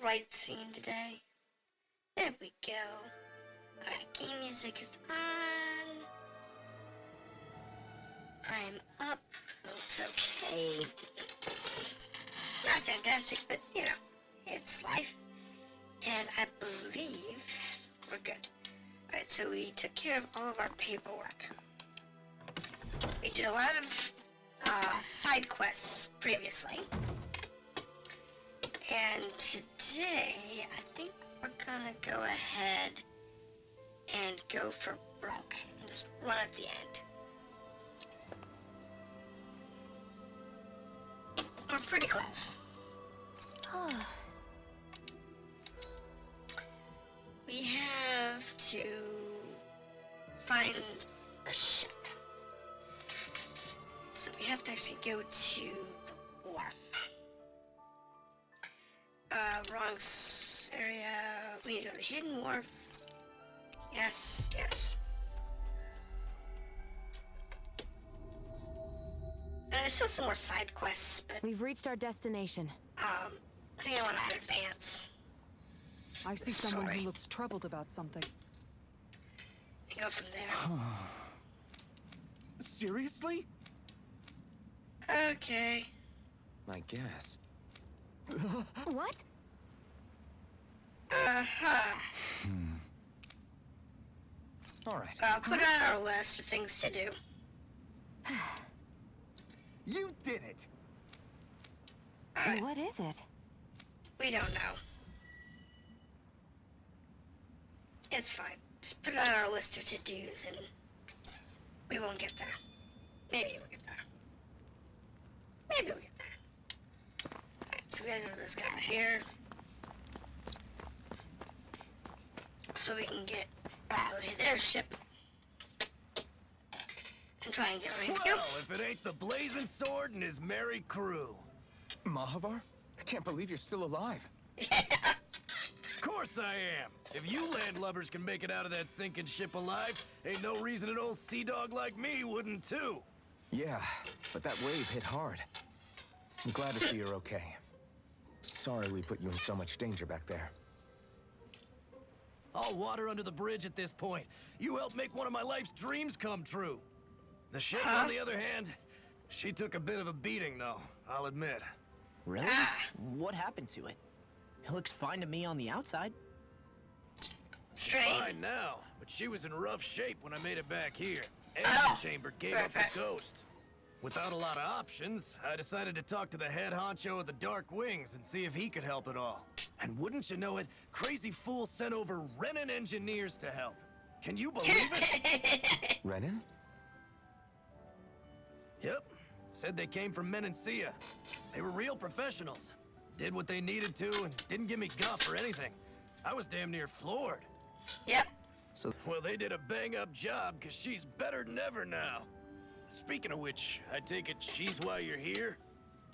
right scene today. There we go. Alright, game music is on. I'm up. Looks okay. Not fantastic, but you know, it's life. And I believe we're good. Alright, so we took care of all of our paperwork. We did a lot of side quests previously. And today, I think we're gonna go ahead and go for broke and just run at the end. We're pretty close. We have to find a ship. So we have to actually go to the wharf. Wrong area. We need to go to the hidden wharf. Yes, yes. There's still some more side quests, but we've reached our destination. I think I want to advance. I see someone who looks troubled about something. And go from there. Seriously? Okay. I guess. What? All right. Put it on our list of things to do. You did it. All right. What is it? We don't know. It's fine. Just put it on our list of to-dos and we won't get there. Maybe we'll get there. Maybe we'll get there. Alright, so we gotta go to this guy right here. So we can get their ship. And try and get ready to go. Well, if it ain't the Blazing Sword and his merry crew. Mahavar? I can't believe you're still alive. Of course I am. If you landlubbers can make it out of that sinking ship alive, ain't no reason an old sea dog like me wouldn't too. Yeah, but that wave hit hard. I'm glad to see you're okay. Sorry we put you in so much danger back there. All water under the bridge at this point. You helped make one of my life's dreams come true. The ship, on the other hand, she took a bit of a beating, though, I'll admit. Really? What happened to it? It looks fine to me on the outside. Strange. Fine now, but she was in rough shape when I made it back here. Engine chamber gave up the ghost. Without a lot of options, I decided to talk to the head honcho of the Dark Wings and see if he could help at all. And wouldn't you know it, Crazy Fool sent over Renan engineers to help. Can you believe it? Renan? Yep. Said they came from Menancia. They were real professionals. Did what they needed to and didn't give me guff or anything. I was damn near floored. Yep. So, Well, they did a bang-up job, because she's better than ever now. Speaking of which, I take it she's why you're here?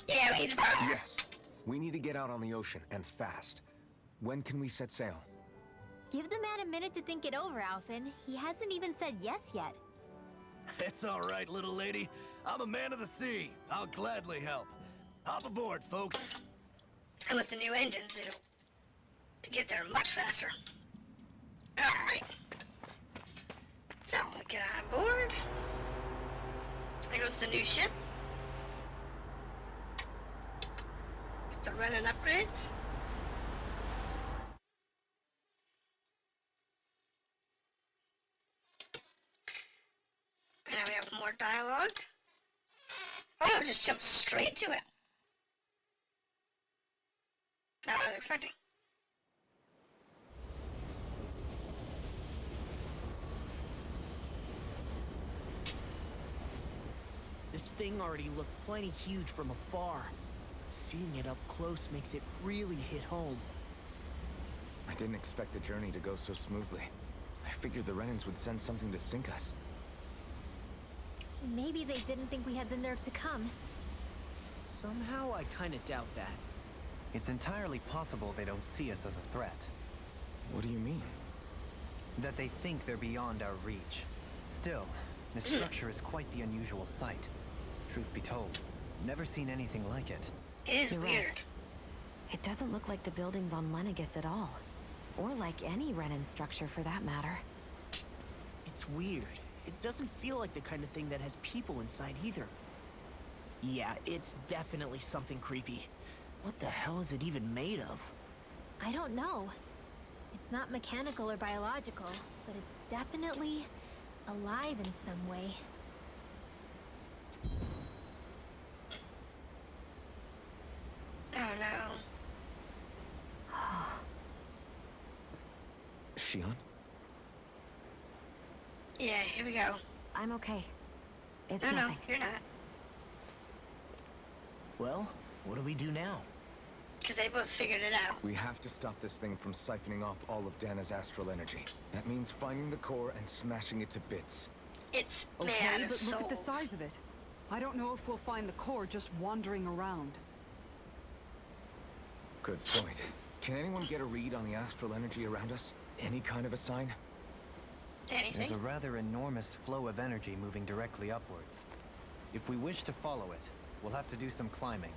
Yeah, we need to borrow. yes. We need to get out on the ocean, and fast. When can we set sail? Give the man a minute to think it over, Alphen. He hasn't even said yes yet. It's all right, little lady. I'm a man of the sea. I'll gladly help. Hop aboard, folks. And with the new engines, it'll to get there much faster. Alright. So, we'll get on board. There goes the new ship. With the running upgrades. And now we have more dialogue. Oh, it just jumped straight to it. Not what I was expecting. This thing already looked plenty huge from afar. Seeing it up close makes it really hit home. I didn't expect the journey to go so smoothly. I figured the Renans would send something to sink us. Maybe they didn't think we had the nerve to come. Somehow I kinda doubt that. It's entirely possible they don't see us as a threat. What do you mean? That they think they're beyond our reach. Still, this structure is quite the unusual sight. Truth be told, never seen anything like it. It is You're weird. right. It doesn't look like the buildings on Lenegis at all. Or like any Renan structure for that matter. It's weird. It doesn't feel like the kind of thing that has people inside either. Yeah, it's definitely something creepy. What the hell is it even made of? I don't know. It's not mechanical or biological, but it's definitely alive in some way. Oh no. Shion? Yeah, here we go. I'm okay. It's No, nothing. you're not. Well, what do we do now? Because they both figured it out. We have to stop this thing from siphoning off all of Dana's astral energy. That means finding the core and smashing it to bits. It's made Okay, out of but souls. look at the size of it. I don't know if we'll find the core just wandering around. Good point. Can anyone get a read on the astral energy around us? Any kind of a sign? There's Anything? a rather enormous flow of energy moving directly upwards. If we wish to follow it, we'll have to do some climbing.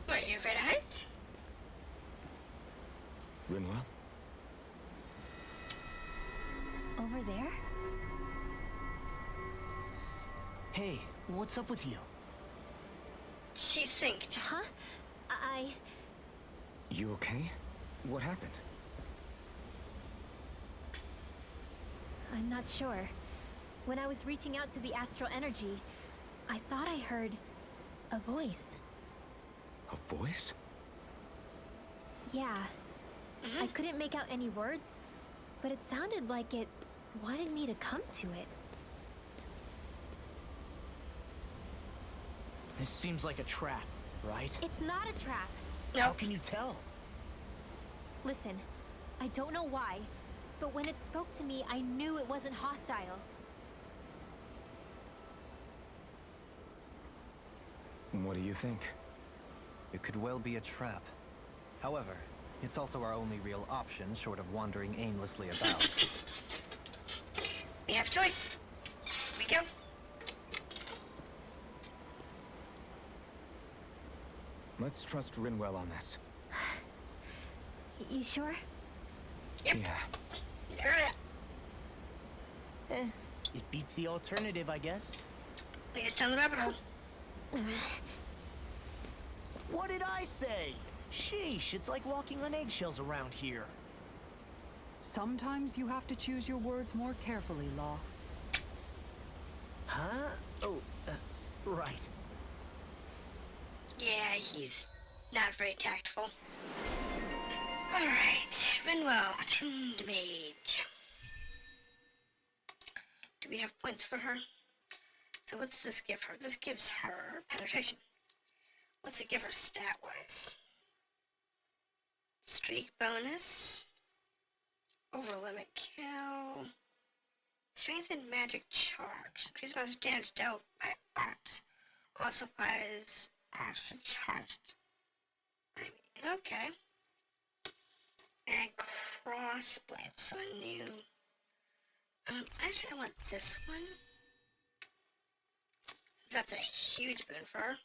What, you're afraid of heights? Rinwell? Over there? Hey, what's up with you? She synced. Huh? You okay? What happened? I'm not sure. When I was reaching out to the astral energy, I thought I heard a voice. A voice? Yeah. I couldn't make out any words, but it sounded like it wanted me to come to it. This seems like a trap, right? It's not a trap. How can you tell? Listen, I don't know why, but when it spoke to me, I knew it wasn't hostile. What do you think? It could well be a trap. However, it's also our only real option short of wandering aimlessly about. We have a choice. Here we go. Let's trust Rinwell on this. You sure? Yep. Yeah. You heard it. It beats the alternative, I guess. Lead us down the rabbit hole. What did I say? Sheesh, it's like walking on eggshells around here. Sometimes you have to choose your words more carefully, Law. Huh? Oh, right. Yeah, he's not very tactful. Alright, Rinwell, attuned mage. Do we have points for her? So what's this give her? This gives her penetration. What's it give her stat-wise? Streak bonus. Over limit kill. Strength and magic charge. Increase amount of damage dealt by art. Also applies arts to charged. Okay. And cross blade, so a new. Actually, I want this one. That's a huge boon for her.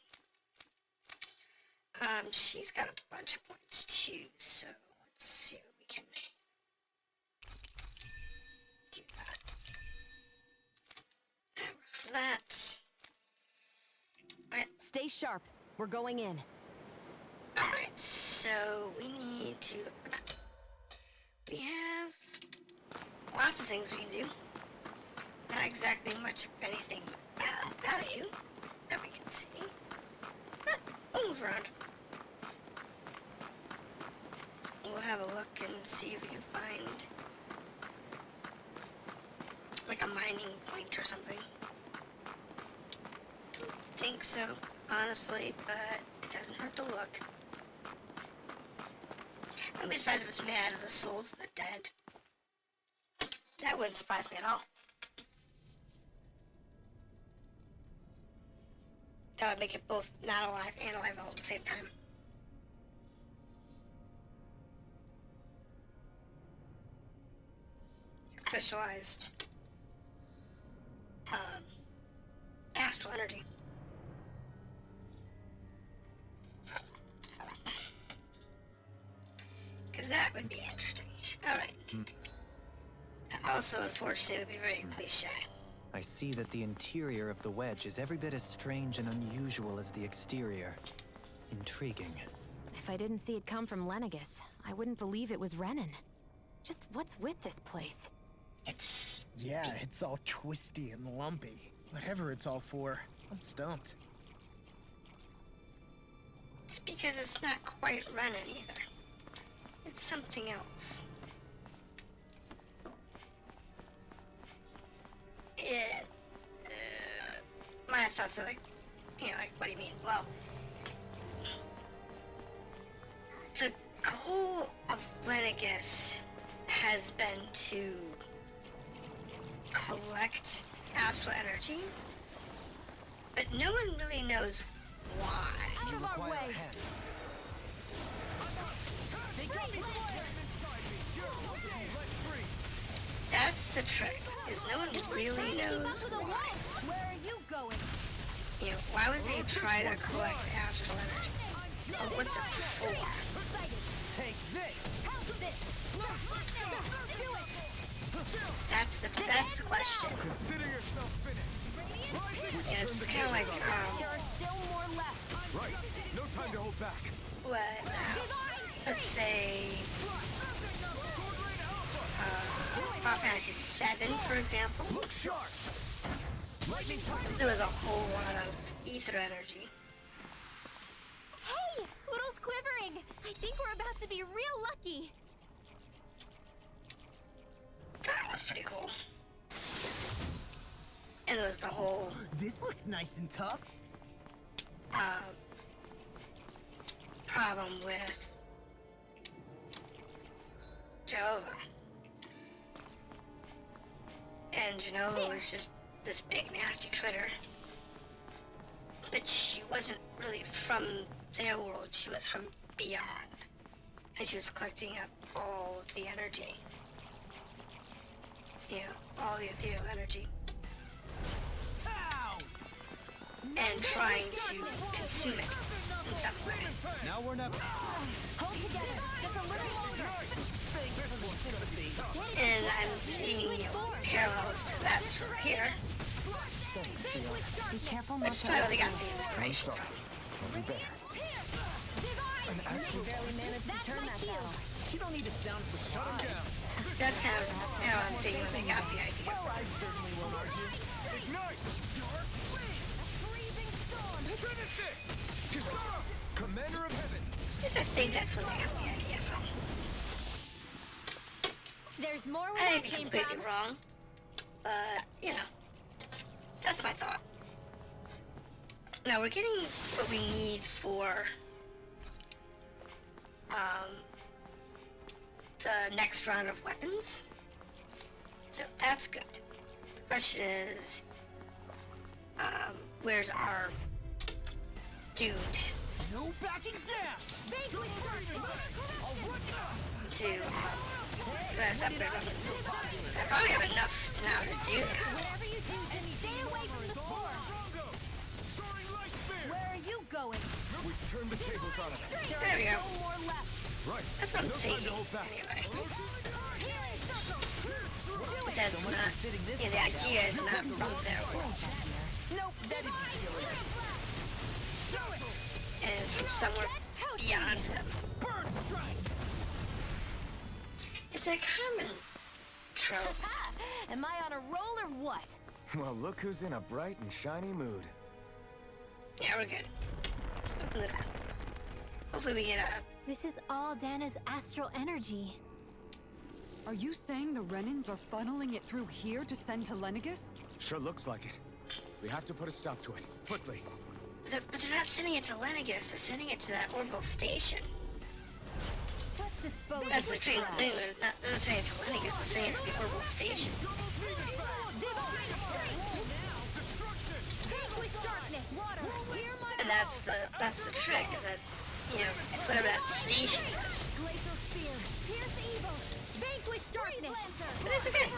She's got a bunch of points too, so let's see what we can do that. And for that. Okay. Stay sharp. We're going in. Alright, so we need to look at the map. We have lots of things we can do. Not exactly much of anything value that we can see. But we'll move around. We'll have a look and see if we can find like a mining point or something. Don't think so, honestly, but it doesn't hurt to look. I wouldn't be surprised if it's made out of the souls of the dead. That wouldn't surprise me at all. That would make it both not alive and alive all at the same time. Crystallized astral energy. Because that would be interesting. Alright. Also, unfortunately, it would be very cliche. I see that the interior of the wedge is every bit as strange and unusual as the exterior. Intriguing. If I didn't see it come from Lenegus, I wouldn't believe it was Renan. Just what's with this place? It's... Yeah, it's all twisty and lumpy. Whatever it's all for, I'm stumped. It's because it's not quite Renan either. It's something else. It... my thoughts are like, you know, like, what do you mean? Well, the goal of Lenegus has been to collect astral energy, but no one really knows why. Out of our way! That's the trick, is no one really knows why. Where are you going? You know, why would they try to collect astral energy? Oh, what's it for? Take this! That's the question. Consider yourself finished. Yeah, it's kind of like, There are still more left. Right. No time to hold back. what, let's say, Final Fantasy VII, for example. Look sharp. There was a whole lot of ether energy. Hey! Poodle's quivering! I think we're about to be real lucky. That was pretty cool. And there was the whole, This looks nice and tough. problem with Jehovah. And Genova was just this big nasty critter. But she wasn't really from their world, she was from beyond. And she was collecting up all of the energy. You know, all the ethereal energy. And trying to consume it in some way. Now we're never. Hold together. Just a little longer. And I'm seeing, you know, parallels to that story here. Be careful Which not is to... probably got the inspiration from. I'll do better. You barely managed to turn that down. You don't need to sound facade. That's kind of how I'm thinking when they got the idea. I certainly won't argue. Ignite. Finish it. Kisara, Commander of Heaven. Because I think that's when they got the idea from. There's more where I that may be came completely from. wrong. But, you know, that's my thought. Now we're getting what we need for the next round of weapons. So that's good. The question is, where's our dude No backing down! to the upgrade weapons? I probably have enough now to do that. Whatever you do, Jimmy, stay away from the storm. Where are you going? We've turned the tables on it. There we go. No more left. Right. That's what I'm No time to thinking, hold back. anyway. Do it. That's not, yeah, the idea is not from their world. Nope, that'd be silly. And it's from somewhere beyond them. Bird strike! It's a common trope. Am I on a roll or what? Well, look who's in a bright and shiny mood. Yeah, we're good. Open it up. Hopefully we get a... This is all Dana's astral energy. Are you saying the Renans are funneling it through here to send to Lenegus? Sure looks like it. We have to put a stop to it. Quickly. But they're not sending it to Lenegus, they're sending it to that orbital station. Let's dispose That's of the this thing, trash. they're not sending it to Lenegus, they're sending it to the orbital station. And that's the trick, is that, you know, it's whatever that station is. Glacial spear. Pierce evil. Vanquish darkness. But it's okay.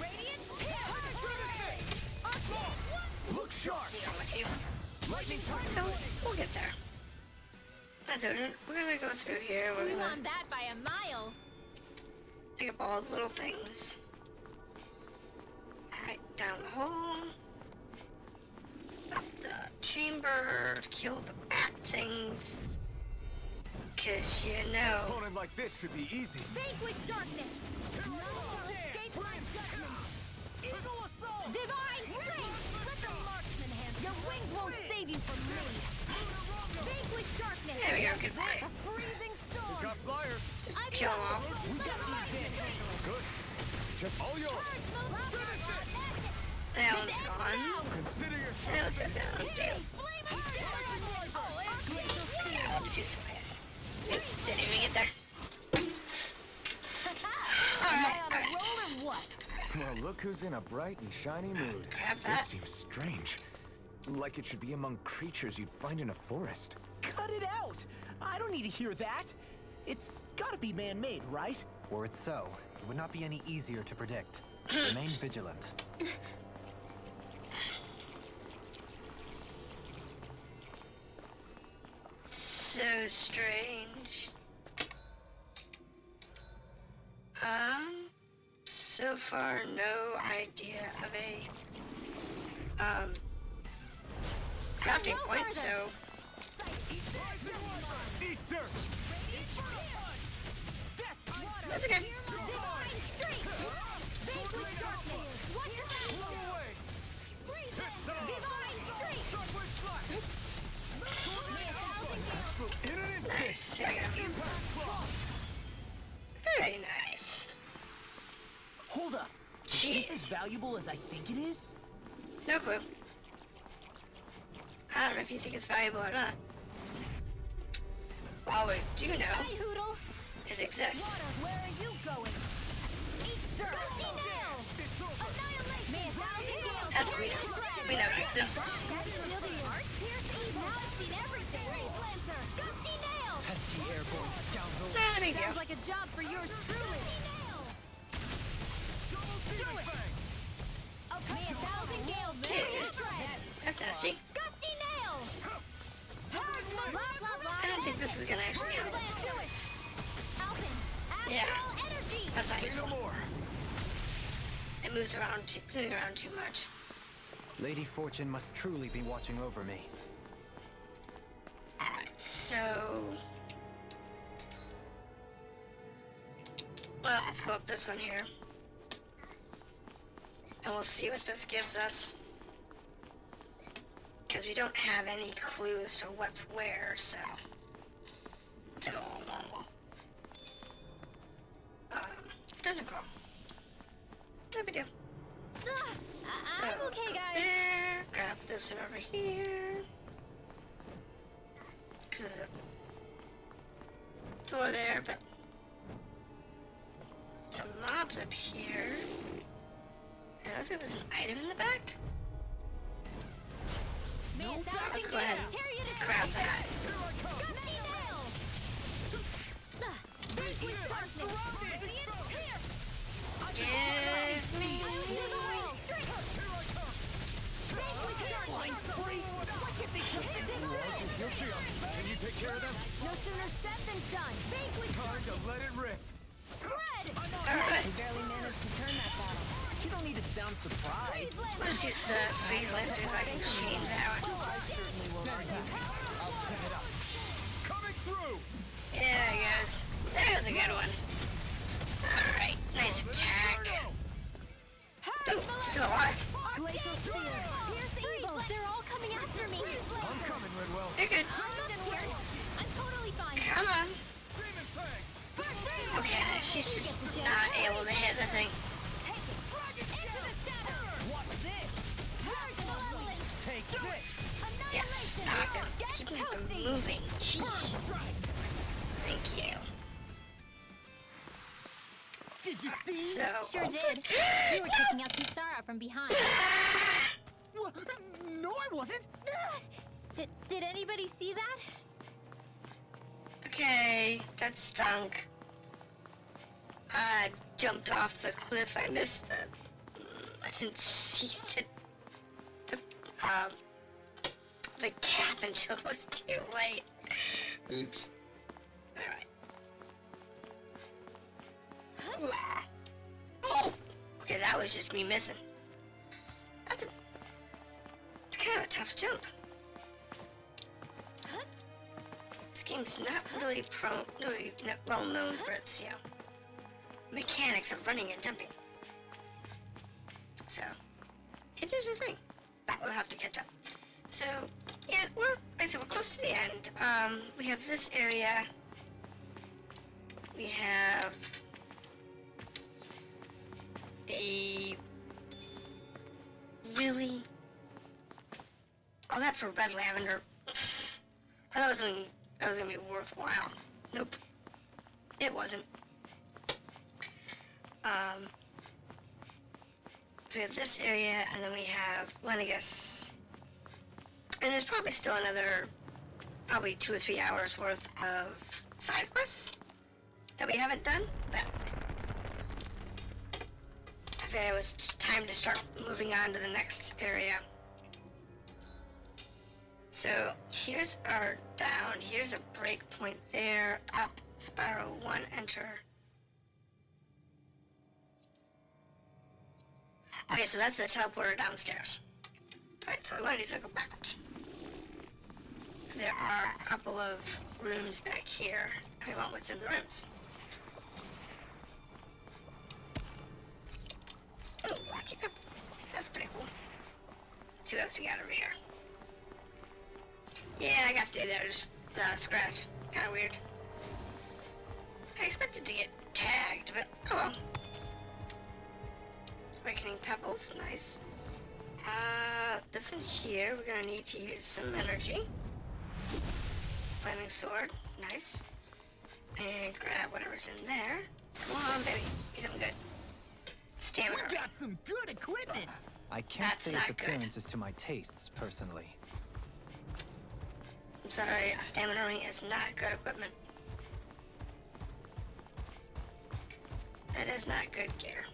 Radiant. Look sharp. You know what you... So, we'll get there. That's it. We're gonna go through here. We're You gonna won that by a mile. pick up all the little things. Alright, down the hole. Up the chamber. Kill the bat things. Cause you know. Opponent like this should be easy. Vanquish darkness. None shall escape my judgment. Eagle assault. Divine strength. Let the marksman handle. Your wings won't save you from me. Vanquish darkness. There we go, goodbye. A freezing storm. Got flyers. Just kill them all. Good. Just all yours. That one's gone. Consider your Now let's get that one's deal. Yeah, I'll just use some ice. Didn't even get there. Alright. Well, look who's in a bright and shiny mood. Grab This that. seems strange. Like it should be among creatures you'd find in a forest. Cut it out! I don't need to hear that. It's gotta be man-made, right? Were it so, it would not be any easier to predict. Remain vigilant. So strange. So far no idea of a crafting point, so that's okay. Nice. There we go. Very nice. Hold up. Is this as Jeez. valuable as I think it is? No clue. I don't know if you think it's valuable or not. All we do know Hey, Hoodle. is it exists. Where are you going? Eat dirt. Annihilation. May a thousand gales. That's what we know. We know it exists. Now I've seen everything. Gusty nail. Pesky airborne scoundrel. Not a big deal. Sounds like a job for yours truly. May a thousand gales. That's nasty. Gusty nail. I don't think this is gonna actually help. Yeah. That's not useful. It moves around too much. Lady Fortune must truly be watching over me. Alright, so well, let's go up this one here. And we'll see what this gives us. Because we don't have any clue as to what's where, so. Tentacle. No big deal. So, I'm okay, guys. there, grab this one over here. 'Cause there's a door there, but some mobs up here. And I think there's an item in the back. So let's go ahead and grab that. Give me. Can you take care of them? No sooner said than done. Time to let it rip. Alright, Barely managed to turn that battle. You don't need to sound surprised. we'll just use the freeze lancers. I can chain that one. Coming through. There he goes. There's a good one. Alright, nice attack. Ooh, still alive. Glacial spear. Pierce evil. They're all coming after me. I'm coming, Redwell. You're good. I'm totally fine. Come on. Okay, she's just not able to hit the thing. Take this. Yes, stop him. Keep him from moving. Jeez. Thank you. Did you see? So, Sure did. You were taking out Kisara from behind. What? No, I wasn't. Did anybody see that? okay, that stunk. I jumped off the cliff. I missed the. I didn't see the gap until it was too late. Oops. Alright. Oh! Okay, that was just me missing. It's kind of a tough jump. This game's not really not well known for its, mechanics of running and jumping. So, it is a thing. But we'll have to catch up. So, yeah, we're close to the end. We have this area. We have a really all that for red lavender. I thought that was gonna be worthwhile. Nope, it wasn't. So we have this area, and then we have Lennigus. And there's probably still another, 2 or 3 hours worth of side quests that we haven't done, but I figured it was time to start moving on to the next area. So here's our down, here's a break point there, up, spiral 1, enter. Okay, so that's the teleporter downstairs. Alright, so what I want to do is go backwards. So there are a couple of rooms back here, and we want what's in the rooms. Oh, lucky. That's pretty cool. Let's see what else we got over here. Yeah, I got through there just without a scratch. Kinda weird. I expected to get tagged, but oh well. Awakening pebbles, nice. This one here, we're gonna need to use some energy. Flaming sword, nice. And grab whatever's in there. Come on, baby, get something good. Stamina. We got some good equipment. I can't That's say not its good. appearance is to my tastes, personally. I'm sorry, a stamina ring is not good equipment. That is not good gear.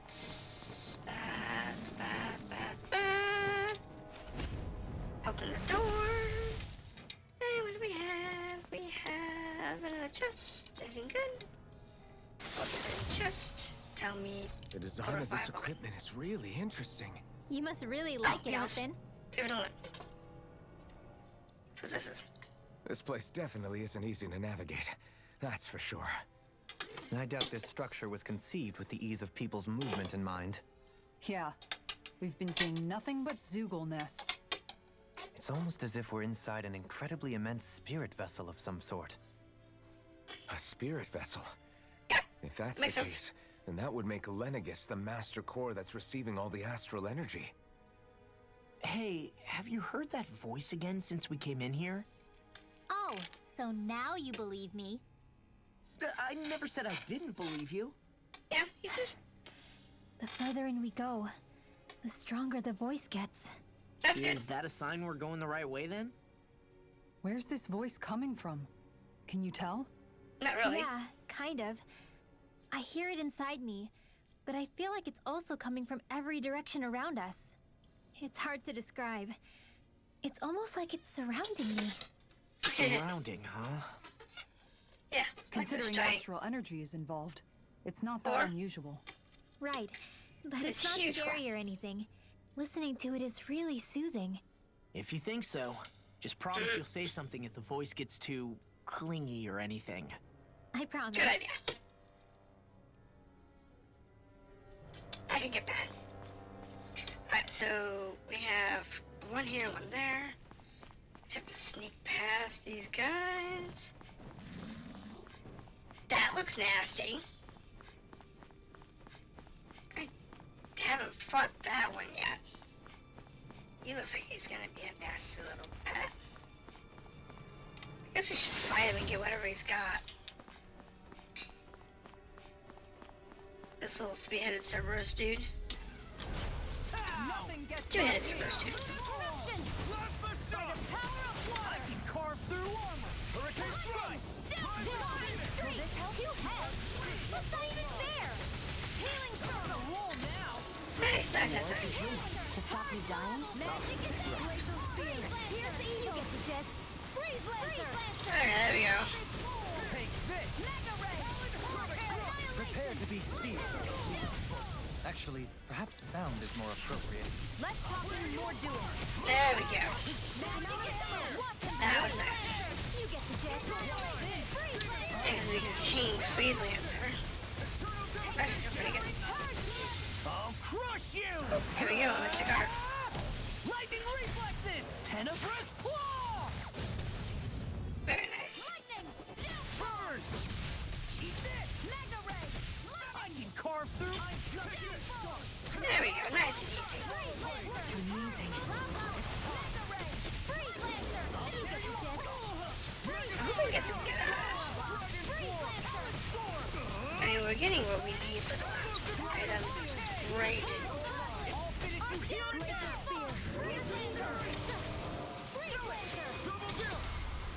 That's bad. Open the door. And what do we have? We have another chest. Anything good? Open the chest. Tell me. The design of this equipment is really interesting. You must really like it, yes. Alpin. Give it a look. That's what this is. This place definitely isn't easy to navigate. That's for sure. I doubt this structure was conceived with the ease of people's movement in mind. Yeah. We've been seeing nothing but Zoogle nests. It's almost as if we're inside an incredibly immense spirit vessel of some sort. A spirit vessel? If that's Makes the sense. case, then that would make Lennigus the master core that's receiving all the astral energy. Hey, have you heard that voice again since we came in here? Oh, so now you believe me. I never said I didn't believe you. Yeah, you just. The further in we go, the stronger the voice gets. That's good. Is that a sign we're going the right way then? Where's this voice coming from? Can you tell? Not really. Yeah, kind of. I hear it inside me, but I feel like it's also coming from every direction around us. It's hard to describe. It's almost like it's surrounding me. Surrounding, huh? Yeah, like this Considering giant. astral energy is involved, it's not Or- that unusual. Right, but It's it's not huge. scary or anything. Listening to it is really soothing. If you think so, just promise you'll say something if the voice gets too clingy or anything. I promise. Good idea. I can get that. Alright, so we have one here, one there. Just have to sneak past these guys. That looks nasty. I haven't fought that one yet. He looks like he's gonna be a nasty little pet. I guess we should fight him and get whatever he's got. This little three-headed Cerberus dude. Two-headed Cerberus dude. I can carve through armor. Hurricane strike. That's not even fair! Healing circle! Nice. To stop me dying? Magic is Prepare to be seared. Actually, perhaps bound is more appropriate. Less talking, more doing. There we go. That was nice. You get the gist. Because we can chain freeze lancer. That's pretty good. I'll crush you! Here we go, Mr. Garp. Lightning reflexes! Tenebrous claw! Very nice. Burn! Eat this! Mega ray! I can carve through. There we go, nice and easy. So hopefully we get some good at this. I mean, we're getting what we need for the last item. Great.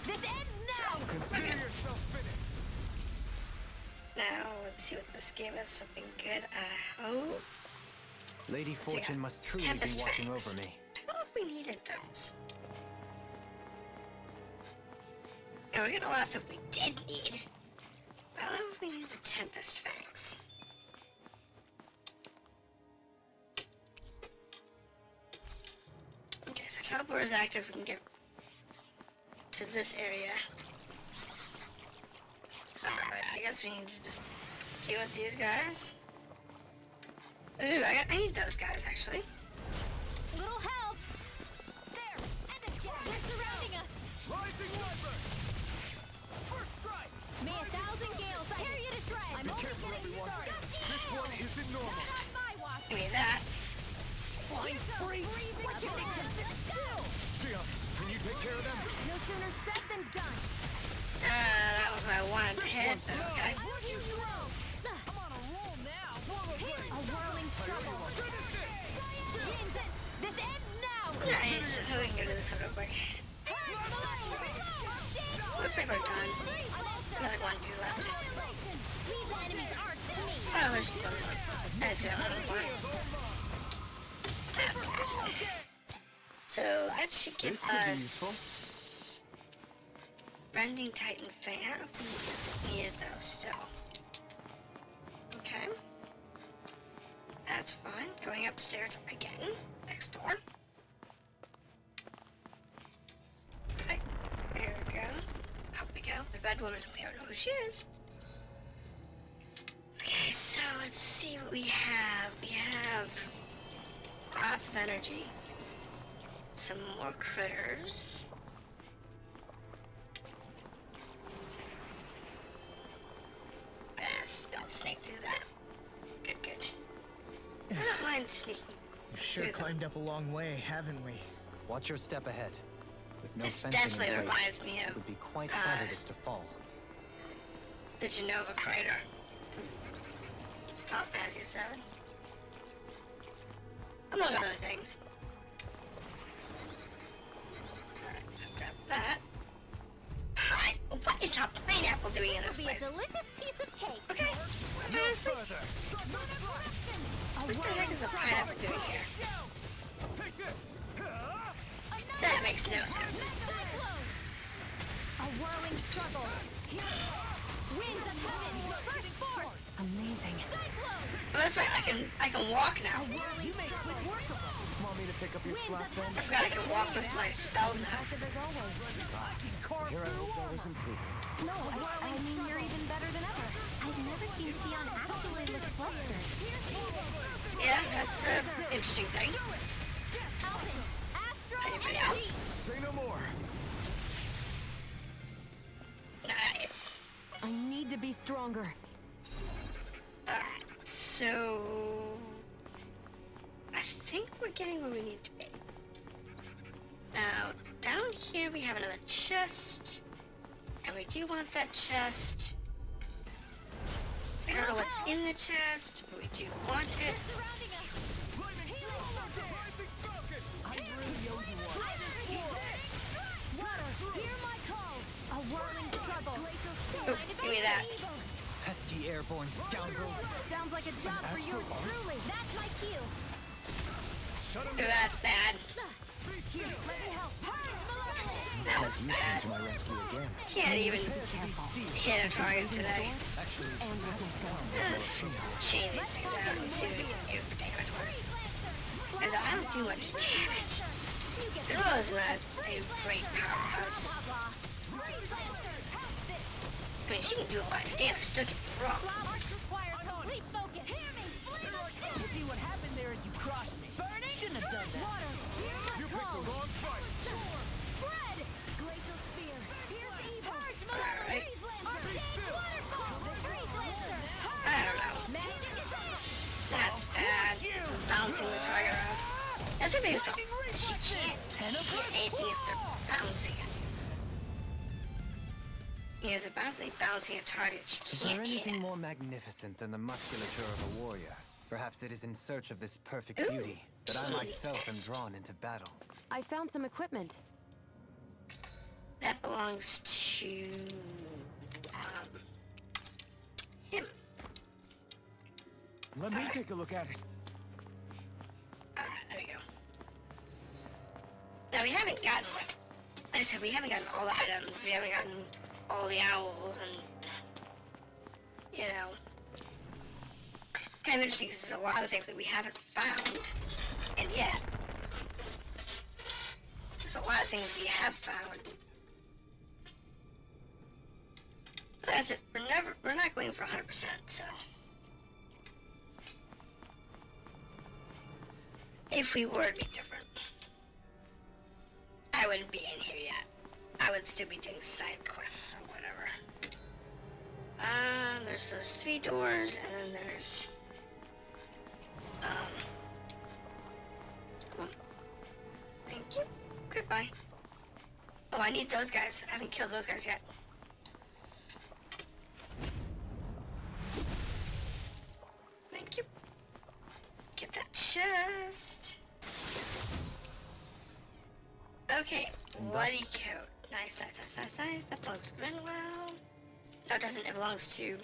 This ends So, now. we're good. Now, let's see what this gave us. Something good. Oh. Lady Let's see, Fortune must truly Tempest be watching Fangs. over me. I don't know if we needed those. It would get a loss if we did need. But I don't know if we need the Tempest Fangs. Okay, so teleport is active. We can get to this area. Alright, I guess we need to just deal with these guys. Ooh, I need those guys actually. Little help. There. End it. They're surrounding us. Rising weapon! First strike! May 1,000 gales tear you to shreds. I'm only careful, getting everyone. started. This one isn't normal. Not my watch. Give me that. Flying free! What you think? Sion, can you take care of them? No sooner said than done. That was what I wanted to hit. Okay. I will hear you roll. I'm on a roll now! A whirling trouble. Wins it. This ends now. Nice. Oh, we can go to this one real quick. Looks like we're done. Another one, two left. These enemies aren't me. Oh, there's one more. That's it. That's the last one. So that should give This could be us Bending Titan Fan. I don't know if we needed those still. Okay. That's fine. Going upstairs again. Next door. Right. There we go. Up we go. The bed woman. We don't know who she is. Okay, so let's see what we have. We have lots of energy. Some more critters. Yes, don't snake through that. Good, good. I don't mind sneaking. We've sure through them. climbed up a long way, haven't we? Watch your step ahead. With no This fencing in definitely place, reminds me it of would be quite hazardous to fall. the Genova crater. Final Fantasy 7. Among other things. Alright, so grab that. Pine? What is a pineapple doing in this It'll be a place? delicious piece of cake. Okay, honestly, what the heck is a pineapple doing here? That makes no sense. A whirling struggle. Winds of heaven. First force. Amazing. Cyclone. Oh, that's right, I can walk now. Whirling struggle. Workable. Want me to pick up your Winds slack of then? I forgot I can walk with my spells now. Impressive as always. Here I hope that was improving. No, I mean, you're even better than ever. I've never seen Shion actually look flustered. Yeah, that's an interesting thing. Anybody else? Say no more. Nice. I need to be stronger. Alright, so I think we're getting where we need to be. Now, down here we have another chest. And we do want that chest. I don't know what's in the chest, but we do want it. Oh, give me that. Pesky airborne scoundrels. Sounds like a job for you truly. That's my cue. Oh, that's bad. Here, let me help. That was That's You bad. came to my rescue again. Can't even hit a target today. Chain these things out and see what we can do for damage wise. Because I don't do much damage. The roll is not a great powerhouse. I mean, she can do a lot of damage, don't get me wrong. See what happened there is you crossed me. Burning? Shouldn't have done that. Water. You picked the wrong fight. Spread. Glacial spear. Here's evil. Purge mode. Alright. Freeze lancer. Arcane waterfall. Freeze lancer. I don't know. Magic attack. That's bad. I'm bouncing the target around. That's her biggest problem. She can't hit anything if they're bouncing it. You know, if they're bouncing a target, she Is there can't hit anything it. more magnificent than the musculature of a warrior? Perhaps it is in search of this perfect Ooh, beauty that I myself am yes. drawn into battle. I found some equipment. That belongs to him. Let me take a look at it. Alright, there we go. Now we haven't gotten, like I said, we haven't gotten all the items. We haven't gotten all the owls and, you know. It's kind of interesting because there's a lot of things that we haven't found. And yet, there's a lot of things we have found. But as I said, we're not going for 100%, so. If we were, it'd be different. I wouldn't be in here yet. I would still be doing side quests or whatever. There's those 3 doors, and then there's come on. Thank you. Goodbye. Oh, I need those guys. I haven't killed those guys yet. Thank you. Get that chest. Okay, bloody coat. Nice, nice, nice, nice, nice. That belongs to Renwell. No, it doesn't. It belongs to,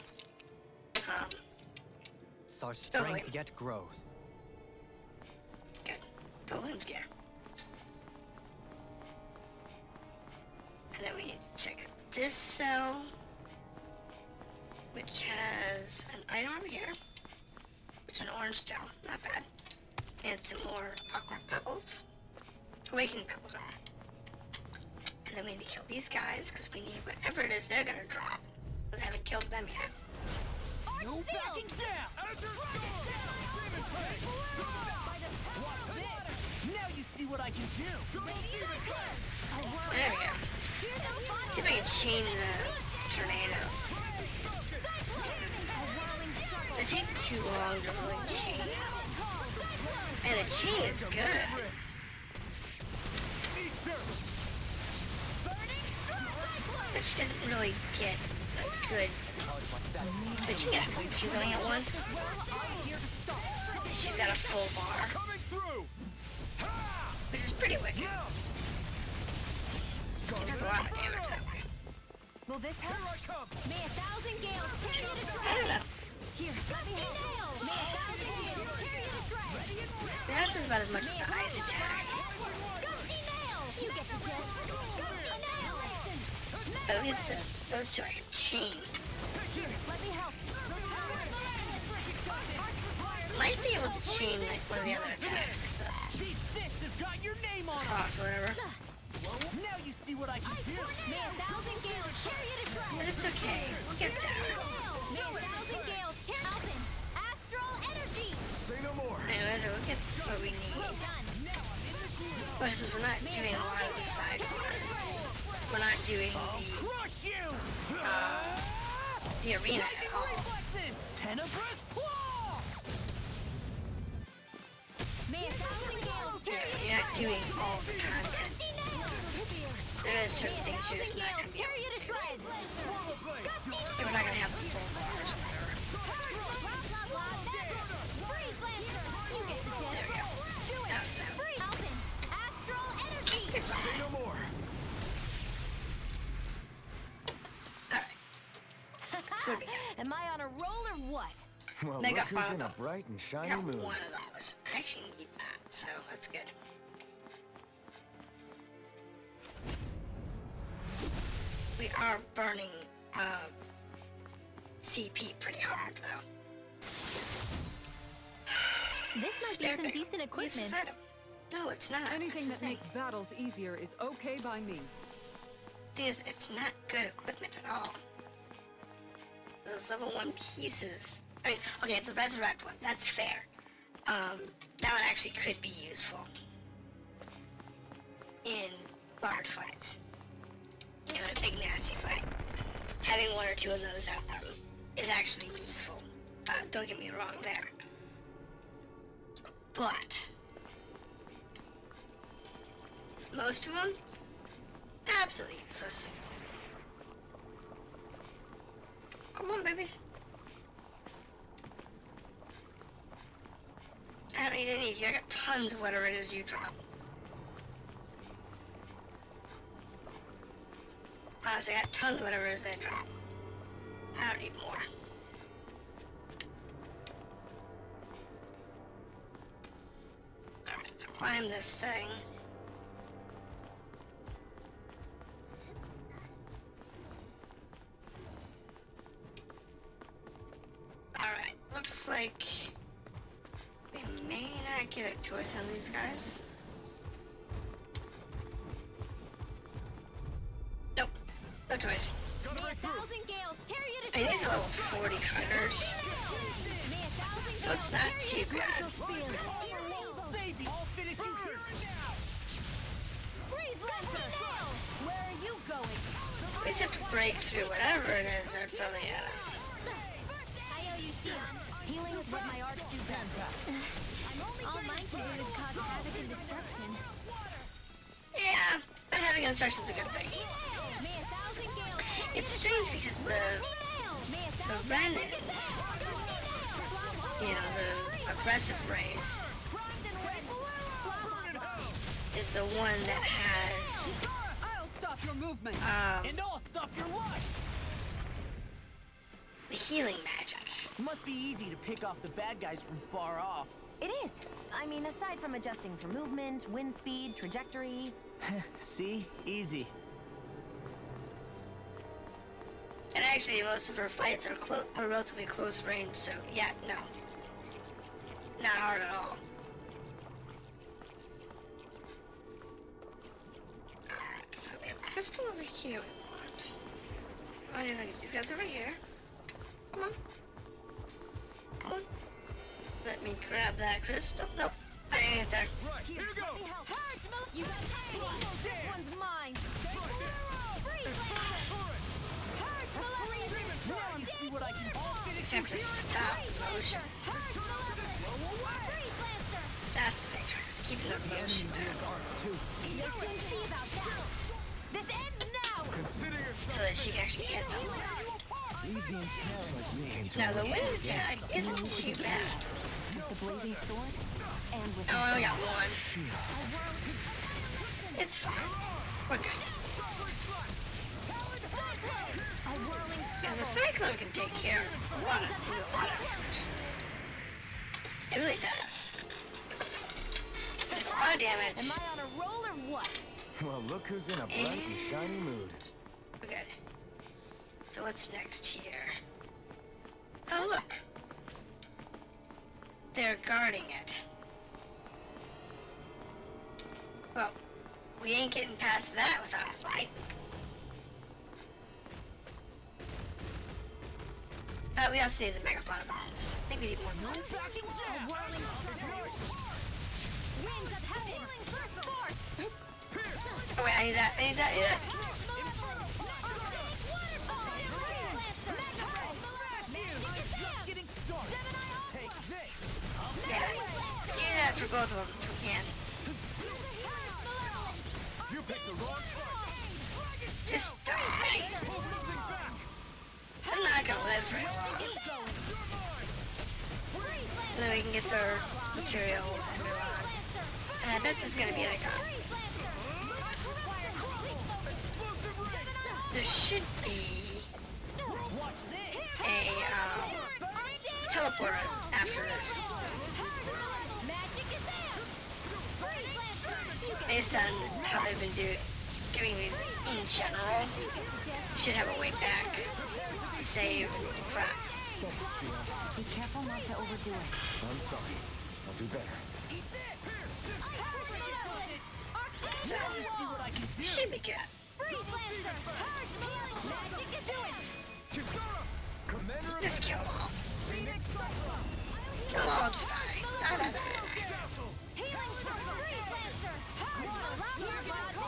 So our strength Totally. yet grows. good. Golem's gear. And then we need to check this cell, which has an item over here, which is an orange gel. Not bad. And some more aqua pebbles. Awakening pebbles, rather. And then we need to kill these guys, because we need whatever it is they're gonna drop. Because I haven't killed them yet. No backing down! Now you see what I can do! There we go. See if I can chain the tornadoes. They take too long to really chain. And the chain is good. But she doesn't really get a good... But she can get 2 going at once. And she's at a full bar. Which is pretty wicked. It does a lot of damage that way. Will this help? May 1,000 gales carry you to I don't know. Here, let me help. May 1,000 gales carry you to shred. That's about as much as the ice attack. Gusty nail. You get the gist. Gusty nail. But at least those 2 I can chain. Here, let me help. Might be able to chain like one of the other attacks. Like These fists have got your name the on them! cross or whatever. Now you see what I can do! May 1,000 gales carry you to shred. But it's okay. We'll get there. May 1,000 gales carry Alpin. Astral energy. Say no more. Anyways, we'll get what we need. Done. Because we're not doing a lot of the side quests. We're not doing Crush you! the arena at all. Reflexes! Tenebrous claw! May 1,000 gales carry you to You're not doing all the content. Gusty nail. There is certain things you're just not going to be Carry able you to to do. shred. Gusty We're not going to have the full bars or whatever. Freeze lancer. You get the gist. There we go. Do it. Now it's out. Freeze. Alpin. Astral energy. Say no more. Alright. So what do we got? Am I on a roll or what? Well, They look got who's in a five. bright and I shiny got mood. one of those. I actually need that, so that's good. are burning CP pretty hard, though. This might Spare be some pick. decent Use equipment. this item. No, it's not. Anything That's that the makes battles easier is okay by me. thing is, it's not good equipment at all. Those level 1 pieces. I mean, okay, the resurrect one, that's fair. That one actually could be useful in large fights. You know, in a big nasty fight. Having 1 or 2 of those out there is actually useful. Don't get me wrong there. But most of them, absolutely useless. Come on, babies. I don't need any of you. I got tons of whatever it is you drop. Honestly, I got tons of whatever it is they drop. I don't need more. Alright, so climb this thing. Alright, looks like we may not get a choice on these guys. Nope, no choice. May a thousand gales tear you to I mean, these shreds. are level 40 critters, May a thousand so it's not too bad. Freeze Lancer! Where are you going? We just have to break through whatever it is they're throwing at us. I owe you some. Healing is what my arts do best. All mine can do is cause havoc and destruction. Yeah, but having instruction's a good thing. May a thousand gales. It's strange because the Renans, you know, the aggressive race, is the one that has I'll stop your movement. And I'll stop your life! the healing magic. Must be easy to pick off the bad guys from far off. It is. I mean, aside from adjusting for movement, wind speed, trajectory. See? Easy. And actually, most of her fights are relatively close range, so yeah, no. Not hard at all. Alright, so we have a crystal over here we want. I'm gonna get these guys over here. Come on. Come on. Let me grab that crystal. Nope, I didn't get that. Right, here you go! You got this one's mine. Now you see what I can all finish Just have to stop the motion. That's the big trick, is keeping the motion down. This ends now. Consider yourself So that she can actually hit them. Leave the infernal like me. Now the wind attack isn't too bad. With the blazing sword and with Oh, I only got one. It's fine. We're good. Because the cyclone can take care of a lot of damage. It really does. There's a lot of damage. Am I on a roll or what? Well, look who's in a bright and shiny mood. We're good. So what's next here? Oh, look. They're guarding it. Well, we ain't getting past that without a fight. We also need the megaphone bombs. I think we need more. Winds of heaven. Oh wait, I need that. I need that. I need that. Yeah, do that for both of them if we can. You picked the wrong fight! Just die. I'm not gonna live very long. And then we can get their materials and move on. And I bet there's gonna be like a... There should be a teleporter after this. Based on how they've been doing these in general. You should have a way back to save and prep. Be careful not to overdo it. I'm sorry. I'll do better. So, should be good. Just kill them all. Kill them all, just die. Die.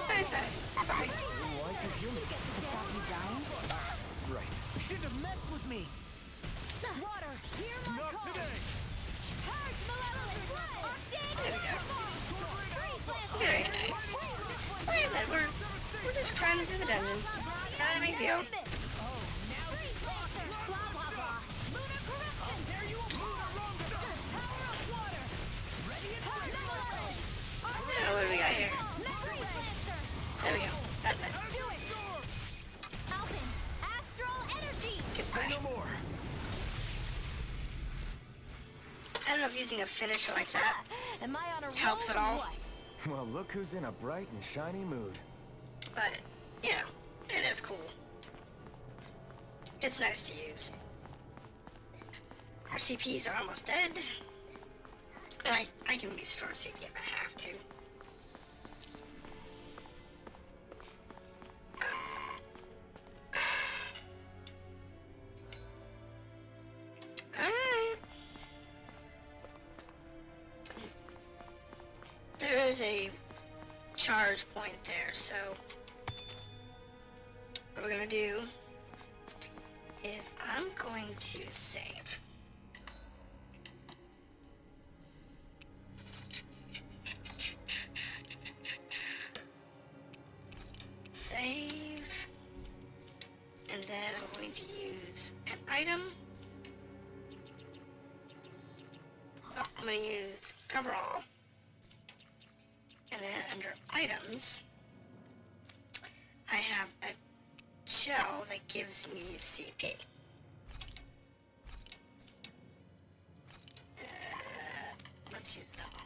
Nice. Bye. Right. You shouldn't have messed with me. Water, hear my Not call. today. Purge malevolent blood. There we go. Very nice. Like I said, we're just grinding through the dungeon. It's not a big deal. Now what do we got here? There we go. That's it. Goodbye. No more. I don't know if using a finisher like that Am I on a helps at roll or all, what? Well, look who's in a bright and shiny mood. but, you know, it is cool. It's nice to use. Our CPs are almost dead. And I can restore CP if I have to. Alright. There is a charge point there, so what we're gonna do is I'm going to save. Save. And then I'm going to use an item. Oh, I'm going to use coverall. And then under items, I have a gel that gives me CP. Let's use that one.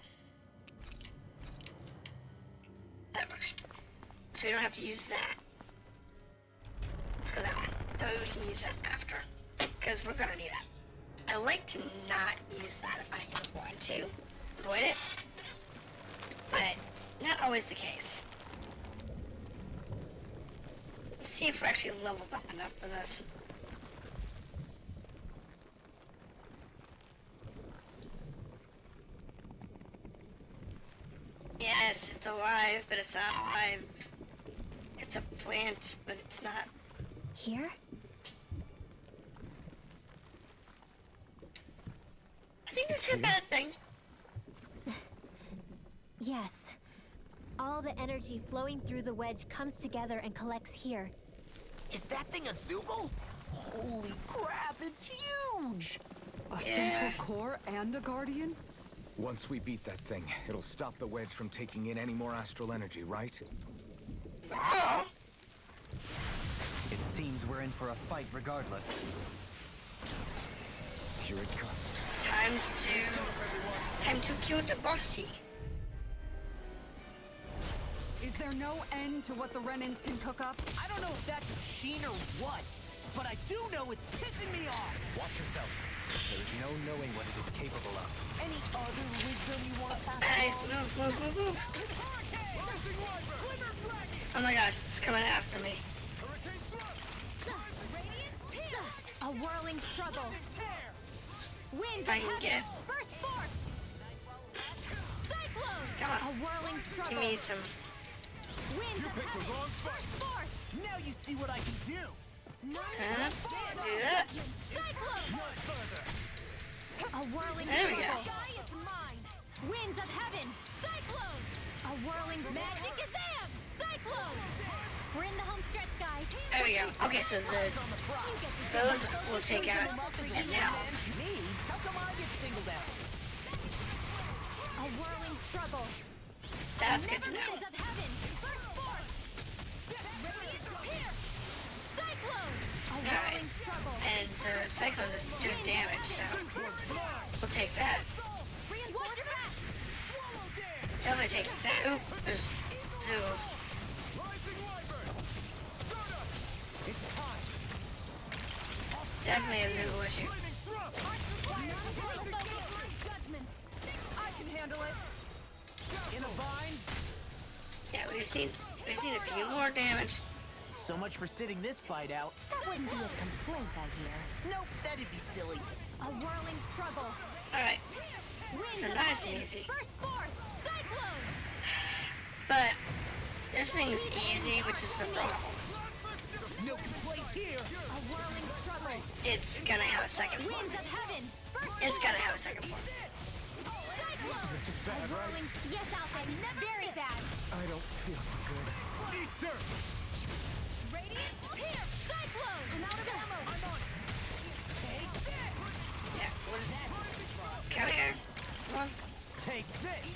That works. So we don't have to use that. Let's go that way. That way we can use that after. Because we're gonna need it. I like to not use that if I can avoid to. Avoid it. But not always the case. Let's see if we're actually leveled up enough for this. Yes, it's alive, but it's not alive. It's a plant, but it's not. Here? I think this is a bad thing. Yes. All the energy flowing through the wedge comes together and collects here. Is that thing a Zoogle? Holy crap, it's huge! A central core and a guardian? Once we beat that thing, it'll stop the wedge from taking in any more astral energy, right? It seems we're in for a fight regardless. Here it comes. Time to kill the bossy. Is there no end to what the Renans can cook up? I don't know if that's a machine or what, but I do know it's pissing me off! Watch yourself. There's no knowing what it is capable of. Any other wisdom you want to pass Hey, along? move. Oh my gosh, it's coming after me. A whirling struggle. Wind If I can get. First force. Cyclone. Come on. A whirling struggle. Give me some. Wind You picked the wrong fight. First force. Now you see what I can do! Do that. Cyclone. A whirling There we go. struggle. Sky is mine. Winds of heaven. Cyclone. A whirling magic is am. Cyclone. We're in the home stretch, guys. There we go. Okay, so those will take out its health. Me? How come I get singled out? A whirling struggle. That's good to know. Winds of heaven. First force. Radiant pierce. Cyclone. A Alright. whirling struggle. And the cyclone does do damage, so we'll take that. Watch your back. Definitely take that. Oop, there's zoos. definitely a Zulu issue. I can handle it. In a bind? Yeah, we just need a few more damage. So much for sitting this fight out. That wouldn't be a complaint, I hear. Nope, that'd be silly. A whirling struggle. Alright, Winds so of nice and heaven. easy. Burst forth. Cyclone. But this thing's easy, which is the problem. No complaints here. A whirling struggle. It's gonna have a second form. Winds of heaven. Burst It's gonna have a second form. cyclone. This is bad, right? Whirling. Yes, Alpha. Very bad. I don't feel so good. Eat dirt! Radiant. Here. Cyclone. I'm out of ammo. I'm on. Take this. Yeah, what is that? Come here. Come on. Take this.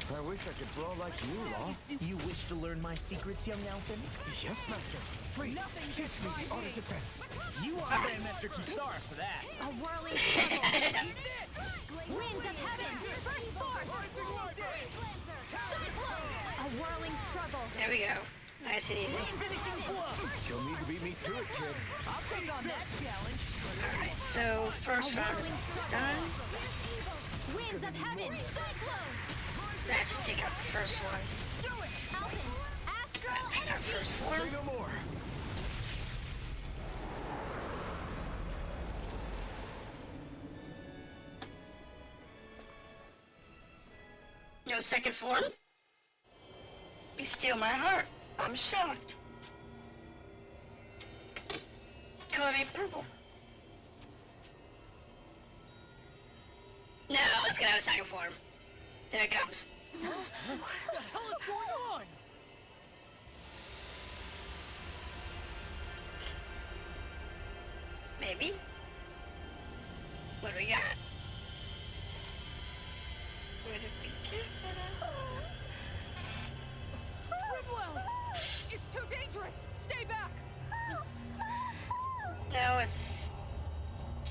I wish I could brawl like you, Law. You wish to learn my secrets, young Elfin? Yes, Master. Please, teach me the art of defense. You are Grandmaster Kisara for that. A whirling struggle. Winds of heaven. Burst forth. Cyclone. A whirling struggle. There we go. Nice and easy. Finishing blow. You'll need to beat me to it, kid. I'll take on that challenge. Alright, so first round is stun. Winds of heaven. Cyclone. That should take out the first one. Alpin. Astral. Takes out first form. Say no more. No second form? You steal my heart. I'm shocked. Color me purple. No, it's gonna have a second form. There it comes. What the hell is going on? Maybe. What do we got? What did we get? Ridwell! It's too dangerous! Stay back! No, it's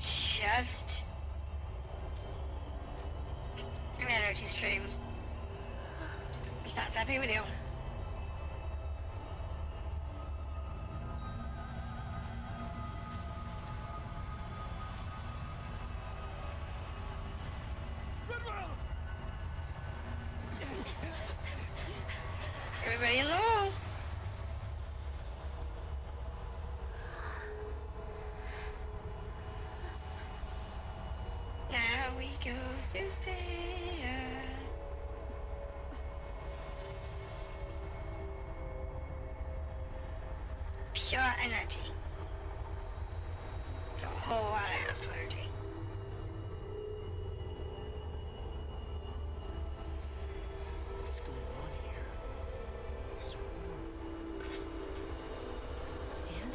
just an energy stream. It's not that big of a deal. Everybody along. Now we go through stairs. Pure energy. It's a whole lot of astral energy. What's going on here? This Dan?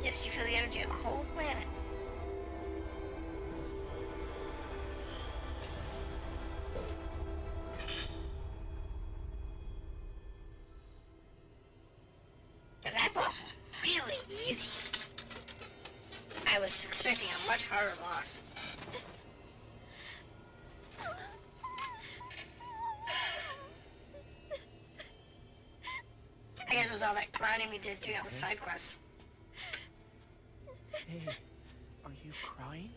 Yes, you feel the energy of the whole planet. Now that boss is really easy. I was expecting a much harder boss. I guess it was all that grinding we did doing all the side quests. Hey, are you crying?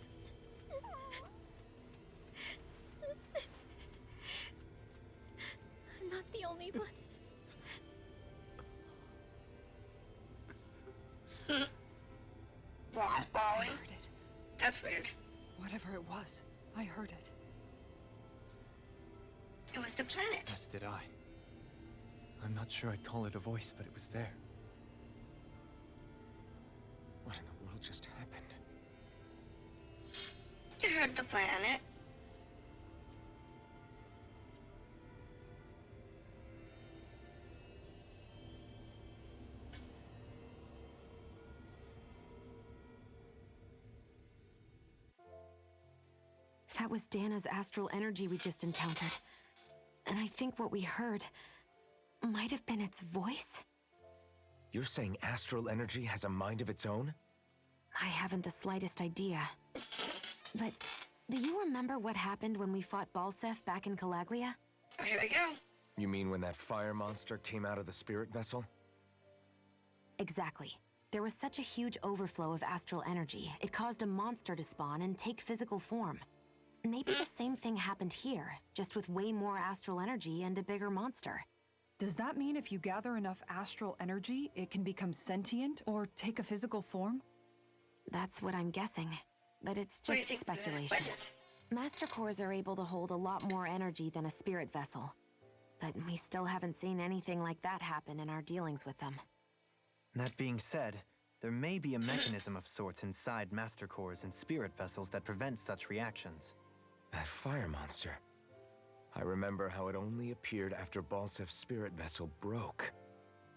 I'm not the only one. Boss I bawling. heard it. That's weird. Whatever it was, I heard it. It was the planet. As did I. I'm not sure I'd call it a voice, but it was there. What in the world just happened? It heard the planet. That was Dana's astral energy we just encountered. And I think what we heard might have been its voice? You're saying astral energy has a mind of its own? I haven't the slightest idea. But do you remember what happened when we fought Balsef back in Calaglia? Oh, here we go. You mean when that fire monster came out of the spirit vessel? Exactly. There was such a huge overflow of astral energy, it caused a monster to spawn and take physical form. Maybe the same thing happened here, just with way more astral energy and a bigger monster. Does that mean if you gather enough astral energy, it can become sentient or take a physical form? That's what I'm guessing, but it's What do you just think? speculation. What is? Master cores are able to hold a lot more energy than a spirit vessel, but we still haven't seen anything like that happen in our dealings with them. That being said, there may be a mechanism of sorts inside master cores and spirit vessels that prevent such reactions. That fire monster. I remember how it only appeared after Balsef's spirit vessel broke.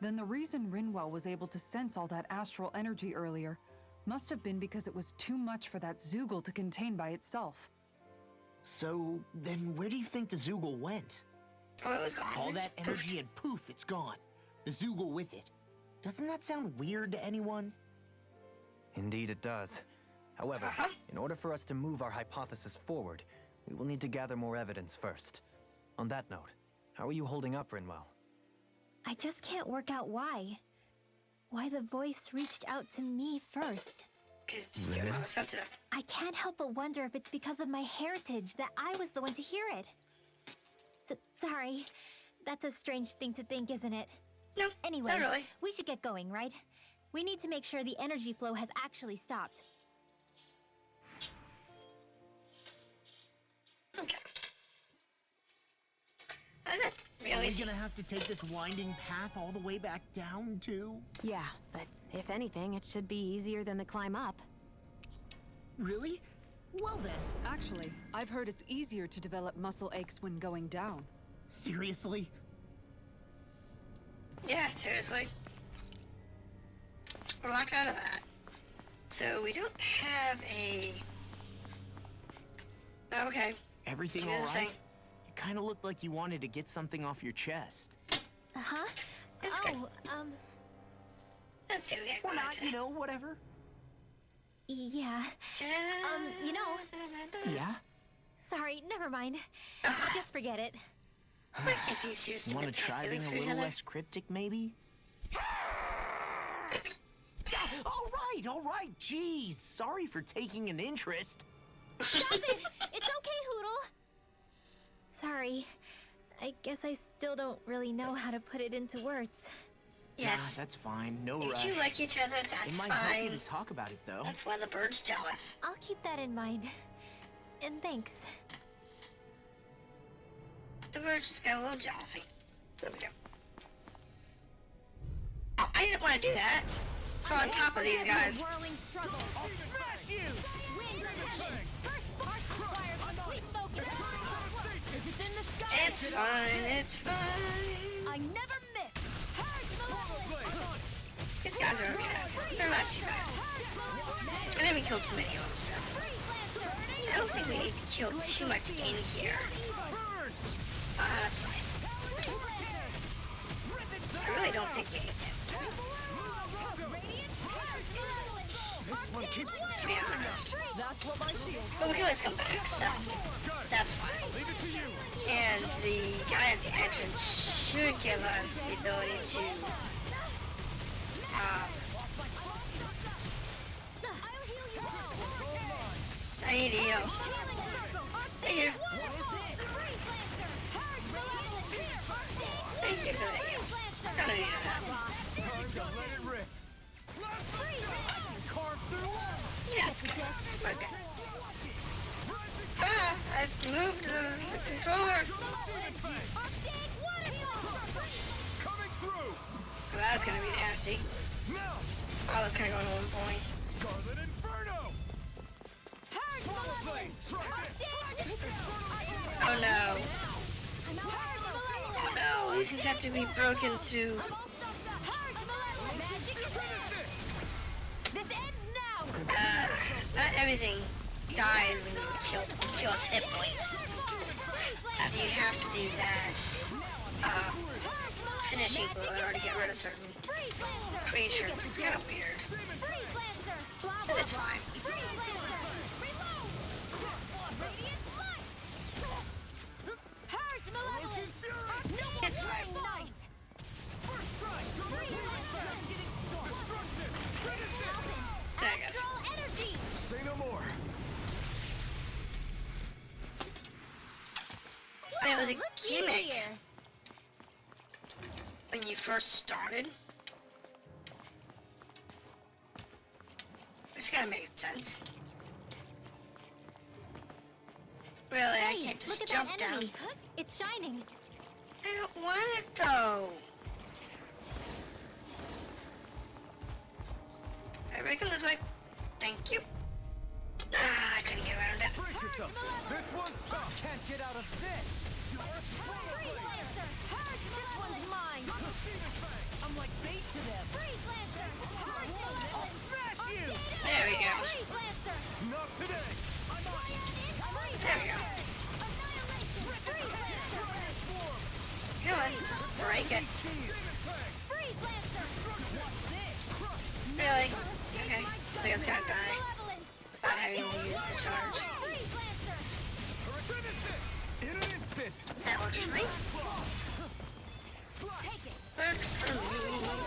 Then the reason Rinwell was able to sense all that astral energy earlier must have been because it was too much for that Zoogle to contain by itself. So, then where do you think the Zoogle went? Oh, it was gone. All It that just energy poofed. and poof, it's gone. The Zoogle with it. Doesn't that sound weird to anyone? Indeed it does. However, in order for us to move our hypothesis forward, we will need to gather more evidence first. On that note, how are you holding up, Rinwell? I just can't work out why. Why the voice reached out to me first. Because you're the most sensitive. I can't help but wonder if it's because of my heritage that I was the one to hear it. Sorry. That's a strange thing to think, isn't it? No, Anyway, not really. we should get going, right? We need to make sure the energy flow has actually stopped. Okay. That's Are really we easy. gonna have to take this winding path all the way back down, too? Yeah, but if anything, it should be easier than the climb up. Really? Well then, Actually, I've heard it's easier to develop muscle aches when going down. seriously? Yeah, seriously. We're locked out of that. So we don't have a... Okay. Everything Do the alright? thing. You kinda looked like you wanted to get something off your chest. Uh-huh. That's good. Let's see what we have Or going on not, today. you know, whatever. Yeah. You know, Yeah? sorry, never mind. Just forget it. Why can't these two just Wanna admit try their being feelings a for each little other? less cryptic, maybe? Alright, jeez. Sorry for taking an interest. Stop it! It's okay, Hoodle! Sorry. I guess I still don't really know how to put it into words. Yes. Nah, that's fine. No If rush. you like each other, that's It might help you fine. to talk about it, though. That's why the bird's jealous. I'll keep that in mind. And thanks. The bird just got a little jealousy. There we go. Oh, I didn't want to do that. Go on top of these guys. Whirling struggle. Smash you! Wind heaven. First spark requires complete focus. If it's in the sky, It's fine, it's fine. I never miss. Hard malevolent. These guys are okay. They're not too bad. I didn't kill too many of them, so I don't think we need to kill too much in here. Honestly. I really don't think we need to. To be honest. But we can always come back, so that's fine. And the guy at the entrance should give us the ability to I need to heal. Thank you. Thank you for the heal. I don't need that. Yeah, it's good. We're good. Ah, I've moved the controller. Coming through! Well, that's gonna be nasty. I was kinda going to one point. Scarlet Inferno! Oh no. Oh no, these things have to be broken through. This ends now. Not everything dies when you kill its hit points. After you have to do that finishing blow in order to get rid of certain creatures, which is kind of weird. But it's fine. It's fine. first started. Which kind of makes sense. Really, I can't just look at jump that down. enemy. It's shining. I don't want it though. Everybody come this way. Thank you. Ah, I couldn't get around it. Brace yourself. This one's tough. Can't get out of this. Freeze Lancer! This one's mine! I'm like bait to them. Freeze Lancer! I'll smash you! There we go. Freeze Lancer! Not today. I'm on. There we go. Annihilation! Freeze Lancer! Come on, just break it. Freeze Lancer! Really? Okay. So it's gonna die Malevolence! without having to use the charge. Freeze Lancer! In an instant. That works for me. Take it! Works for me.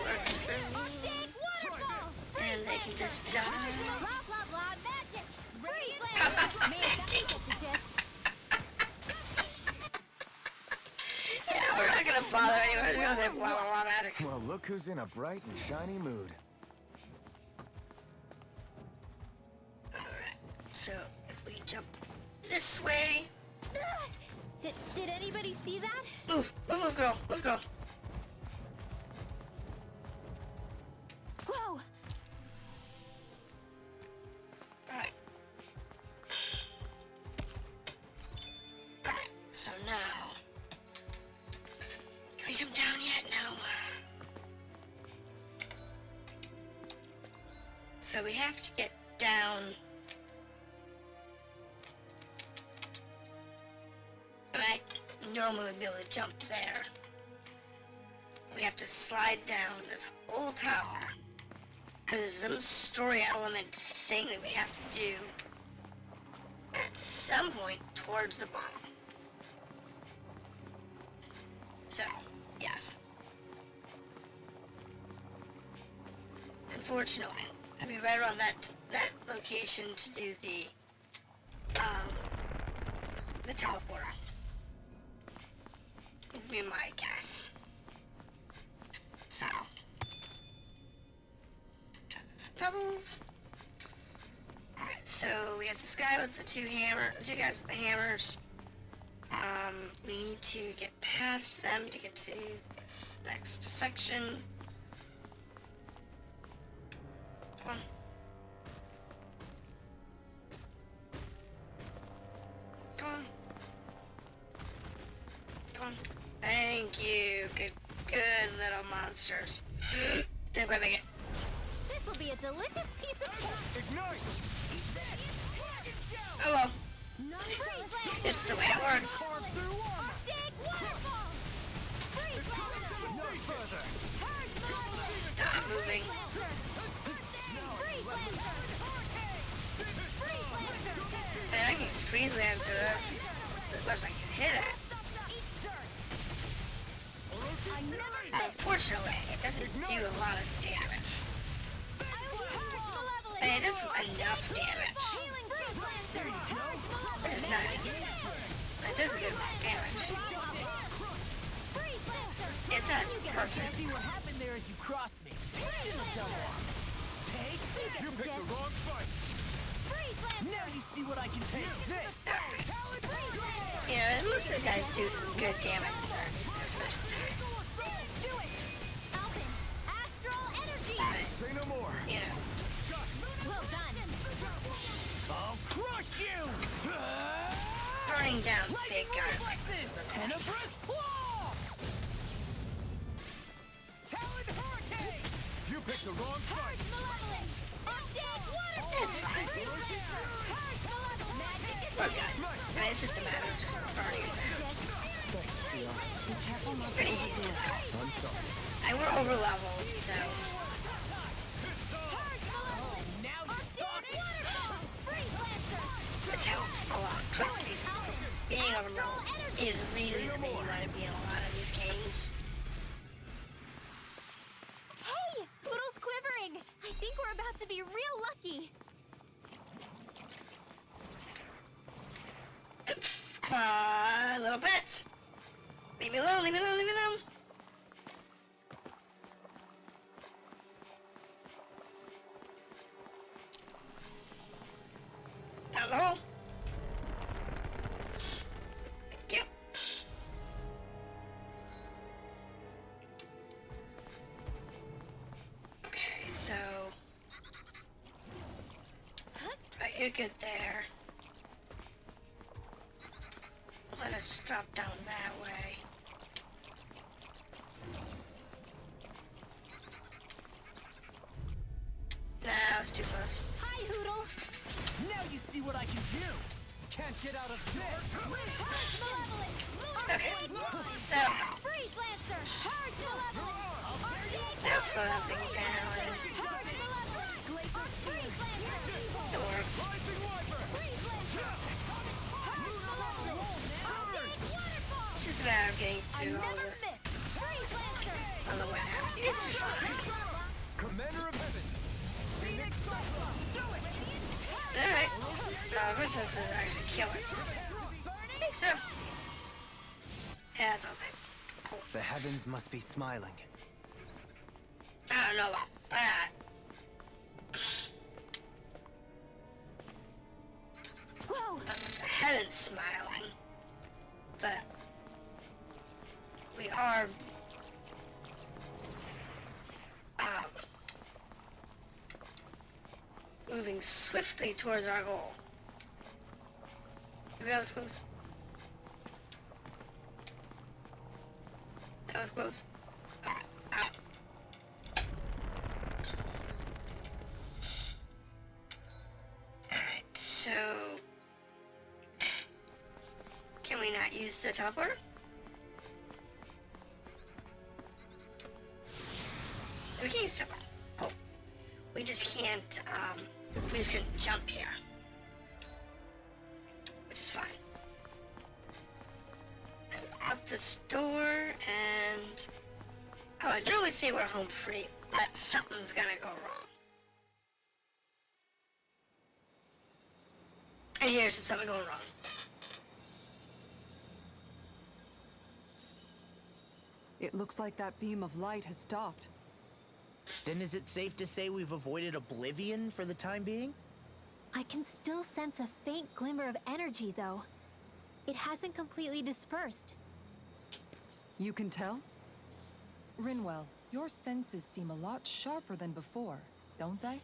Works for me. Big waterfall! And they can just die. Blah blah blah magic! Freeze Lancer! Magic. Suggest Yeah, we're not gonna bother anymore. We're just gonna say blah blah blah magic. Well, look who's in a bright and shiny mood. Alright, so if we jump this way. Did anybody see that? Move, move, move, girl, move, girl. Whoa! Alright. Alright, so now. Can we jump down yet? No. So we have to get down. I normally would be able to jump there. We have to slide down this whole tower. There's some story element thing that we have to do at some point towards the bottom. So, yes. Unfortunately, I'd be right around that location to do the teleporter. Would be my guess. So, some pebbles. Alright, so we have this guy with the two guys with the hammers. We need to get past them to get to this next section. Come on. Come on. Come on. Thank you. Good little monsters. Didn't quite make it. This will be a delicious piece of cake! Ignite. Oh well. Freeze Lancer! It's the way it works. Big waterfall! Freeze Lancer! No further. Just stop moving. Freeze Lancer! Freeze Lancer! Man, I can freeze answer this. As much as I can hit it. Unfortunately, it doesn't do a lot of damage. And it does enough damage, which is nice. It does a good amount of damage. It's not perfect. See what happened there as you crossed me. Shouldn't have done that. You picked the wrong fight. Now you see what I can take. This. Yeah, and most of the guys do some good damage with their special attacks. Say no more. You know, Well done! I'll crush you. burning down big guys like this is the point. Tenebrous claw. Talon hurricane. You picked the wrong fight. It's fine. We're good. I mean, it's just a matter of just burning it down. It's pretty easy though. I'm sorry. And we're over leveled, so which helps a lot. Trust me. Being over leveled is really the way you want to be in a lot of these games. Hey! Poodle's quivering! I think we're about to be real lucky! Come on, a little bit. Leave me alone, leave me alone, leave me alone. You're good there. Let us drop down that way. Nah, I was too close. Hi, Hoodle. Now you see what I can do. Can't get out of this. Purge Malevolent. Okay. Arcade That'll help. Freeze Lancer. Purge Malevolent. Arcade That'll slow that thing down. Purge Malevolent. Freeze Lancer. It works. Freeze Lancer. Purge Malevolent. Arcade Waterfall. It's just a matter of getting I through all never this miss. Freeze Lancer. on the way out. It's fine. Commander of Heaven. Phoenix Cyclone. Do it. Alright. No, the first one's to actually kill it. I think so. Yeah, that's all that. Cool. The heavens must be smiling. I don't know about that. Whoa. The heaven's smiling. But we are moving swiftly towards our goal. Maybe that was close. That was close. Alright, so can we not use the teleporter? We can use the teleporter. Cool. We just can't, we just couldn't jump here. Which is fine. And out this door, and oh, I generally say we're home free, but something's gonna go wrong. And here's something going wrong. It looks like that beam of light has stopped. Then is it safe to say we've avoided oblivion for the time being? I can still sense a faint glimmer of energy, though. It hasn't completely dispersed. You can tell? Rinwell, your senses seem a lot sharper than before, don't they?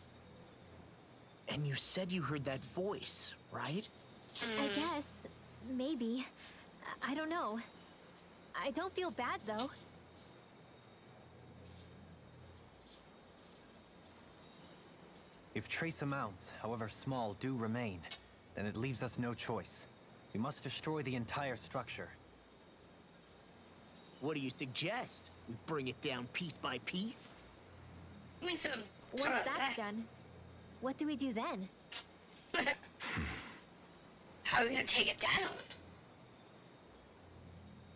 And you said you heard that voice, right? I guess. Maybe. I don't know. I don't feel bad, though. If trace amounts, however small, do remain, then it leaves us no choice. We must destroy the entire structure. What do you suggest? We bring it down piece by piece? Give me some Once sort of that's that. done, what do we do then? How are we gonna take it down?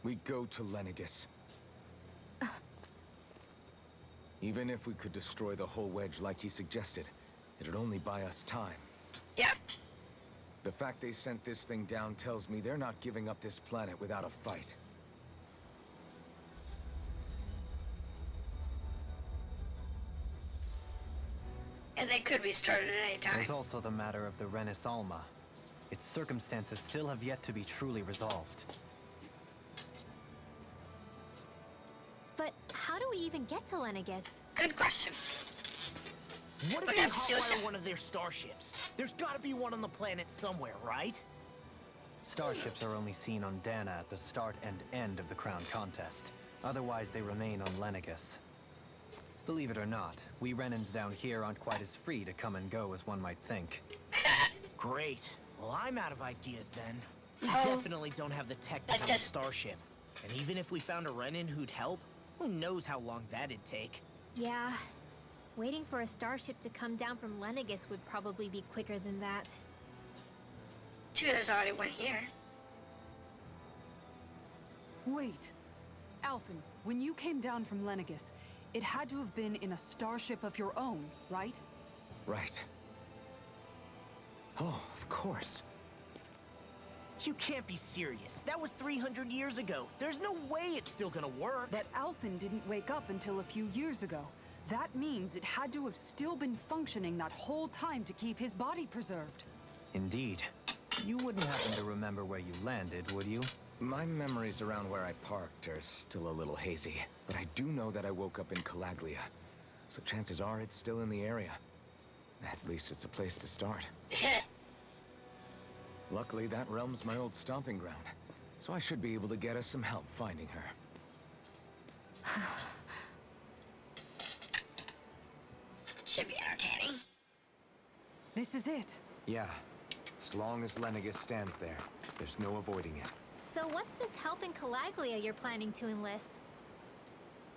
We go to Lenegus. Even if we could destroy the whole wedge like he suggested, it'd only buy us time. Yep. The fact they sent this thing down tells me they're not giving up this planet without a fight. And they could restart it at any time. There's also the matter of the Renis Alma. Its circumstances still have yet to be truly resolved. But how do we even get to Lenegus? Good question. What if We're we gonna have to steal hotwire some. one of their starships? There's gotta be one on the planet somewhere, right? Starships are only seen on Dana at the start and end of the Crown Contest. Otherwise, they remain on Lenegus. Believe it or not, we Renans down here aren't quite as free to come and go as one might think. Great. Well, I'm out of ideas then. We Oh. definitely don't have the tech to That build a does- starship. And even if we found a Renin who'd help, who knows how long that'd take? Yeah. Waiting for a starship to come down from Lenegus would probably be quicker than that. Two of those already went here. Wait. Alphen, when you came down from Lenegus, it had to have been in a starship of your own, right? Right. Oh, of course. You can't be serious. That was 300 years ago. There's no way it's still gonna work. But Alphen didn't wake up until a few years ago. That means it had to have still been functioning that whole time to keep his body preserved. Indeed. You wouldn't happen to remember where you landed, would you? My memories around where I parked are still a little hazy, but I do know that I woke up in Calaglia. So chances are it's still in the area. At least it's a place to start. Luckily, that realm's my old stomping ground, so I should be able to get us some help finding her. Should be entertaining. This is it. Yeah. As long as Lennigus stands there, there's no avoiding it. So what's this help in Calaglia you're planning to enlist?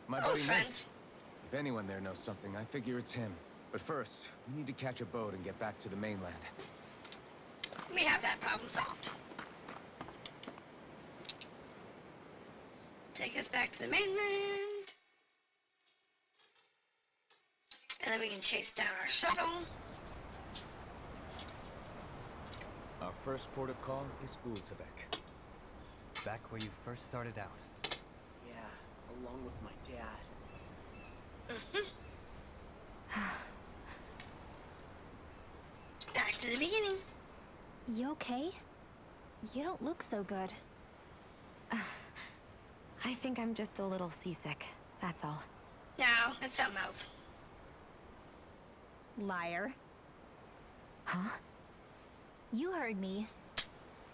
My Oh, buddy friends. Nate. If anyone there knows something, I figure it's him. But first, we need to catch a boat and get back to the mainland. We have that problem solved. Take us back to the mainland. And then we can chase down our shuttle. Our first port of call is Ulzebek. Back where you first started out. Yeah, along with my dad. Back to the beginning. You okay? You don't look so good. I think I'm just a little seasick, that's all. No, it's something else. Liar. Huh? You heard me.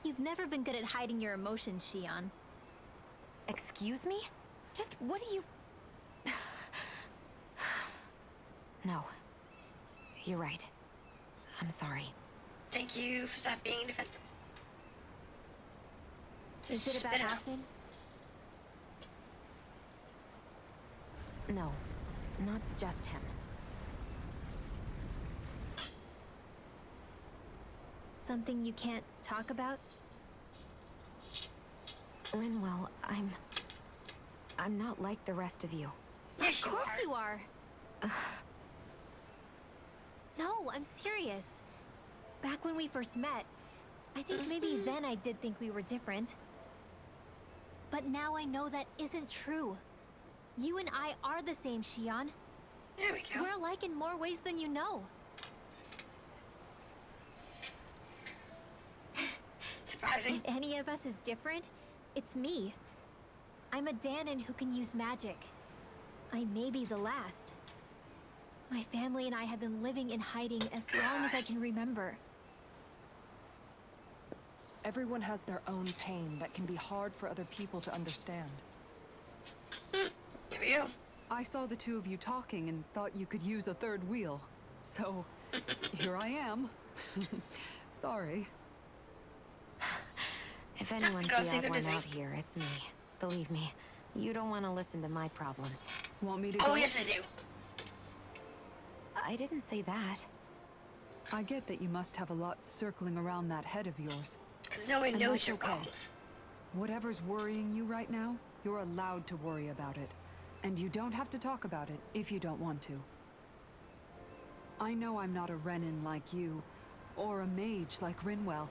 You've never been good at hiding your emotions, Shion. Excuse me? Just what do you... No. You're right. I'm sorry. Thank you for stop being defensive. Is Just it about spit out. Alphen? No, not just him. Something you can't talk about? Rinwell, I'm not like the rest of you. Yes, Of you course are. you are. No, I'm serious. Back when we first met, I think maybe then I did think we were different. But now I know that isn't true. You and I are the same, Shion. There we go. We're alike in more ways than you know. Surprising. If any of us is different, it's me. I'm a Danon who can use magic. I may be the last. My family and I have been living in hiding as long as I can remember. Everyone has their own pain that can be hard for other people to understand. Here we go. I saw the two of you talking and thought you could use a third wheel. So, here I am. Sorry. If anyone's girls the even odd one think. out here, it's me. Believe me, you don't want to listen to my problems. Want me to go? Oh, yes, I do. I didn't say that. I get that you must have a lot circling around that head of yours. Because no one And knows that's your okay. problems. Whatever's worrying you right now, you're allowed to worry about it. And you don't have to talk about it if you don't want to. I know I'm not a Renin like you, or a mage like Rinwell.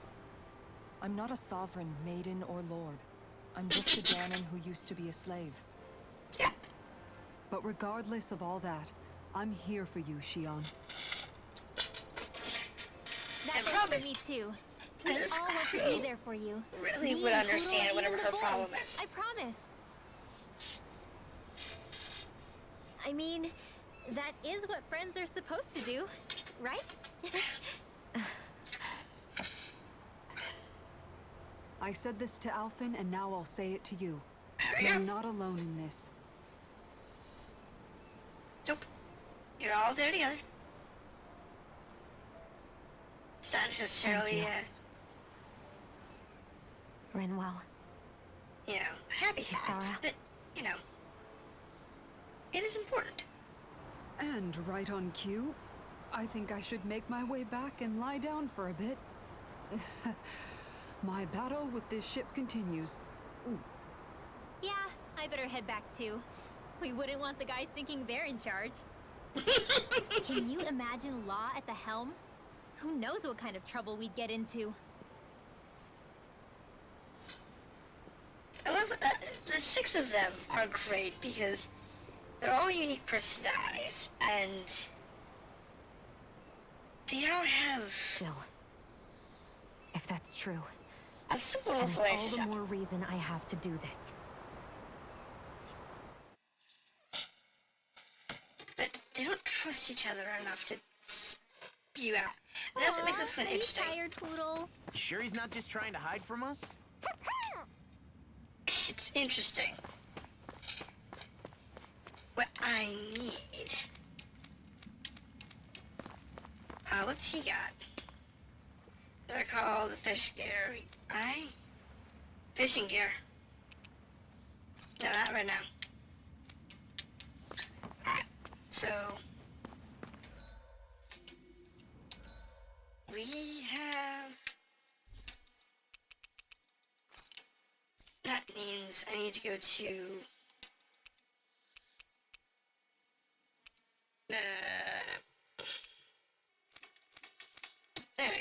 I'm not a sovereign, maiden, or lord. I'm just a Danon who used to be a slave. Yep. But regardless of all that, I'm here for you, Shion. That And goes promise- for me too. We This all want to crew be there for you. really Me, would Poodle, understand and whatever even her the problem boys. is. I promise. I mean, that is what friends are supposed to do, right? I said this to Alphen, and now I'll say it to you. There we You're go. not alone in this. Nope. You're all there together. It's not necessarily, Rinwell, you know, happy thoughts, Sarah. but, you know, it is important. And right on cue, I think I should make my way back and lie down for a bit. My battle with this ship continues. Yeah, I better head back too. We wouldn't want the guys thinking they're in charge. Can you imagine Law at the helm? Who knows what kind of trouble we'd get into? I love the 6 of them are great because they're all unique personalities and they all have still. If that's true, a simple then enough it's all the relationship. more reason I have to do this. But they don't trust each other enough to spew out. That's what makes this one Are you interesting. tired, Poodle? Sure he's not just trying to hide from us? It's interesting. What I need. What's he got? What I call the fish gear. Fishing gear. No, not right now. Alright, so we have. That means I need to go to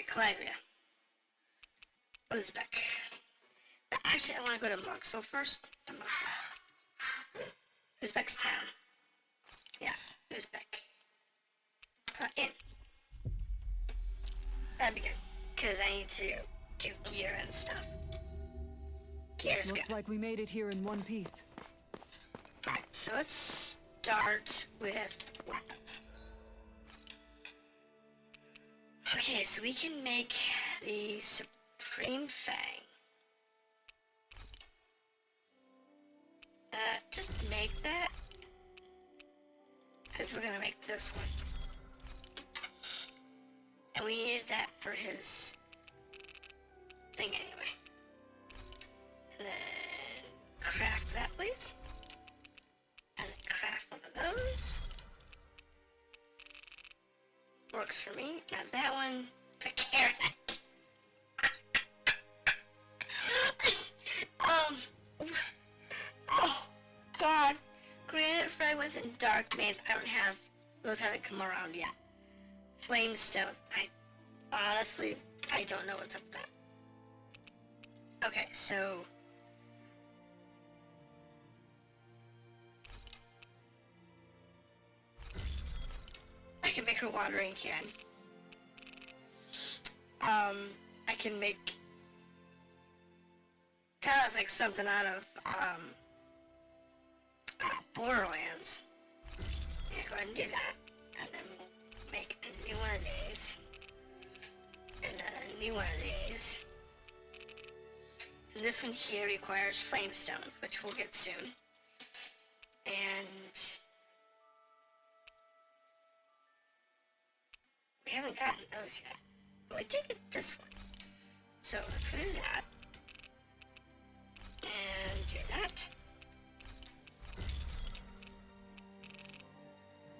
Clivia. Uzbek. But actually, I want to go to Moxel first. Uzbekistan. Yes, Uzbek. In. That'd be good. Because I need to do gear and stuff. Gear's Looks good. like we made it here in one piece. Alright, so let's start with weapons. Okay, so we can make the Supreme Fang. Just make that. Because we're gonna make this one. And we needed that for his thing anyway. And then craft that, please. And then craft one of those. Works for me. Now that one, the carrot. Oh, God. Granite fragments and dark mains. I don't have, those haven't come around yet. Flame stones. Honestly, I don't know what's up with that. Okay, so I can make her watering can. I can make sounds like something out of Borderlands. Yeah, go ahead and do that. And then we'll make a new one of these. And then a new one of these. And this one here requires flame stones, which we'll get soon. And we haven't gotten those yet. But we did get this one. So let's do that. And do that.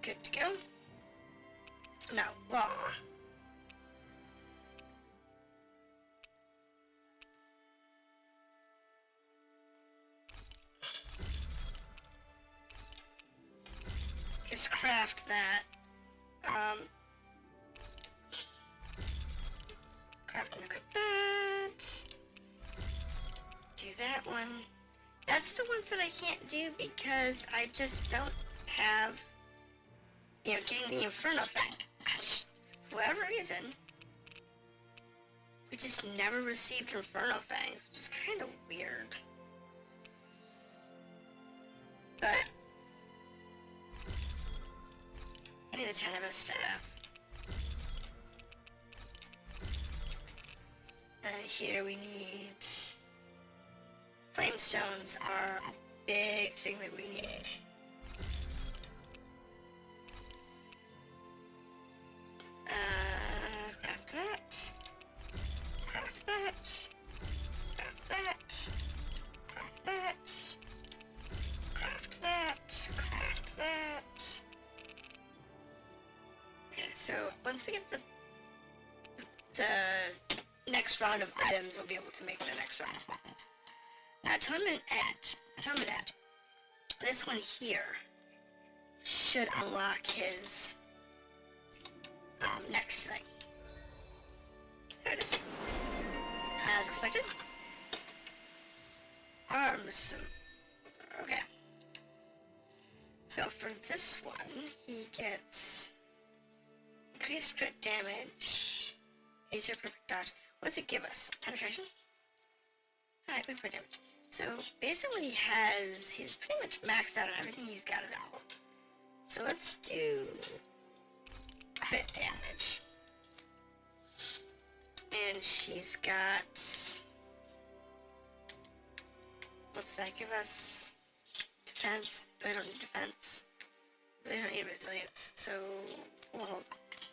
Good to go. Now, law. Just craft that. Craft and equip that. Do that one. That's the ones that I can't do because I just don't have, you know, getting the Inferno thing. For whatever reason, we just never received Inferno fangs, which is kind of weird. But I need a 10 of us staff. And here we need flame stones are a big thing that we need. Craft that. Craft that. Craft that. Craft that. Craft that. Craft that. Okay, so once we get the next round of items, we'll be able to make the next round of weapons. Now, Atonement Edge. This one here should unlock his next thing. There it is. As expected. Arms. Okay. So for this one, he gets increased crit damage. Is your perfect dodge. What's it give us? Penetration? Alright, we put damage. So, based on what he has, he's pretty much maxed out on everything he's got at all. So let's do crit damage. And she's got... What's that give us? Defense. They don't need defense. They don't need resilience. So, we'll hold on.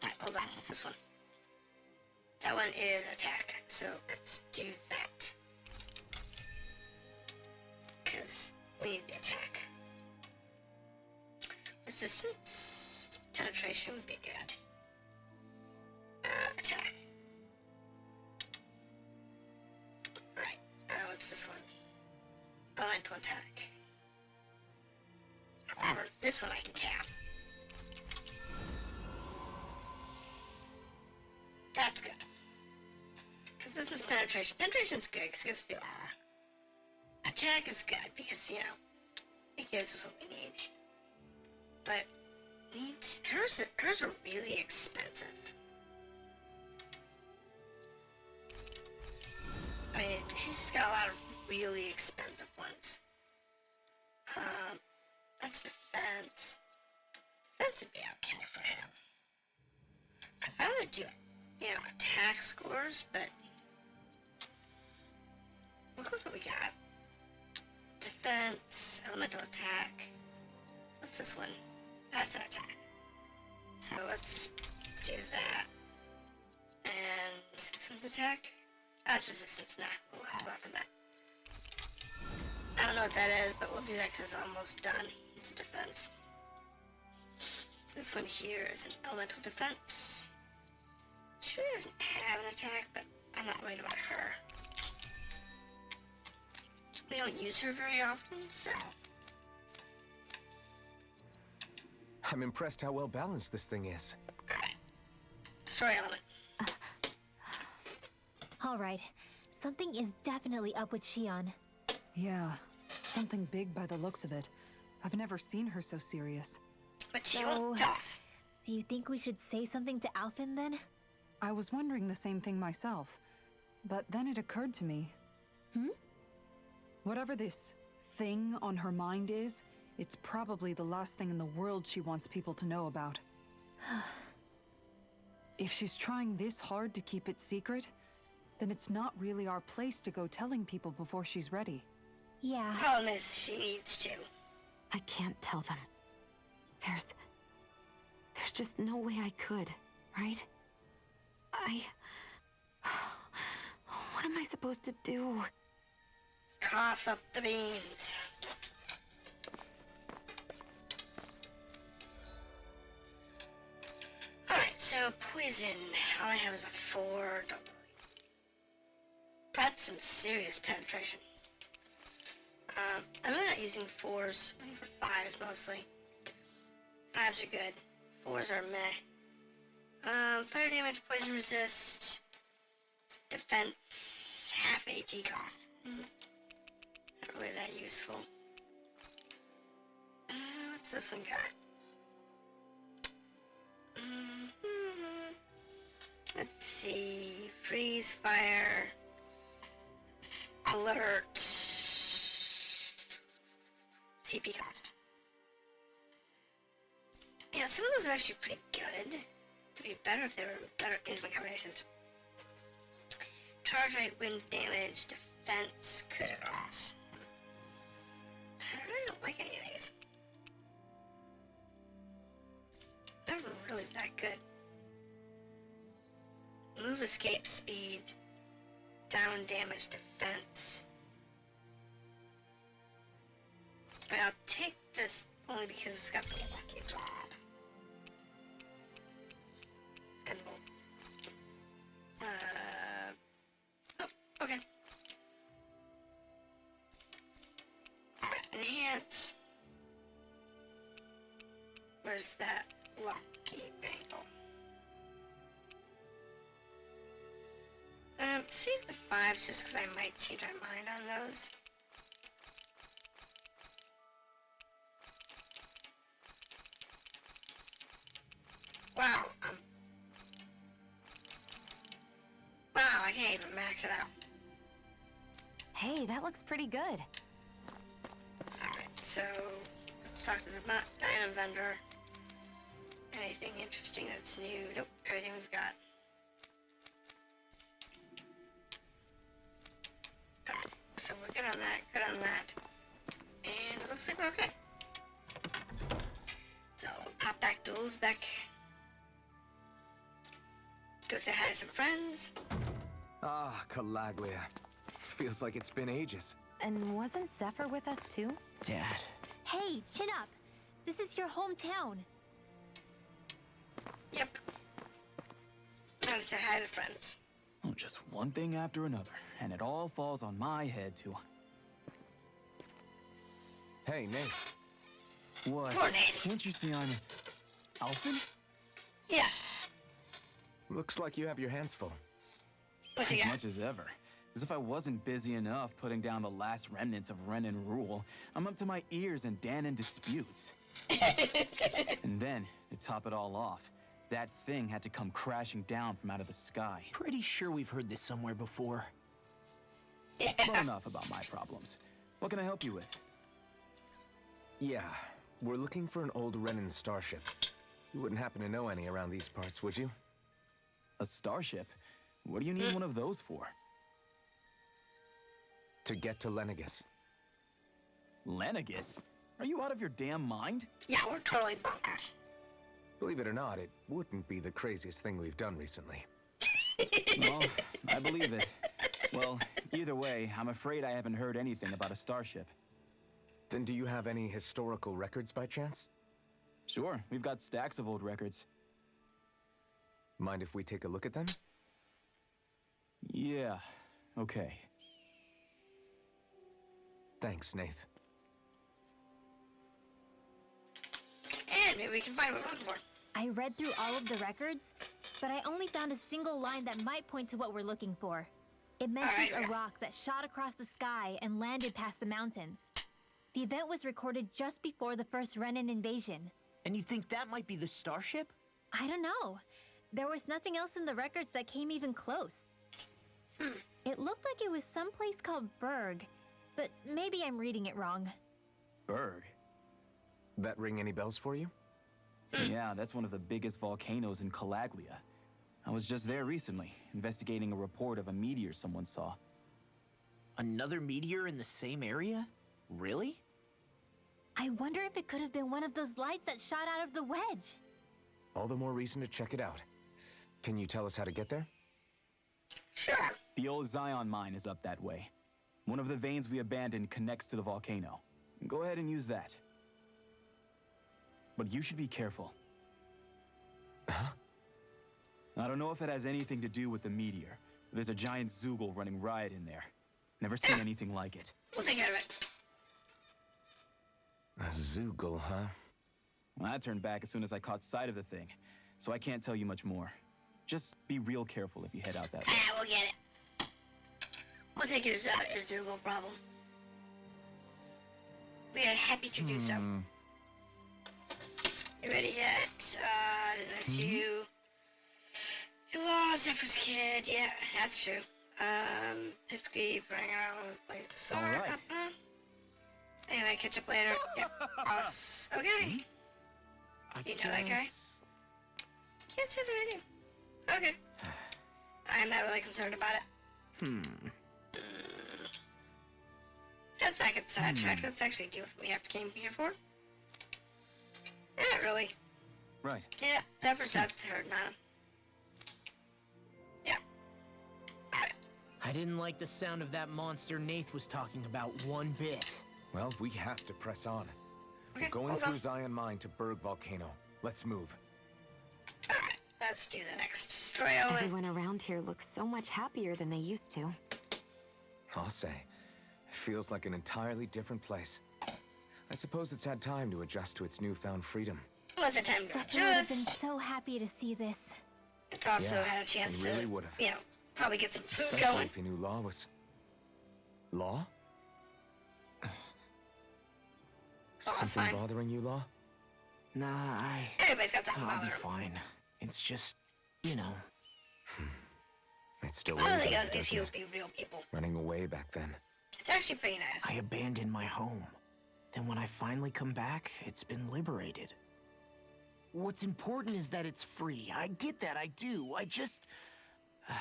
Alright, hold on. What's this one? That one is attack. So, let's do that. Because we need the attack. Resistance. Penetration would be good. Attack. Right. What's this one? Elemental attack. However, this one I can cap. That's good. Because this is penetration. Penetration's good because it gets the aura. Attack is good because, you know, it gives us what we need. But hers are really expensive. I mean, she's just got a lot of really expensive ones. That's defense. Defense would be okay for him. I'd rather do, you know, attack scores, but we'll go with what we got. Defense, elemental attack. What's this one? That's an attack. So let's do that. And this one's attack? That's resistance. Nah, we'll hold off on that. I don't know what that is, but we'll do that because it's almost done. It's defense. This one here is an elemental defense. She really doesn't have an attack, but I'm not worried about her. We don't use her very often, so... I'm impressed how well balanced this thing is. Alright. Story element. Alright, something is definitely up with Shion. Yeah, something big by the looks of it. I've never seen her so serious. But she won't tell us. Do you think we should say something to Alphen then? I was wondering the same thing myself, but then it occurred to me. Whatever this thing on her mind is, it's probably the last thing in the world she wants people to know about. If she's trying this hard to keep it secret, then it's not really our place to go telling people before she's ready. Yeah. Problem is, she needs to. I can't tell them. There's just no way I could, right? What am I supposed to do? Cough up the beans. Alright, so poison. All I have is a 4. Don't really. That's some serious penetration. I'm really not using 4s. I'm looking for 5s mostly. 5s are good. 4s are meh. Fire damage, poison resist, defense, half AG cost. Not really that useful. What's this one got? Let's see. Freeze, fire, alert, CP cost. Yeah, some of those are actually pretty good. It'd be better if they were better infinite combinations. Charge rate, wind damage, defense, crit cross. I really don't like any of these. They're really that good. Move, escape, speed, down damage, defense. I mean, I'll take this only because it's got the lucky drop. And we'll... oh, okay. Alright, enhance. Where's that lucky bangle? Save the 5s just because I might change my mind on those. Wow, wow, I can't even max it out. Hey, that looks pretty good. Alright, so let's talk to the item vendor. Anything interesting that's new? Nope, everything we've got. so we're good on that, good on that. And it looks like we're okay. So, pop back duels back. Go say hi to some friends. Ah, Calaglia. Feels like it's been ages. And wasn't Zephyr with us too? Dad. Hey, chin up. This is your hometown. Yep. Time to say hi to friends. Oh, just one thing after another, and it all falls on my head too. Hey, Nate. What? Poor Nate. Can't you see I'm Alphen? Yes. Looks like you have your hands full. What you As got? much as ever. As if I wasn't busy enough putting down the last remnants of Renin rule, I'm up to my ears in Danon disputes. And then, to top it all off, that thing had to come crashing down from out of the sky. Pretty sure we've heard this somewhere before. But enough about my problems. What can I help you with? Yeah, we're looking for an old Renin starship. You wouldn't happen to know any around these parts, would you? A starship? What do you need one of those for? To get to Lenegis. Lenegis? Are you out of your damn mind? Yeah, we're totally bonkers. Believe it or not, it wouldn't be the craziest thing we've done recently. Well, I believe it. Well, either way, I'm afraid I haven't heard anything about a starship. Then do you have any historical records by chance? Sure, we've got stacks of old records. Mind if we take a look at them? Yeah, okay. Thanks, Nath. And maybe we can find what we're looking for. I read through all of the records, but I only found a single line that might point to what we're looking for. It mentions Alright. a rock that shot across the sky and landed past the mountains. The event was recorded just before the first Renin invasion. And you think that might be the starship? I don't know. There was nothing else in the records that came even close. It looked like it was someplace called Berg, but maybe I'm reading it wrong. Berg? That ring any bells for you? Yeah, that's one of the biggest volcanoes in Calaglia. I was just there recently, investigating a report of a meteor someone saw. Another meteor in the same area? Really? I wonder if it could have been one of those lights that shot out of the wedge. All the more reason to check it out. Can you tell us how to get there? Sure. The old Zion mine is up that way. One of the veins we abandoned connects to the volcano. Go ahead and use that. But you should be careful. Huh? I don't know if it has anything to do with the meteor. There's a giant Zoogle running riot in there. Never seen anything like it. We'll take care of it. A Zoogle, huh? Well, I turned back as soon as I caught sight of the thing, so I can't tell you much more. Just be real careful if you head out that way. Ah, we'll get it. We'll take your Zoogle problem. We are happy to do so. You ready yet? Didn't I see you? You lost Zephyr's kid. Yeah, that's true. Pipsqueak running around with place the sword. All right. Anyway, catch up later. Yep. Okay. You know that guy? Can't say that I do. Okay. I'm not really concerned about it. That's not get sidetracked. Let's actually do what we have to came here for. Not really. Right. Yeah, Zephyr's that's her now. Yeah. Alright. I didn't like the sound of that monster Nath was talking about one bit. Well, we have to press on. Okay, We're going hold through on. Zion Mine to Berg Volcano. Let's move. Alright, let's do the next story. Everyone around here looks so much happier than they used to. I'll say. It feels like an entirely different place. I suppose it's had time to adjust to its newfound freedom. Well, it's a time to Zephyr would have been adjust. so happy to see this. It's also Yeah, had a chance it really to, would've. you know, probably get some food Especially going. if you knew Law was... Law? Law's Something fine. bothering you, Law? Nah, Everybody's got something I'll be bothering them. fine. It's just, you know. It still I don't weighs think on that you, these doesn't people it? be real people. Running away back then. It's actually pretty nice. I abandoned my home. Then when I finally come back, it's been liberated. What's important is that it's free. I get that, I do. I just... I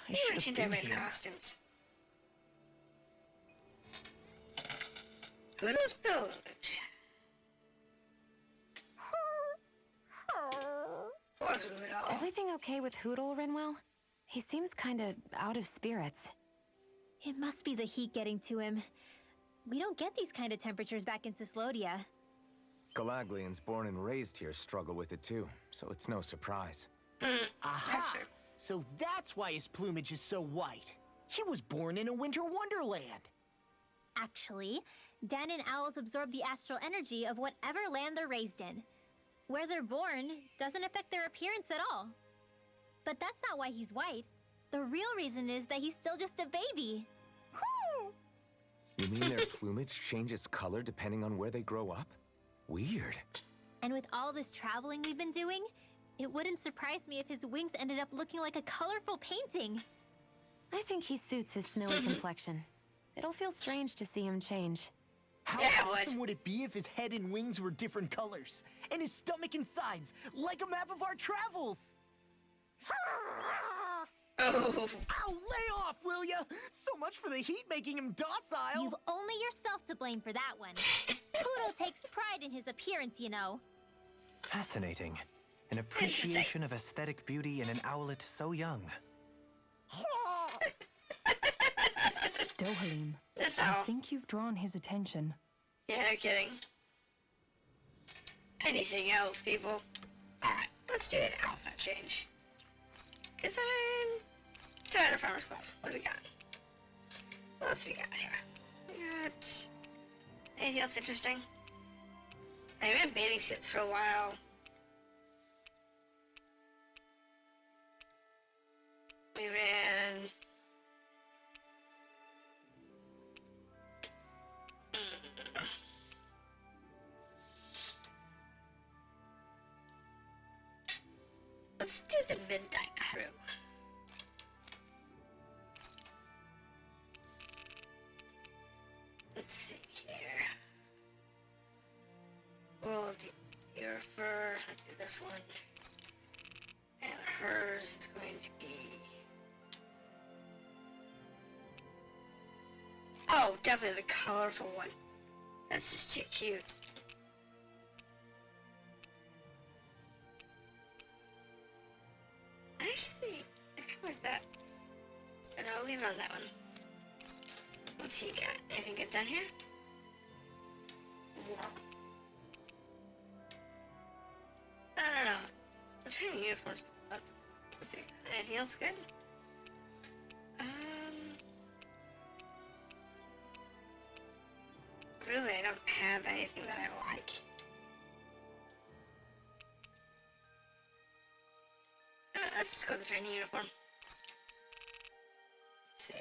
You should reach have into been everybody's here. costumes. Poodle's plumage. Poor Hoodle. Everything okay with Hoodle, Rinwell? He seems kinda out of spirits. It must be the heat getting to him. We don't get these kind of temperatures back in Cislodia. Galaglians born and raised here struggle with it too, so it's no surprise. Aha! true. So that's why his plumage is so white. He was born in a winter wonderland. Actually, Dan and owls absorb the astral energy of whatever land they're raised in. Where they're born doesn't affect their appearance at all. But that's not why he's white. The real reason is that he's still just a baby. You mean their plumage changes color depending on where they grow up? Weird. And with all this traveling we've been doing, it wouldn't surprise me if his wings ended up looking like a colorful painting. I think he suits his snowy complexion. It'll feel strange to see him change. How Yeah, it awesome would it be if his head and wings were different colors? And his stomach and sides, like a map of our travels? Oh. Ow, lay off, will ya? So much for the heat making him docile. You've only yourself to blame for that one. Poodle takes pride in his appearance, you know. Fascinating. An appreciation of aesthetic beauty in an owlet so young. Dohalim, This I owl. think you've drawn his attention. Yeah, no kidding. Anything else, people? Alright, let's do an outfit change. Because I'm tired of farmer's clothes. What do we got? What else we got here? We got... anything else interesting? I ran bathing suits for a while. We ran... Let's do the Midnight Crew. Let's see here. World your fur. Let's do this one. And hers is going to be. Oh, definitely the colorful one. That's just too cute. Actually, I kind of like that. But I'll leave it on that one. Let's see, got anything good done here? I don't know. I'm trying to uniforms. Let's see. Anything else good? Really, I don't have anything that I like. Let's just go with the training uniform. Let's see.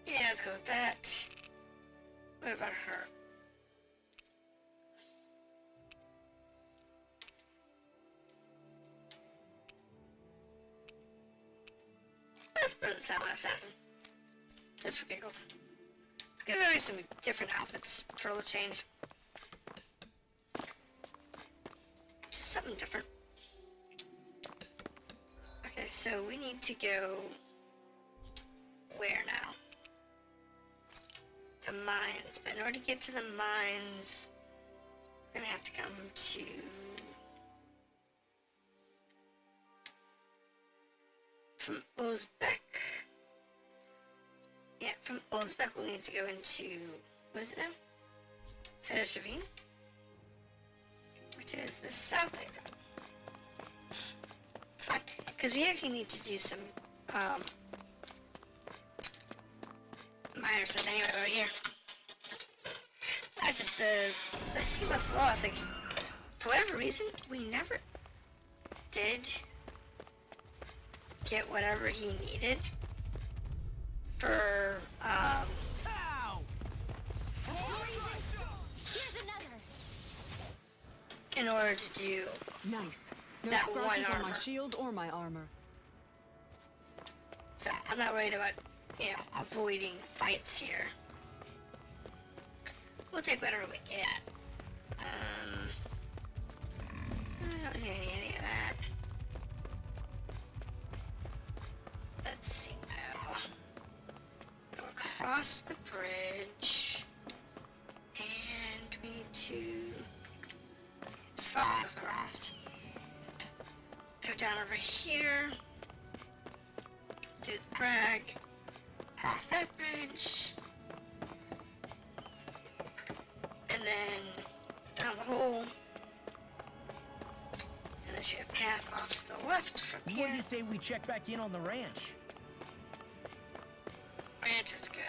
Yeah, let's go with that. What about her? Let's put this out on Assassin. Just for giggles. Give me some different outfits for a little change. Just something different. Okay, so we need to go where now? The mines. But in order to get to the mines, we're gonna have to come to from Uzbek. Yeah, from Uzbek we'll need to go into, what is it now? Sedis Ravine? Which is the south exit. It's fine, because we actually need to do some, minor stuff anyway over here. I said the thing with law, it's like, for whatever reason, we never did get whatever he needed for, Ow! Here's another. in order to do Nice. No that one scratches on my armor. shield or my armor. So I'm not worried about, you know, avoiding fights here. We'll take whatever we get. I don't need any of that. Let's see now. cross the bridge. And we need to... It's far across. Go down over here. Through the crag. Cross that bridge. And then down the hole. And there's your path off to the left from here. What do you say we check back in on the ranch? Ranch is good.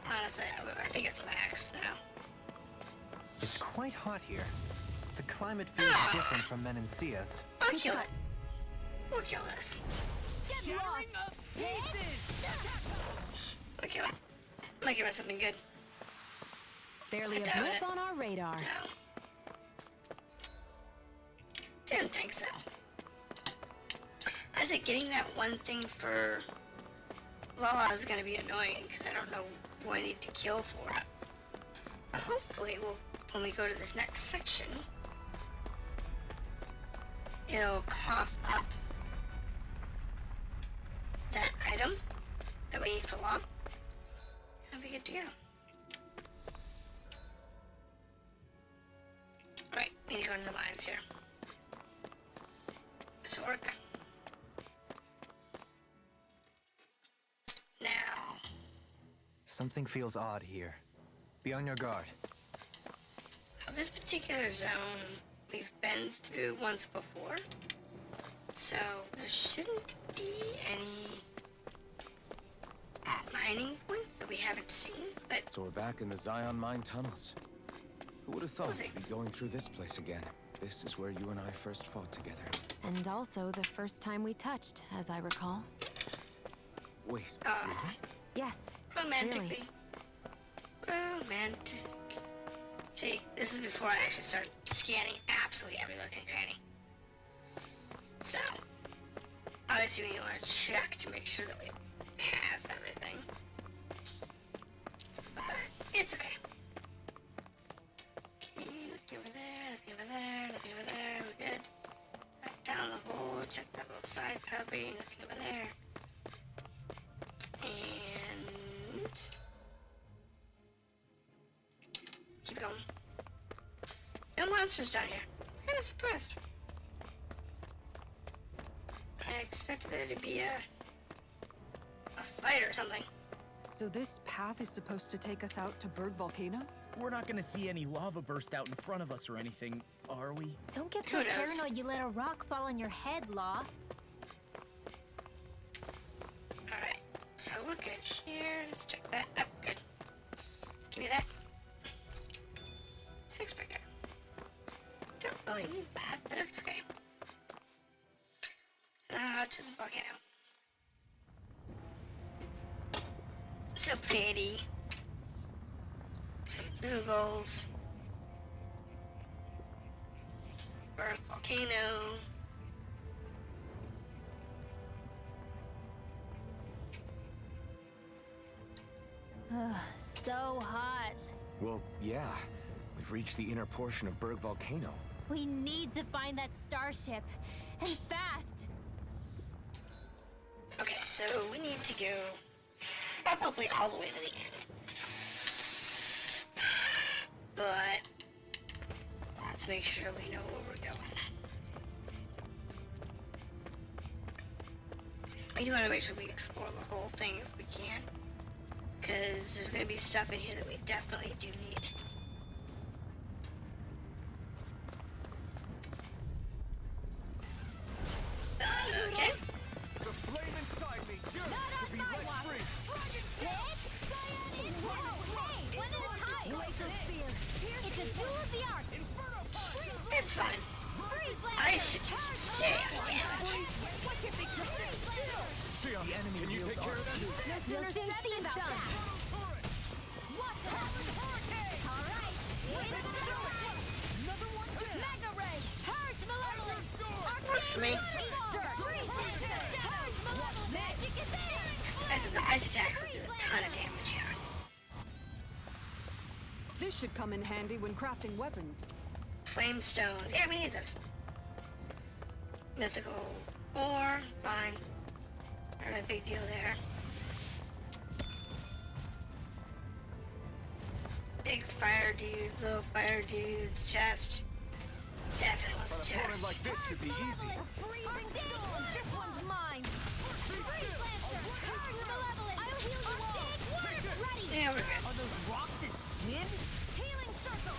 Honestly, I think it's maxed now. It's quite hot here. The climate feels different from Menancia's. I'll kill it. We'll kill this. Get lost! We'll kill it. Might give us something good. Barely a I doubt blip it. on our radar. No. Didn't think so. I said getting that one thing for Lala is gonna be annoying because I don't know what I need to kill for it. So hopefully when we go to this next section, it'll cough up that item that we need for Lala. And we good to go. Alright, we need to go into the mines here. This will work. Now. Something feels odd here. Be on your guard. This particular zone we've been through once before, so there shouldn't be any mining points that we haven't seen, but So we're back in the Zion mine tunnels. Who would have thought Cozy. we'd be going through this place again? This is where you and I first fought together. And also the first time we touched, as I recall. Wait, really? Yes. romantically. Romantic. See, this is before I actually start scanning absolutely every nook and cranny. So, obviously we want to check to make sure that we have everything. But it's okay. Okay, nothing over there, nothing over there, nothing over there, we're good. Back down the hole, check that little side cubby, nothing over there. And keep going. No monsters down here. I'm kind of surprised. I expected there to be a fight or something. So this path is supposed to take us out to Berg Volcano? We're not gonna see any lava burst out in front of us or anything, are we? Don't get Who so knows? paranoid you let a rock fall on your head, Law. Alright, so we're good here. Let's check that. Oh, good. Give me that. Text picker. Don't really need that, but it's okay. So now to the volcano. So pretty. Some Googles. Berg volcano. So hot. Well, yeah. We've reached the inner portion of Berg Volcano. We need to find that starship. And fast. Okay, so we need to go probably all the way to the end. But let's make sure we know where we're going. I do want to make sure we explore the whole thing if we can. Because there's going to be stuff in here that we definitely do need. Okay. The flame inside me yearns to be let free. It's a duel of the arts. It's fine. I should do some serious damage. Sia, can you take care of that? No sooner said than done. What the hell? All right. Another one. Mega ray. Purge malevolence. Works for me. I said the ice attacks will do a ton of damage here. This should come in handy when crafting weapons. Flame stones. Yeah, we need those. Mythical ore. Fine. Not a big deal there. big fire dudes, little fire dudes, chest. Definitely wants a Opponent chest. like this should be easy. Freezing storm! This one's mine! Freeze Lancer! Charge malevolence! I'll heal you all! Ready! Yeah, we're good. Are those rocks that spin? Healing circle!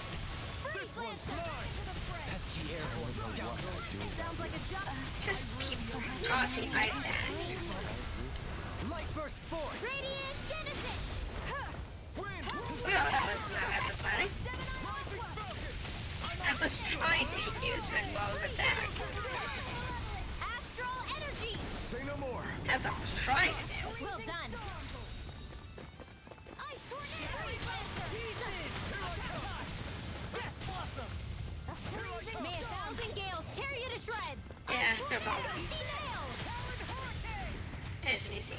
Freeze Lancer! Into the fray! SG airborne scoundrel. Sounds like a job. Just keep tossing ice at me. Light burst forth. Radiant Genesis! Huh. Wind. Well, that was not what I was planning. I was trying to use Rinwell's attack. Astral energy! Say no more. That's what I was trying to do. Well done! Ice tornado! Freeze Lancer! Death blossom. May 1,000 gales tear you to shreds! Yeah, no problem. Icy nail! It's easy.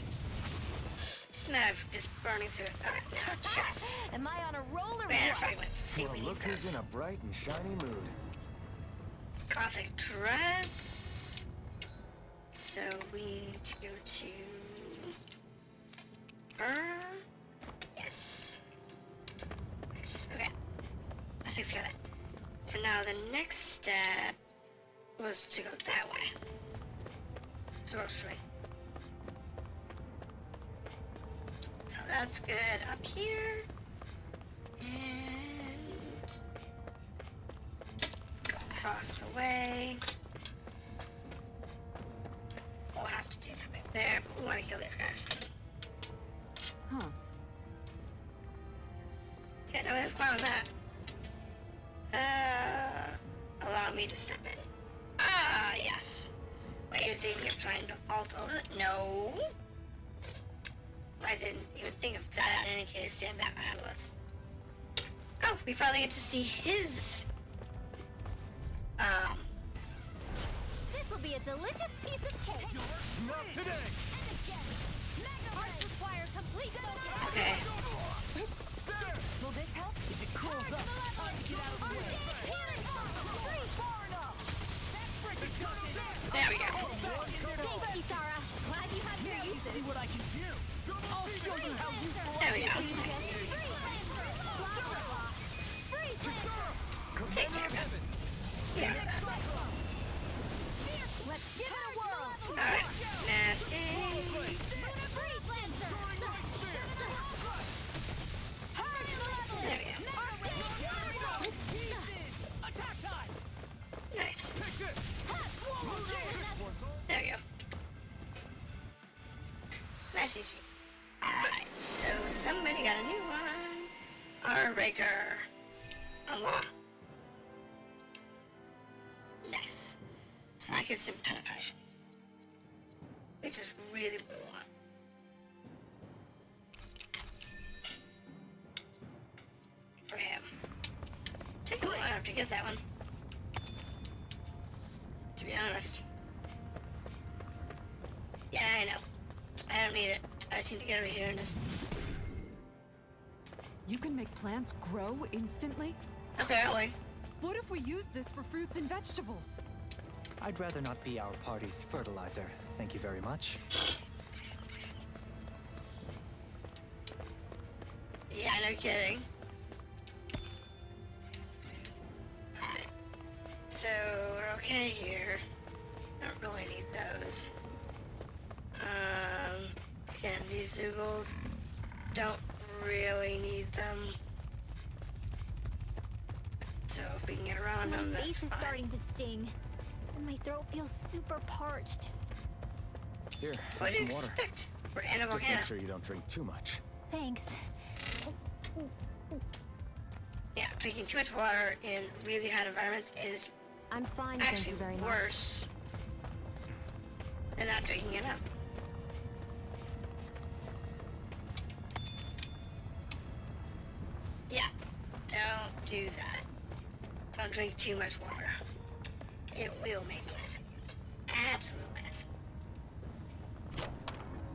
Just a matter of just burning through it. Alright, now chest. Am I on a roller? Rare fragments. See if Well, we need look who's those. in a bright and shiny mood. Gothic dress. So we need to go to. Yes. Nice. Okay. That takes care of that. So now the next step was to go that way. So it works for me. So that's good up here. And go across the way. We'll have to do something there, but we want to kill these guys. Huh. Yeah, no, there's clown that. Allow me to step in. Ah, yes. Wait, you're thinking of trying to vault over it? No. I didn't even think of that in any case. Stand back, my analyst. Oh, we finally get to see his. This will be a delicious piece of cake! Not today. Hearts require complete focus! Okay. Will this help? If it cools up, time to get out of the way. Healing free far enough! There we go. Thanks, Kisara. Glad you have your uses. See what I can do. I'll show you how useful There we go. Take care of it. Yeah. Let's give it a whirl! Alright. Nasty. There we go. Attack time! Nice. There we go. Nice, easy. Alright, so somebody got a new one. Our Raker. Unlock. Nice. So I get some penetration. Which is really what we want. For him. Take a while to get that one. To be honest. Yeah, I know. I don't need it. I just need to get over here and just... You can make plants grow instantly? Apparently. What if we use this for fruits and vegetables? I'd rather not be our party's fertilizer. Thank you very much. Yeah, no kidding. Alright. So, we're okay here. Don't really need those. Again, these Zoogles don't really need them. So if we can get around My them, that's face is fine. starting to sting. And my throat feels super parched. Here, What do you have some water. expect? We're in a Just volcano. make sure you don't drink too much. Thanks. Yeah, drinking too much water in really hot environments is I'm fine, thank actually you very much. worse than not drinking enough. Yeah, don't do that. Don't drink too much water. It will make a mess. Absolute mess.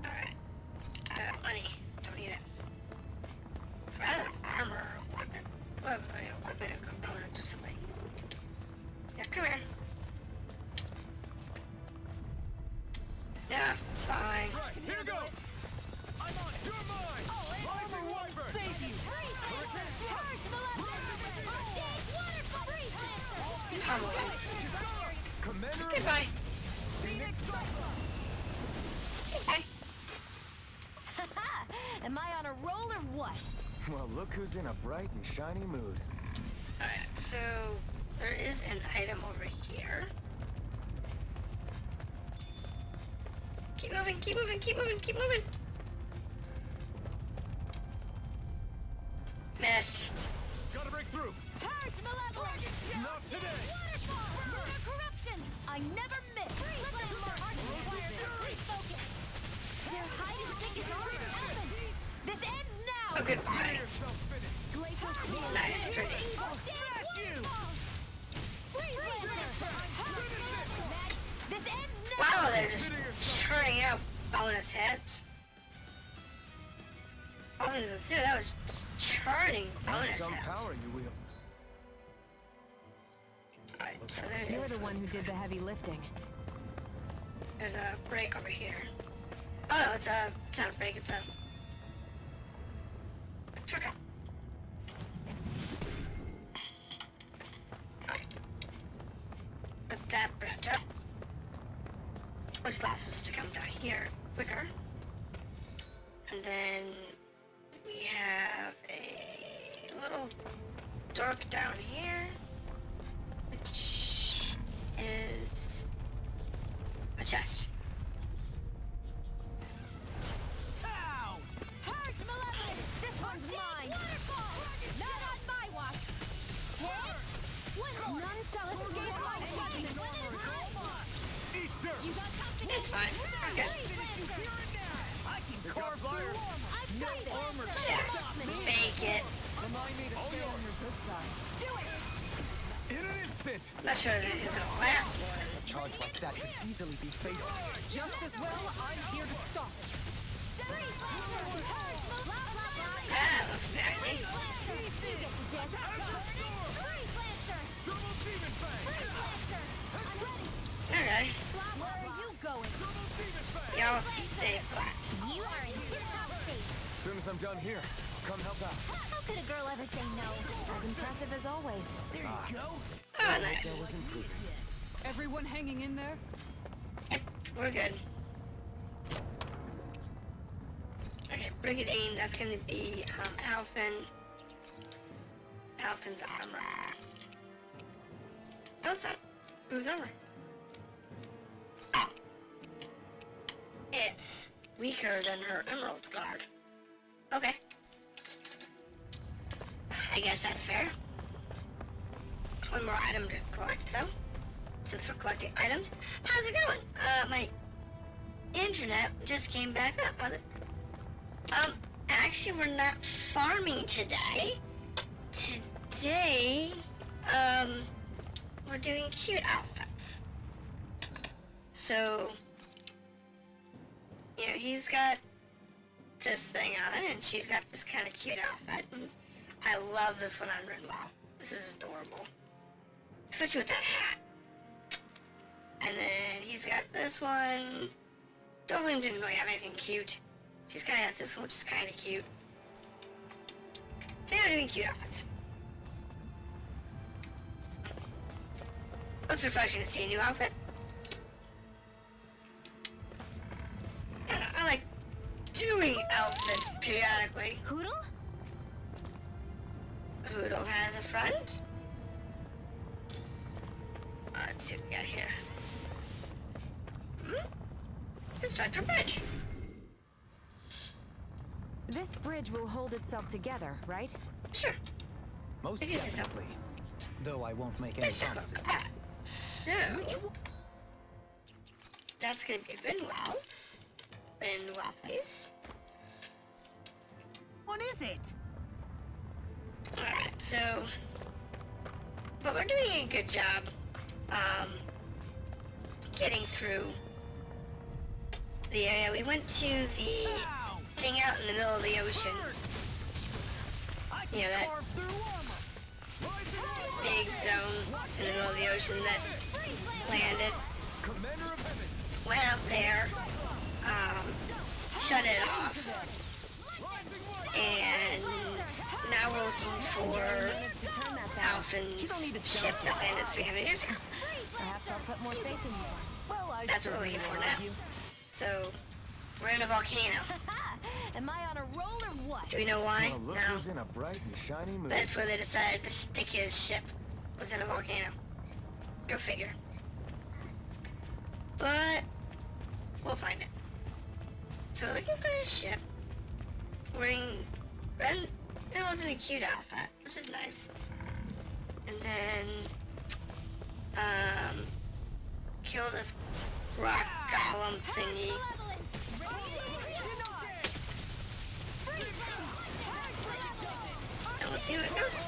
Alright. Money. Don't need it. Rather armor or weapon. Weapon components or something. Yeah, come here. Yeah, fine. Right, here goes. I'm on it. You're mine. Armor Wyvern. Save you! Charge Well, look who's in a bright and shiny mood. Alright, so there is an item over here. Keep moving, keep moving, keep moving, keep moving. Missed. Gotta break through. Purge malevolence! Not today. Waterfall! Lunar corruption! I never miss! Let them mark me! Refocus! Their hide and seek is already open! This ends now! Oh, goodbye. Glacial shield! Nice, pretty. Smash you! Freeze Lancer! This ends now! Wow, they're just churning out bonus hits. All I didn't see, that was just churning bonus Some hits. power you wield. Alright, so there You're is. the one who did the heavy lifting. There's a break over here. Oh no, it's not a break, it's a shortcut. Alright. Put that branch up. Which allows us to come down here quicker. And then we have a little dork down here, which is a chest. Ow! Purge malevolence! This one's mine! Waterfall! Not on my watch! Hit! None shall escape my sight! Eat dirt. You got something? It's fine. Okay. I can carve iron. I've got this! Armor. Just make it. Remind me to stay on your good side. Do it! In an instant. I'm not sure that it's gonna last more. A charge like that could easily be fatal. Just as well, I'm here to stop it. Freeze Lancer! Purge malevolence! That looks nasty. Freeze Lancer! Freeze Lancer! Double demon fang. Freeze Lancer! I'm ready! Okay. Where are you going? Double demon fang. Y'all stay flat. You are in tip-top shape. As soon as I'm done here, I'll come help out. How could a girl ever say no? As impressive as always. There you go. Oh, nice. Everyone hanging in there? Yep, we're good. Okay, Brigadier, that's gonna be Alphen. Alphen's armor. No, it's not. Who's armor? Oh. It's weaker than her Emerald's guard. Okay. I guess that's fair. One more item to collect, though. Since we're collecting items. How's it going? My internet just came back up. How's it? Actually, we're not farming today. Today, we're doing cute outfits. So, you know, he's got this thing on, and she's got this kind of cute outfit. And I love this one on Rinwell. This is adorable. Especially with that hat. And then he's got this one. Dolim didn't really have anything cute. She's kind of got this one, which is kind of cute. So we're doing cute outfits. It's refreshing to see a new outfit. I don't know, I like doing outfits periodically. Hoodle? Hoodle has a front. Let's see what we got here. Construct a bridge. This bridge will hold itself together, right? Sure. Most I guess it's definitely. Though I won't make any Let's take a promises. look at that. So, that's gonna be Rinwell's. Rinwell, please. What is it? Alright, so, but we're doing a good job, getting through the area. We went to the thing out in the middle of the ocean. You know, that big zone in the middle of the ocean that landed. Went out there, shut it off, and now we're looking for Alphen's ship that landed 300 years ago. Perhaps I'll put more faith in you. Well, I That's what we're certainly looking for won't now. argue. So, We're in a volcano. Am I on a roll or what? Do we know why? Well, look No. who's in a bright and shiny mood. That's where they decided to stick his ship. Was in a volcano. Go figure. But we'll find it. So we're looking for his ship. Ren was in a cute outfit, which is nice. And then kill this rock golem thingy. And we'll see how it goes.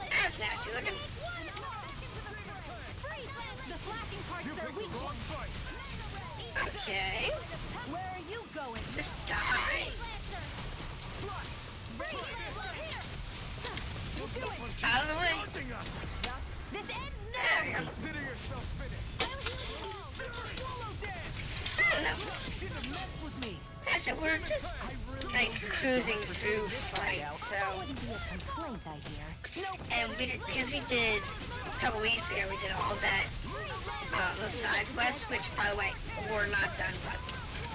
That's nasty looking. Okay. Where are you going? Just die. Out of the way. This ends There we go. Consider yourself finished. I don't know. Should have messed with me. I said we're just like cruising through fights, so. wouldn't be a complaint, I hear. And we did, because we did a couple weeks ago, we did all that, those side quests, which by the way, were not done, but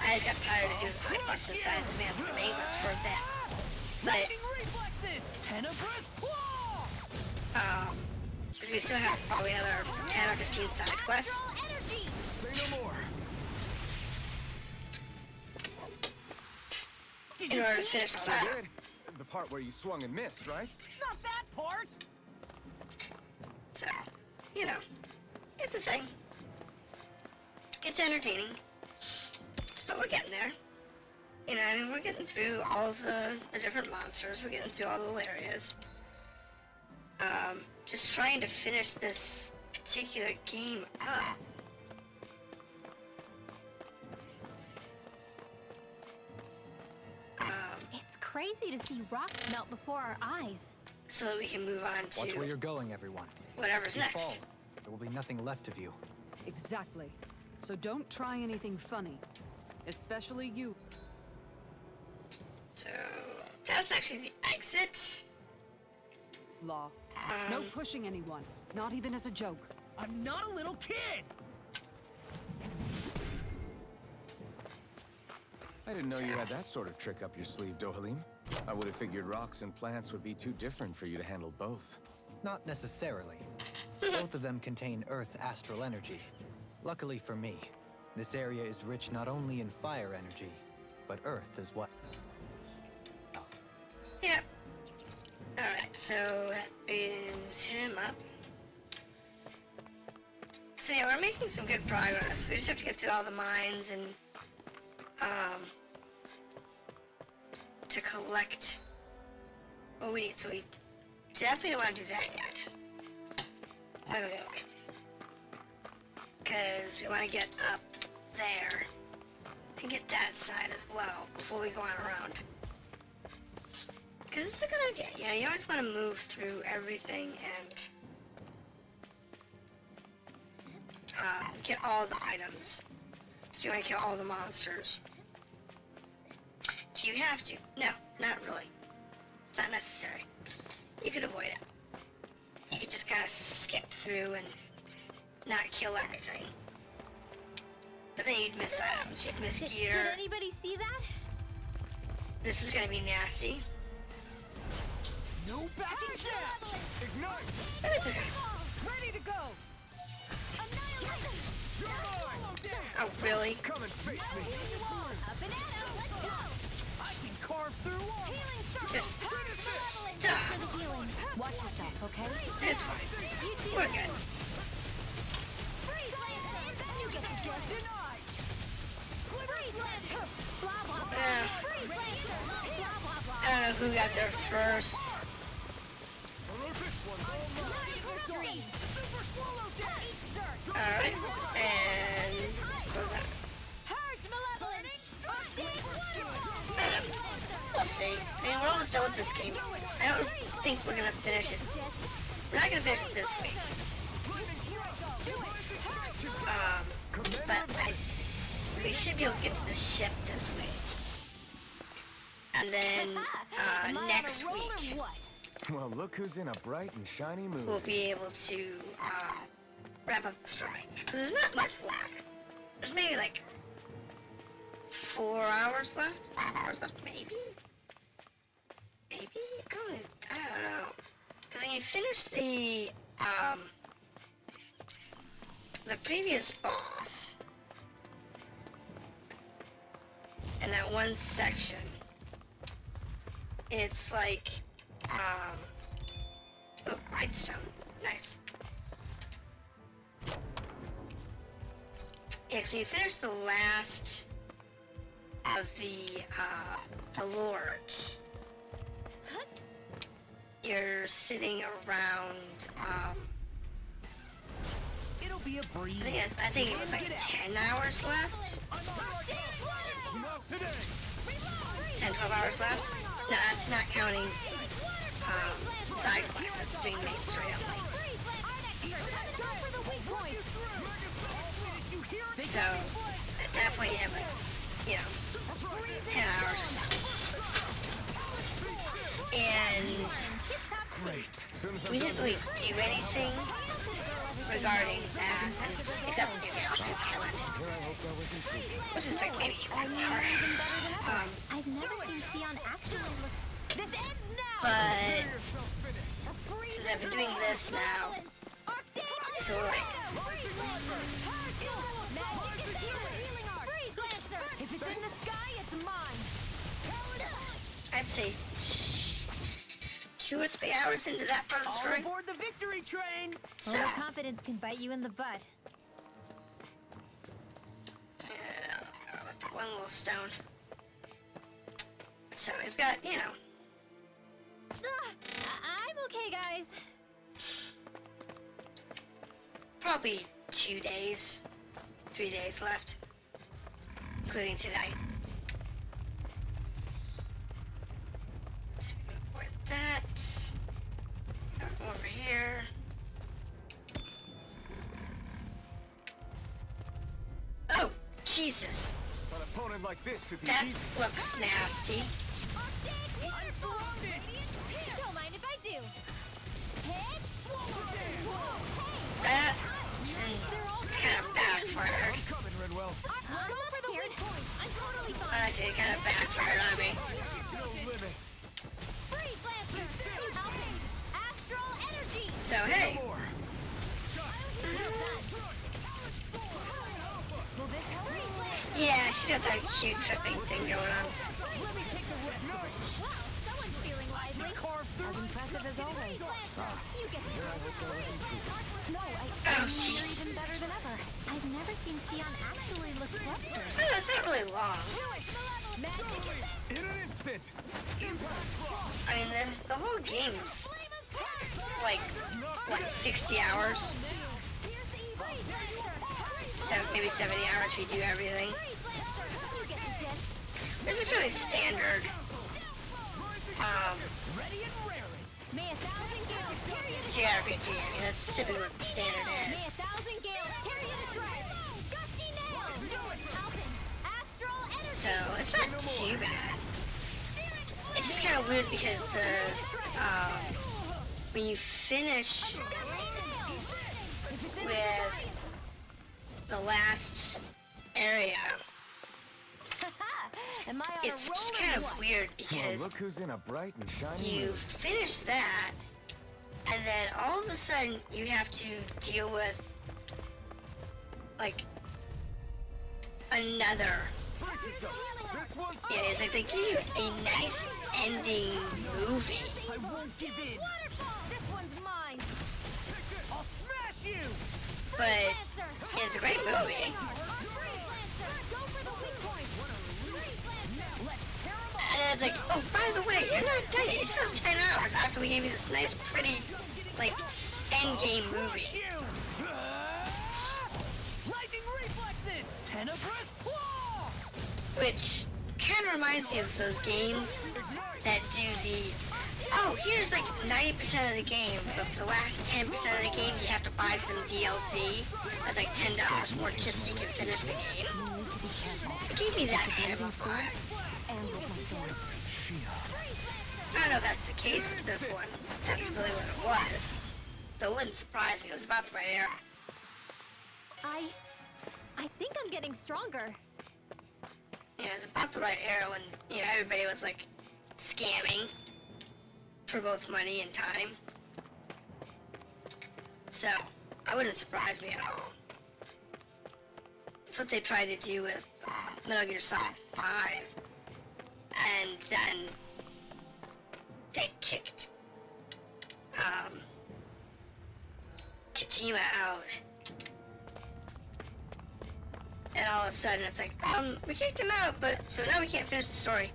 I just got tired of doing side quests and decided to advance the main quest for a bit. But, because we still have probably another 10 or 15 side quests. Say no more. In order to finish all that. Good. The part where you swung and missed, right? Not that part. So, you know, it's a thing. It's entertaining. But we're getting there. You know, I mean, we're getting through all of the different monsters. We're getting through all the little areas. Just trying to finish this particular game up. It's crazy to see rocks melt before our eyes. So that we can move on Watch where to you're going, everyone. whatever's If you next. fall, there will be nothing left of you. Exactly. So don't try anything funny. Especially you. So, that's actually the exit. Law. No pushing anyone. Not even as a joke. I'm not a little kid. I didn't know you had that sort of trick up your sleeve, Dohalim. I would have figured rocks and plants would be too different for you to handle both. Not necessarily. Both of them contain Earth astral energy. Luckily for me, this area is rich not only in fire energy, but Earth as well. Yep. Alright, so that brings him up. So yeah, we're making some good progress. We just have to get through all the mines and, to collect what we need. So we definitely don't want to do that yet. Let me look. Because we want to get up there and get that side as well before we go on around. Because it's a good idea. You know, you always want to move through everything and get all the items. So you want to kill all the monsters. Do you have to? No, not really. It's not necessary. You could avoid it. You could just kind of skip through and not kill everything. But then you'd miss items. You'd miss gear. Did anybody see that? This is gonna be nasty. No backing down. Ignite. But it's okay. Ready to go! You're mine. Oh, really? Come and face me. A banana, let's go! I can carve through walls. Healing circle! Just stop. For the healing. Watch yourself, okay? It's fine. We're good. Freeze lance! You get the joke. Denied! Freeze lance! Blah, blah, blah. Freeze lance! Blah, blah, blah. I don't know who got there first. Alright. And close that. Purge malevolence! I don't know. We'll see. I mean, we're almost done with this game. I don't think we're gonna finish it. We're not gonna finish it this week. But we should be able to get to the ship this week. And then, next week, Well, look who's in a bright and shiny mood. we'll be able to, wrap up the story. Because there's not much left. There's maybe like 4 hours left? 5 hours left, maybe? Maybe? I don't know. Because when you finish the previous boss, in that one section, it's like, oh, Whitestone. Nice. Yeah, so you finish the last of the lords. You're sitting around, It'll be a breeze. I think it was like 10 hours left. 10, 12 hours left. No, that's not counting side quests. That's doing main story only. So at that point you have like, 10 hours or so. And we didn't really do anything regarding that, except for new outfits island, which is like maybe 1 hour. I've never seen Sion actually look. This ends now. But since I've been doing this now, so like, if it's in the sky, it's mine. I'd say 2 or 3 hours into that part of the All story. aboard the victory train. So, Confidence can bite you in the butt. with that one little stone. So we've got, I'm okay, guys. probably 2 days, 3 days left, including tonight. So we can avoid that. Over here. Oh, Jesus. An opponent like this should be That easy. looks nasty. Don't mind if I do. That kind of backfired. Coming, Redwell. Go for the weak point. I'm totally fine. I say it kind of backfired on me. No limit. Freeze Lancer. Astral energy. So, hey. More. Yeah, she's got that cute tripping thing going on. Wow, someone's feeling lively. As impressive as always. You get No, Oh, jeez. even better than ever. I've never seen Sion actually look flustered. Oh, it's not really long. In an instant. I mean, the whole game's like, what, 60 hours? So maybe 70 hours if you do everything. There's a fairly standard, May 1,000 gales carry you to jrpg. I mean, that's typically what the standard May is. 1,000 gales carry you to track. Gusty nails. Astral energy. So it's not too bad. It's just kind of weird because when you finish with the last area, Am I on it's a roll just or kind of what? weird Oh, because look who's in a bright and shiny you mood. finish that, and then all of a sudden you have to deal with like another. This one's Yeah, it's like they give you a nice ending movie, I won't give in. Waterfall. This one's mine. I'll smash you. but it's a great movie. Go for the weak point. And then it's like, oh, by the way, you're not done yet. You still have 10 hours after we gave you this nice, pretty, like, end game movie. Lightning reflexes. Tenebrous claw. Which kind of reminds me of those games that do the, oh, here's like 90% of the game, but for the last 10% of the game, you have to buy some DLC. That's like $10 more just so you can finish the game. It gave me that kind of a vibe. I don't know if that's the case with this one. That's really what it was. Though it wouldn't surprise me. It was about the right era. I think I'm getting stronger. you know, it was about the right era when, you know, everybody was like scamming for both money and time. So, I wouldn't surprise me at all. That's what they tried to do with Metal Gear Solid 5. And then they kicked Kojima out. And all of a sudden it's like, we kicked him out, but so now we can't finish the story.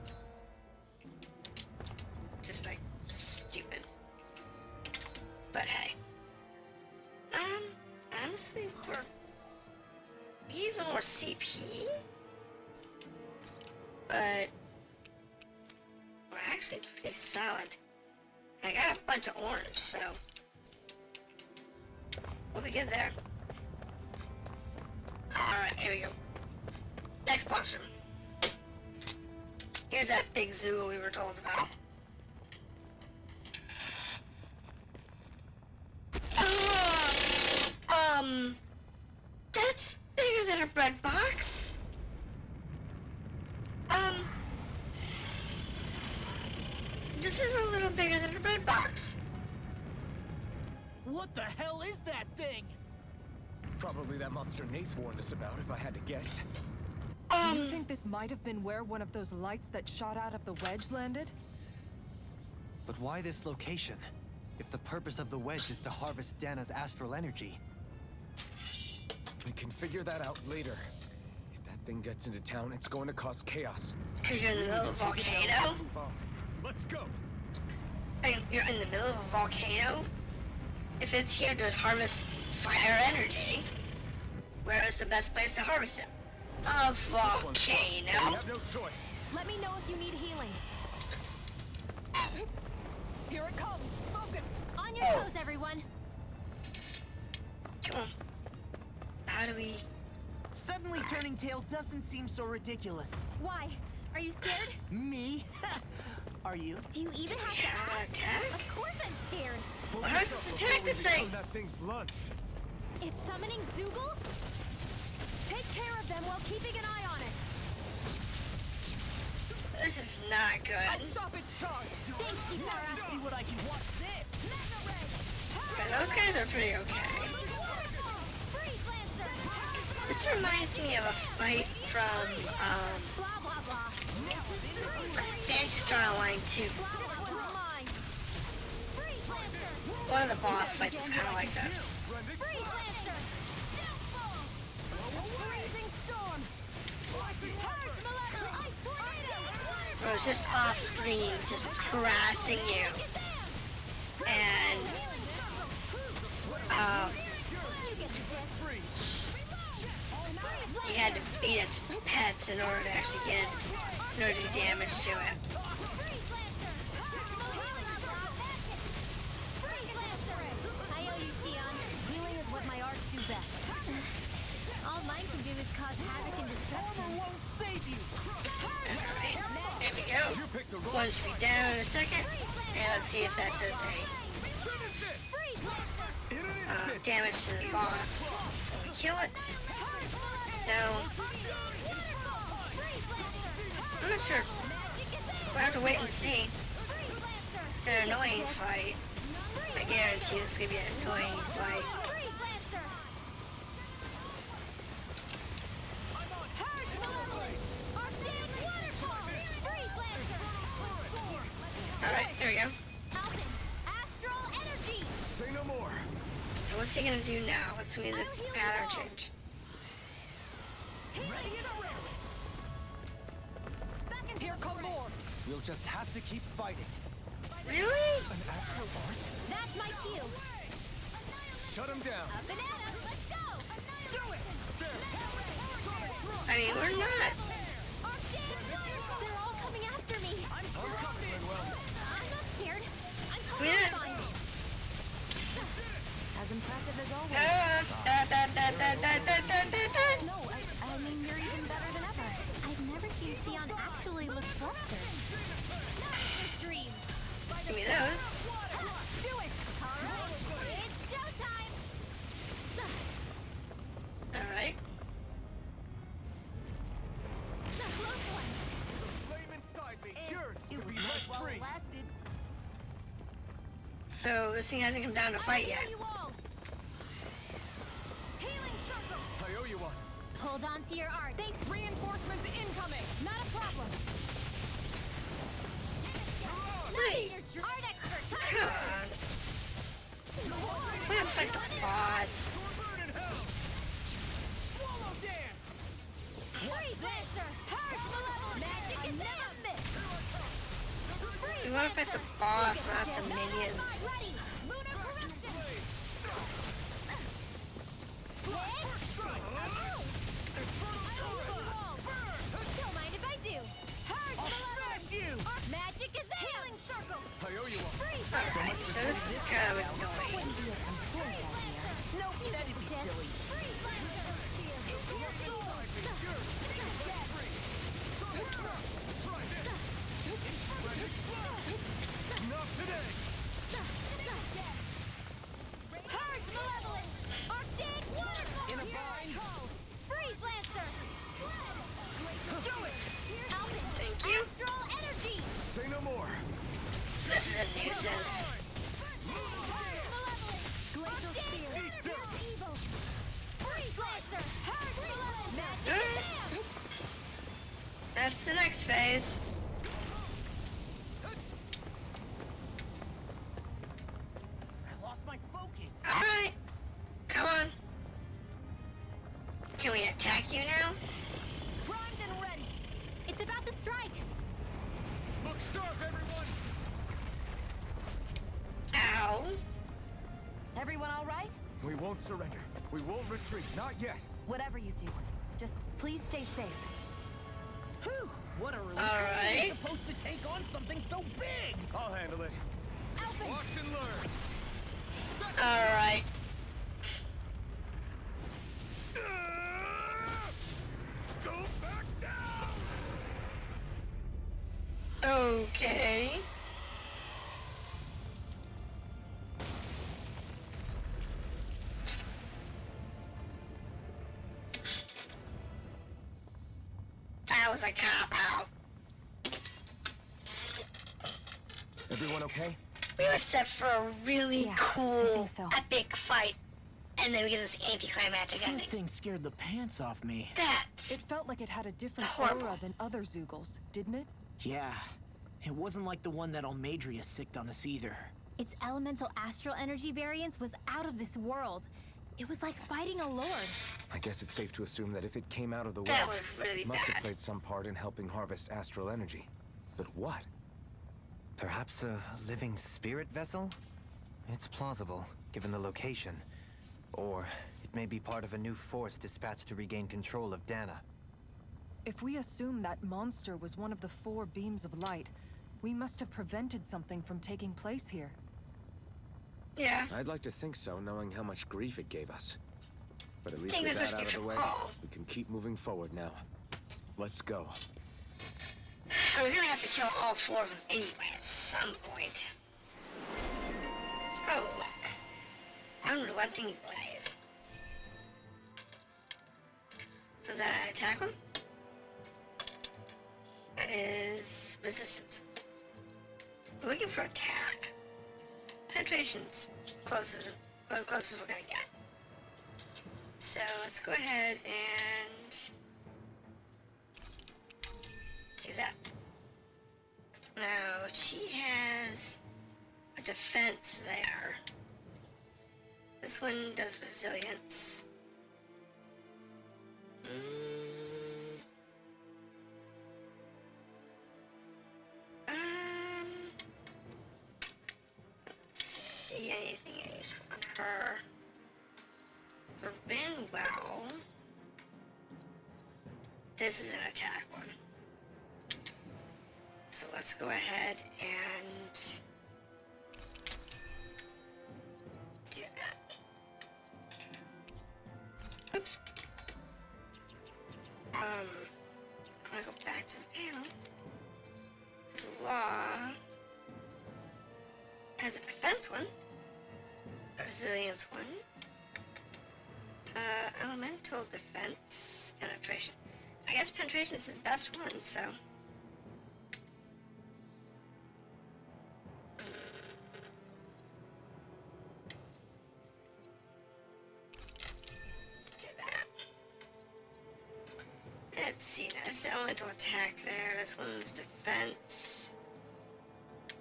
Just like stupid. But hey. Honestly, we're using more CP. But we're actually pretty solid. I got a bunch of orange, so we'll be good there. Alright, here we go. Next boss room. Here's that big zoo we were told about. That's bigger than a bread box. This is a little bigger than a bread box. What the hell is that thing? Probably that monster Nath warned us about, if I had to guess. Do you think this might have been where one of those lights that shot out of the wedge landed? But why this location? If the purpose of the wedge is to harvest Dana's astral energy. We can figure that out later. If that thing gets into town, it's going to cause chaos. Because you're in the middle of a volcano? Move on. Let's go. You're in the middle of a volcano? If it's here to harvest fire energy, where is the best place to harvest it? A volcano? We have no choice. Let me know if you need healing. Here it comes! Focus! On your toes, everyone. Come on. How do we... Suddenly turning tail doesn't seem so ridiculous. Why? Are you scared? Me? Are you? Do you even have to Yeah, ask? attack? Of course I'm scared. How am I supposed to attack this thing? That thing's lunch. It's summoning Zoogles? Take care of them while keeping an eye on it. This is not good. Stop its charge! Thanks, Kisara. See what I can watch this. Okay, those guys are pretty okay. Freeze Lancer. This reminds me of a fight from, Blah, blah, blah. Fantasy Star Online 2. Mine. Freeze Lancer. One of the boss fights is kind of like this. Freeze Lancer. Freezing Storm. Purge Molecular Ice Tornado. Where it's just off screen, just harassing you. And, you had to beat its pets in order to actually get it, in order to do damage to it. I owe you, Sion. Healing is what my arts do best. All mine can do is cause havoc and destruction. Won't save you. Alright, there we go. One should be down in a second. And let's see if that does a damage to the boss. Can we kill it? No. I'm not sure. We'll have to wait and see. It's an annoying fight. I guarantee this is gonna be an annoying fight. Alright, there we go. Astral energy. Say no more. So what's he gonna do now? Let's see the pattern change. Here come more! We'll just have to keep fighting. Really? An astral art? That's my cue. Shut him down. A banana. Let's go. Do it. I mean, we're not. They're all coming after me. I'm not scared. I'm We're totally not. fine. As impressive as always. No, I mean, you're even better than ever. I've never seen Sion actually look flustered. Dream. Give me those. Do it. All right. It's showtime. Alright. Close one. So this thing hasn't come down to fight yet. Healing circle. I owe you one. Hold on to your art. Thanks. Reinforcements incoming. Not a problem. Right. Art expert. Come on. Let's fight the boss. Swallow dance. Freeze Lancer. Purge malevolent. Magic is never missed. We want to fight the boss, not the minions. Ready. Lunar corruption. Don't mind if I do. Purge malevolent. Magic is healing circle. I owe you one. Freeze. Alright, so this is kind of annoying. No, that'd be silly. Freeze Lancer. Not today. Purge malevolence. Arctic waterfall. In a bind. Freeze Lancer. Do it! Alpin. Thank you. Astral energy. Say no more. This is a nuisance. Glacial spear. Evil. Freeze Lancer. Purge malevolence. Magic Alright. dance. That's the next phase. I lost my focus. Alright. Come on. Can we attack you now? Primed and ready. It's about to strike. Look sharp, everyone. Ow. Everyone all right? We won't surrender. We won't retreat. Not yet. Whatever you do, just please stay safe. Whew, what a relief. Alright. You're supposed to take on something so big. I'll handle it. Watch and learn. Alright. Go back down. Okay. That was a cop-out. Everyone okay? We were set for a really Yeah, I cool, think so. epic fight. And then we get this anticlimactic That ending. thing scared the pants off me. That's It felt like it had a different Horrible. aura than other Zeugles, didn't it? Yeah, it wasn't like the one that Almadria sicked on us either. Its elemental astral energy variance was out of this world. It was like fighting a lord. I guess it's safe to assume that if it came out of the That world, was really it must have bad. played some part in helping harvest astral energy. But what? Perhaps a living spirit vessel? It's plausible, given the location. Or it may be part of a new force dispatched to regain control of Dana. If we assume that monster was one of the 4 beams of light, we must have prevented something from taking place here. Yeah. I'd like to think so, knowing how much grief it gave us. But at least Think with this that must be out of the from way, Paul. we can keep moving forward now. Let's go. We're gonna have to kill all 4 of them anyway at some point. Oh, look. Unrelenting blaze. So is that an attack one? That is resistance. We're looking for attack. Penetration's closest we're gonna get. So let's go ahead and do that. Now she has a defense there. This one does resilience. Let's see anything useful on her. For Benwell, this is an attack one. So let's go ahead and do that. Oops. I'm gonna go back to the panel. This law has a defense one, a resilience one, elemental defense, penetration. I guess penetration is his best one, so. That's the elemental attack there. This one's defense.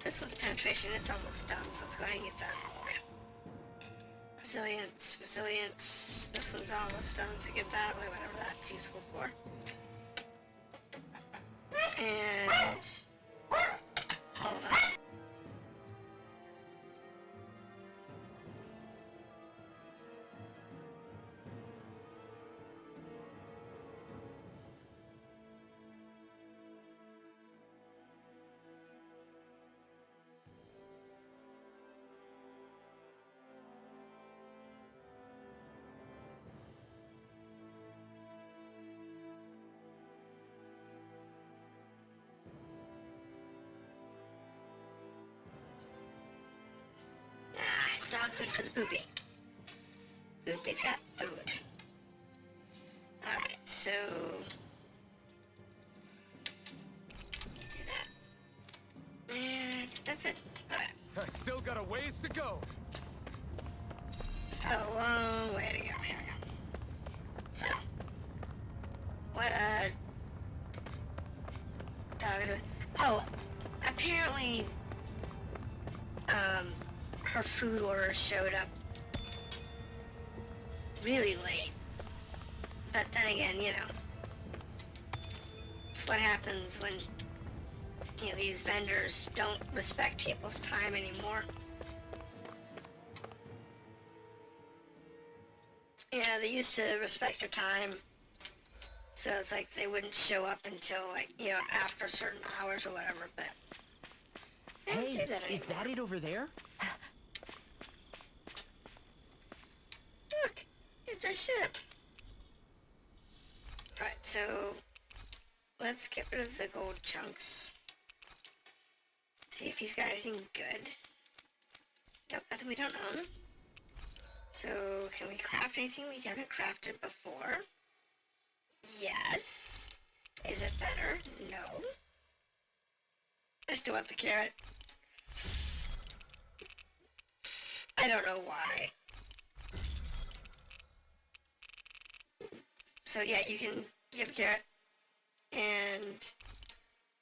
This one's penetration. It's almost done, so let's go ahead and get that out of the way. Resilience, resilience. This one's almost done, so get that out of the way, whatever that's useful for. And hold on. Dog food for the poopy. Poopy's got food. Alright, so... do that. And that's it. Alright. I still got a ways to go. It's a long way to go. Here we go. So... what, dog doing? Oh, apparently... her food order showed up really late. But then again, you know, it's what happens when, you know, these vendors don't respect people's time anymore. Yeah, they used to respect your time, so it's like they wouldn't show up until, like, you know, after certain hours or whatever, but they don't do that anymore. Is that it over there? Look, it's a ship. Alright, so let's get rid of the gold chunks. See if he's got anything good. Nope, nothing we don't own. So, can we craft anything we haven't crafted before? Yes. Is it better? No. I still want the carrot. I don't know why. So yeah, you can give a carrot, and,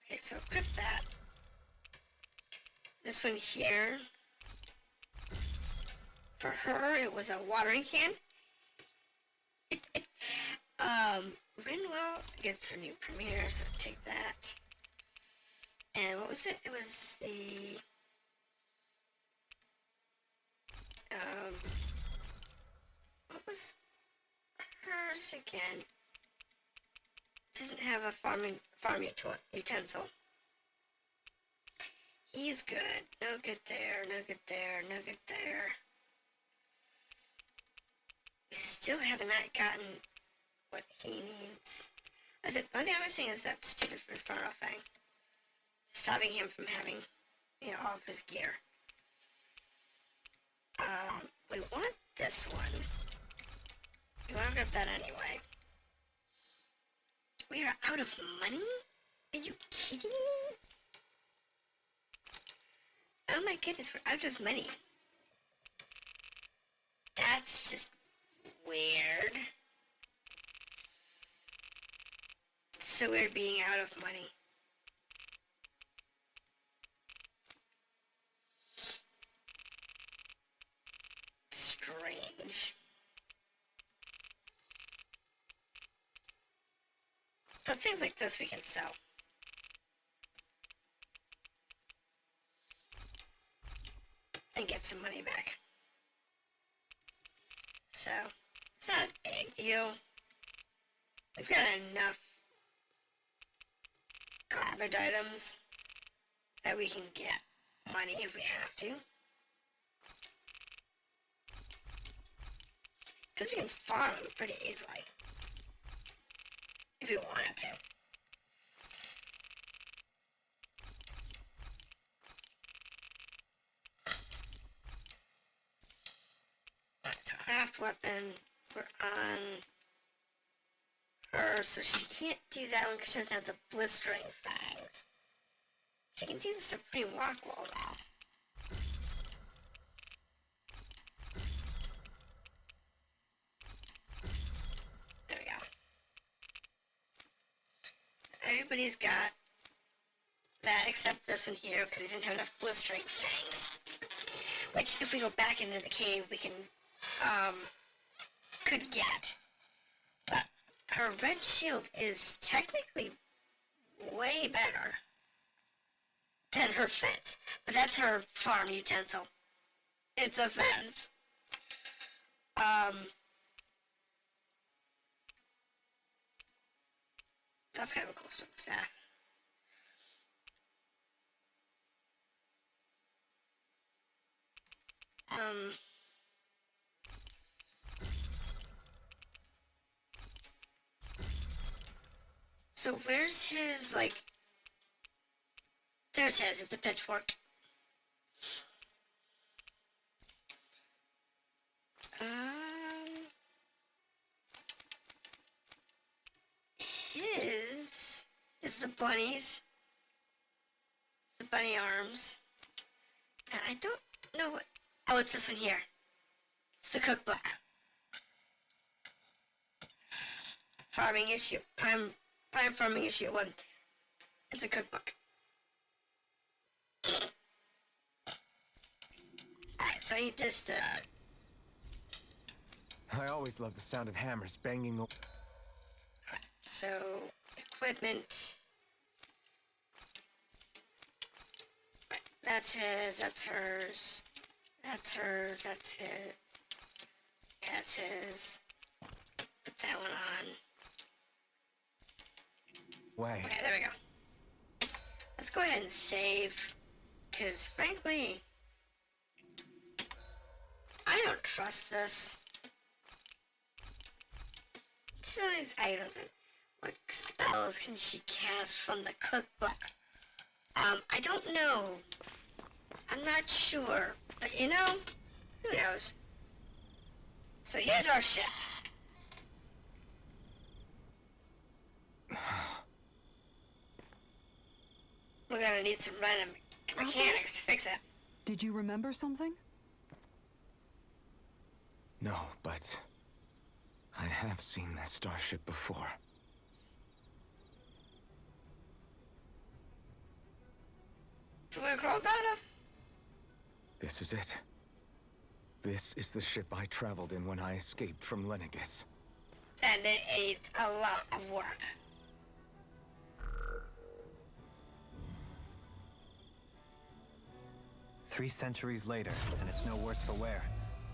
okay, so equip that. This one here, for her, it was a watering can. Rinwell gets her new premiere, so take that. And what was it? It was the, what was hers again? Doesn't have a farm utensil. He's good. No good there, no good there, no good there. We still have not gotten what he needs. I said, the only thing I was saying is that stupid referral thing. Stopping him from having, you know, all of his gear. We want this one. We want to grab that anyway. We are out of money? Are you kidding me? Oh my goodness, we're out of money. That's just weird. It's so weird being out of money. Strange. But things like this we can sell. And get some money back. So, it's not a big deal. We've got enough garbage items that we can get money if we have to. Because we can farm them pretty easily. If we wanted to. Alright, so craft weapon. We're on her, so she can't do that one because she doesn't have the blistering fangs. She can do the supreme rock wall though. everybody's got that except this one here because we didn't have enough blistering things. Which, if we go back into the cave, we can, could get. But her red shield is technically way better than her fence. But that's her farm utensil. It's a fence. That's kind of a cool stone staff. So where's his, like... There's his, it's a pitchfork. His is the bunnies. The bunny arms. And I don't know what... Oh, it's this one here. It's the cookbook. Farming issue. Prime farming issue 1. It's a cookbook. Alright, so you just, I always love the sound of hammers banging. Alright, so, equipment. Right, that's his, that's hers. That's hers, that's his. That's his. Put that one on. Way. Okay, there we go. Let's go ahead and save. Because, frankly, I don't trust this. Some of these items. What spells can she cast from the cookbook? I don't know. I'm not sure. But, you know, who knows? So here's our ship. We're gonna need some random mechanics to fix it. Did you remember something? No, but I have seen this starship before. So we crawled out of? This is it. This is the ship I traveled in when I escaped from Lenegis. And it needs a lot of work. Three centuries later, and it's no worse for wear.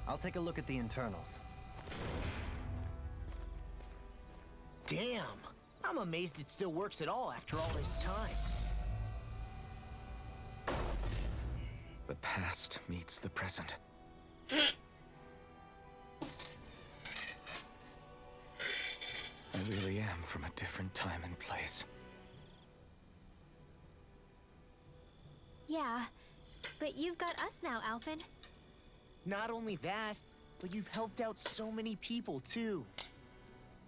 I'll take a look at the internals. Damn! I'm amazed it still works at all after all this time. The past meets the present. I really am from a different time and place. Yeah, but you've got us now, Alphen. Not only that, but you've helped out so many people, too.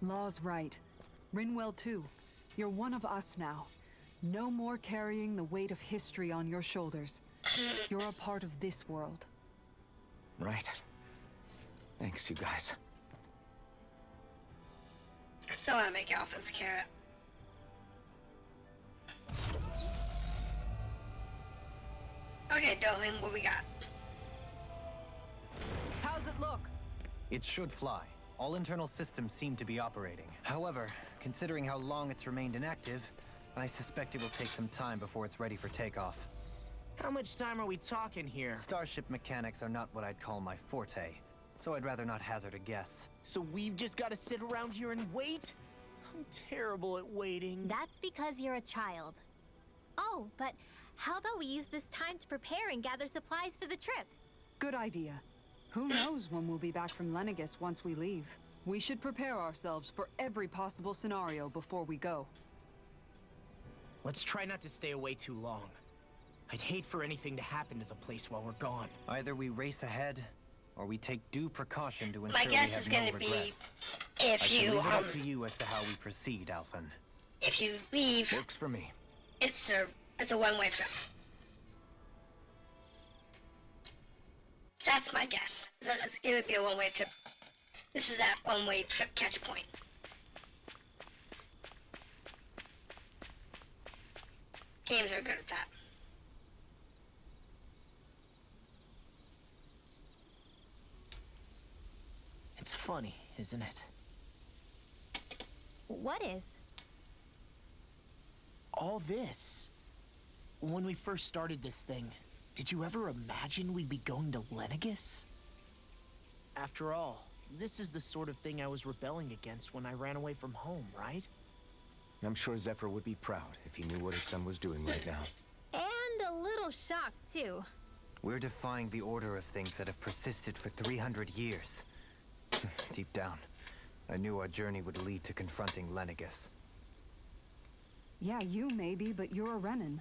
Law's right. Rinwell too. You're one of us now. No more carrying the weight of history on your shoulders. You're a part of this world. Right. Thanks, you guys. I still want to make Alphen's carrot. Okay, Dolan, what we got? How's it look? It should fly. All internal systems seem to be operating. However, considering how long it's remained inactive, I suspect it will take some time before it's ready for takeoff. How much time are we talking here? Starship mechanics are not what I'd call my forte, so I'd rather not hazard a guess. So we've just got to sit around here and wait? I'm terrible at waiting. That's because you're a child. Oh, but how about we use this time to prepare and gather supplies for the trip? Good idea. Who knows when we'll be back from Lenegis once we leave? We should prepare ourselves for every possible scenario before we go. Let's try not to stay away too long. I'd hate for anything to happen to the place while we're gone. Either we race ahead, or we take due precaution to ensure My we guess have is no gonna be regrets. if I you can leave it up to you as to how we proceed, Alphen. if you leave, Works for me. it's a one-way trip. That's my guess. It would be a one-way trip. This is that one-way trip catch point. Games are good at that. It's funny, isn't it? What is? All this. When we first started this thing, did you ever imagine we'd be going to Lenegus? After all, this is the sort of thing I was rebelling against when I ran away from home, right? I'm sure Zephyr would be proud if he knew what his son was doing right now. And a little shocked, too. We're defying the order of things that have persisted for 300 years. Deep down, I knew our journey would lead to confronting Lenegus. Yeah, you maybe, but you're a Renin.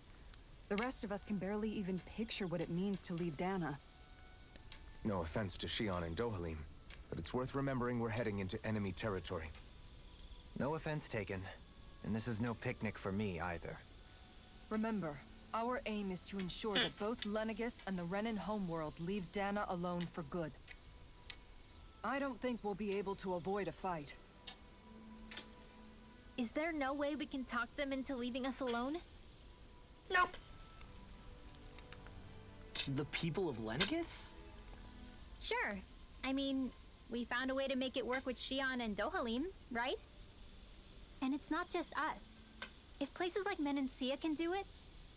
The rest of us can barely even picture what it means to leave Dana. No offense to Shion and Dohalim, but it's worth remembering we're heading into enemy territory. No offense taken, and this is no picnic for me either. Remember, our aim is to ensure that both Lenegus and the Renin homeworld leave Dana alone for good. I don't think we'll be able to avoid a fight. Is there no way we can talk them into leaving us alone? Nope. The people of Lenegus? Sure. I mean, we found a way to make it work with Shion and Dohalim, right? And it's not just us. If places like Menancia can do it,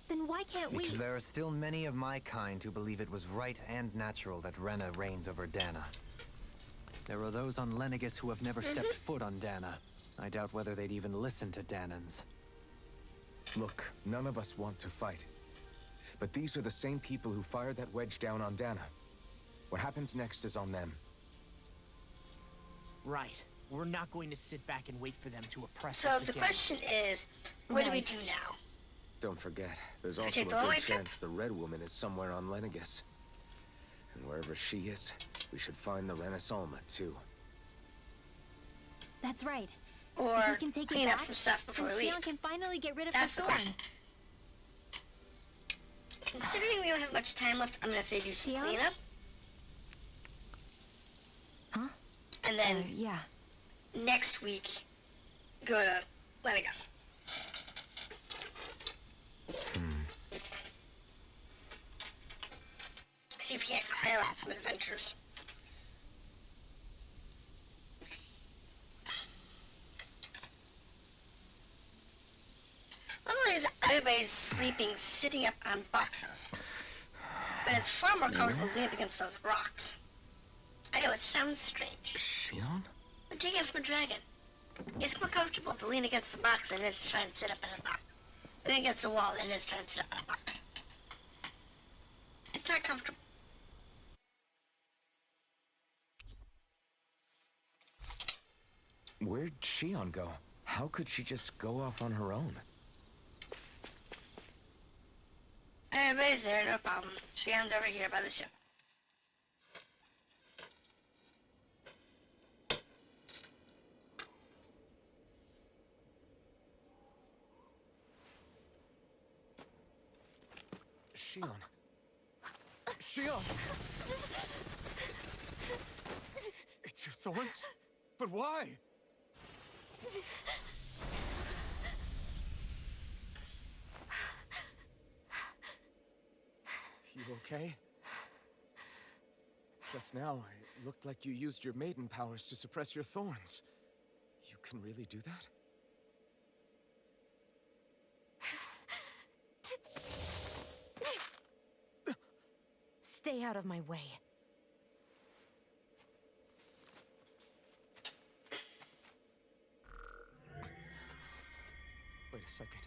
then why can't we? Because there are still many of my kind who believe it was right and natural that Rena reigns over Dana. There are those on Lenegus who have never stepped foot on Dana. I doubt whether they'd even listen to Danans. Look, none of us want to fight. But these are the same people who fired that wedge down on Dana. What happens next is on them. Right. We're not going to sit back and wait for them to oppress So us the again. question is, what do we do now? Don't forget, there's also a take good the long way trip? chance the Red Woman is somewhere on Lenegus. And wherever she is, we should find the Renaissance too. That's right. Or If we can take clean it up back, some stuff before then we leave? Shion can finally get rid of That's the the thorns. question. Considering we don't have much time left, I'm gonna say do some Shion? cleanup. Huh? And then Yeah. next week, go to Lenegus. See if we can't cram out some adventures. Otherwise, everybody's sleeping sitting up on boxes. But it's far more comfortable to lean up against those rocks. I know it sounds strange, Shion? but take it from a dragon. It's more comfortable to lean against the box than it is to try and sit up in a box. Lean against a wall than it is to try and sit up in a box. It's not comfortable. Where'd Shion go? How could she just go off on her own? Everybody's there, no problem. Shion's over here by the ship. Shion. Shion! It's your thorns? But why? You okay? Just now, it looked like you used your maiden powers to suppress your thorns. You can really do that? Stay out of my way. Wait a second.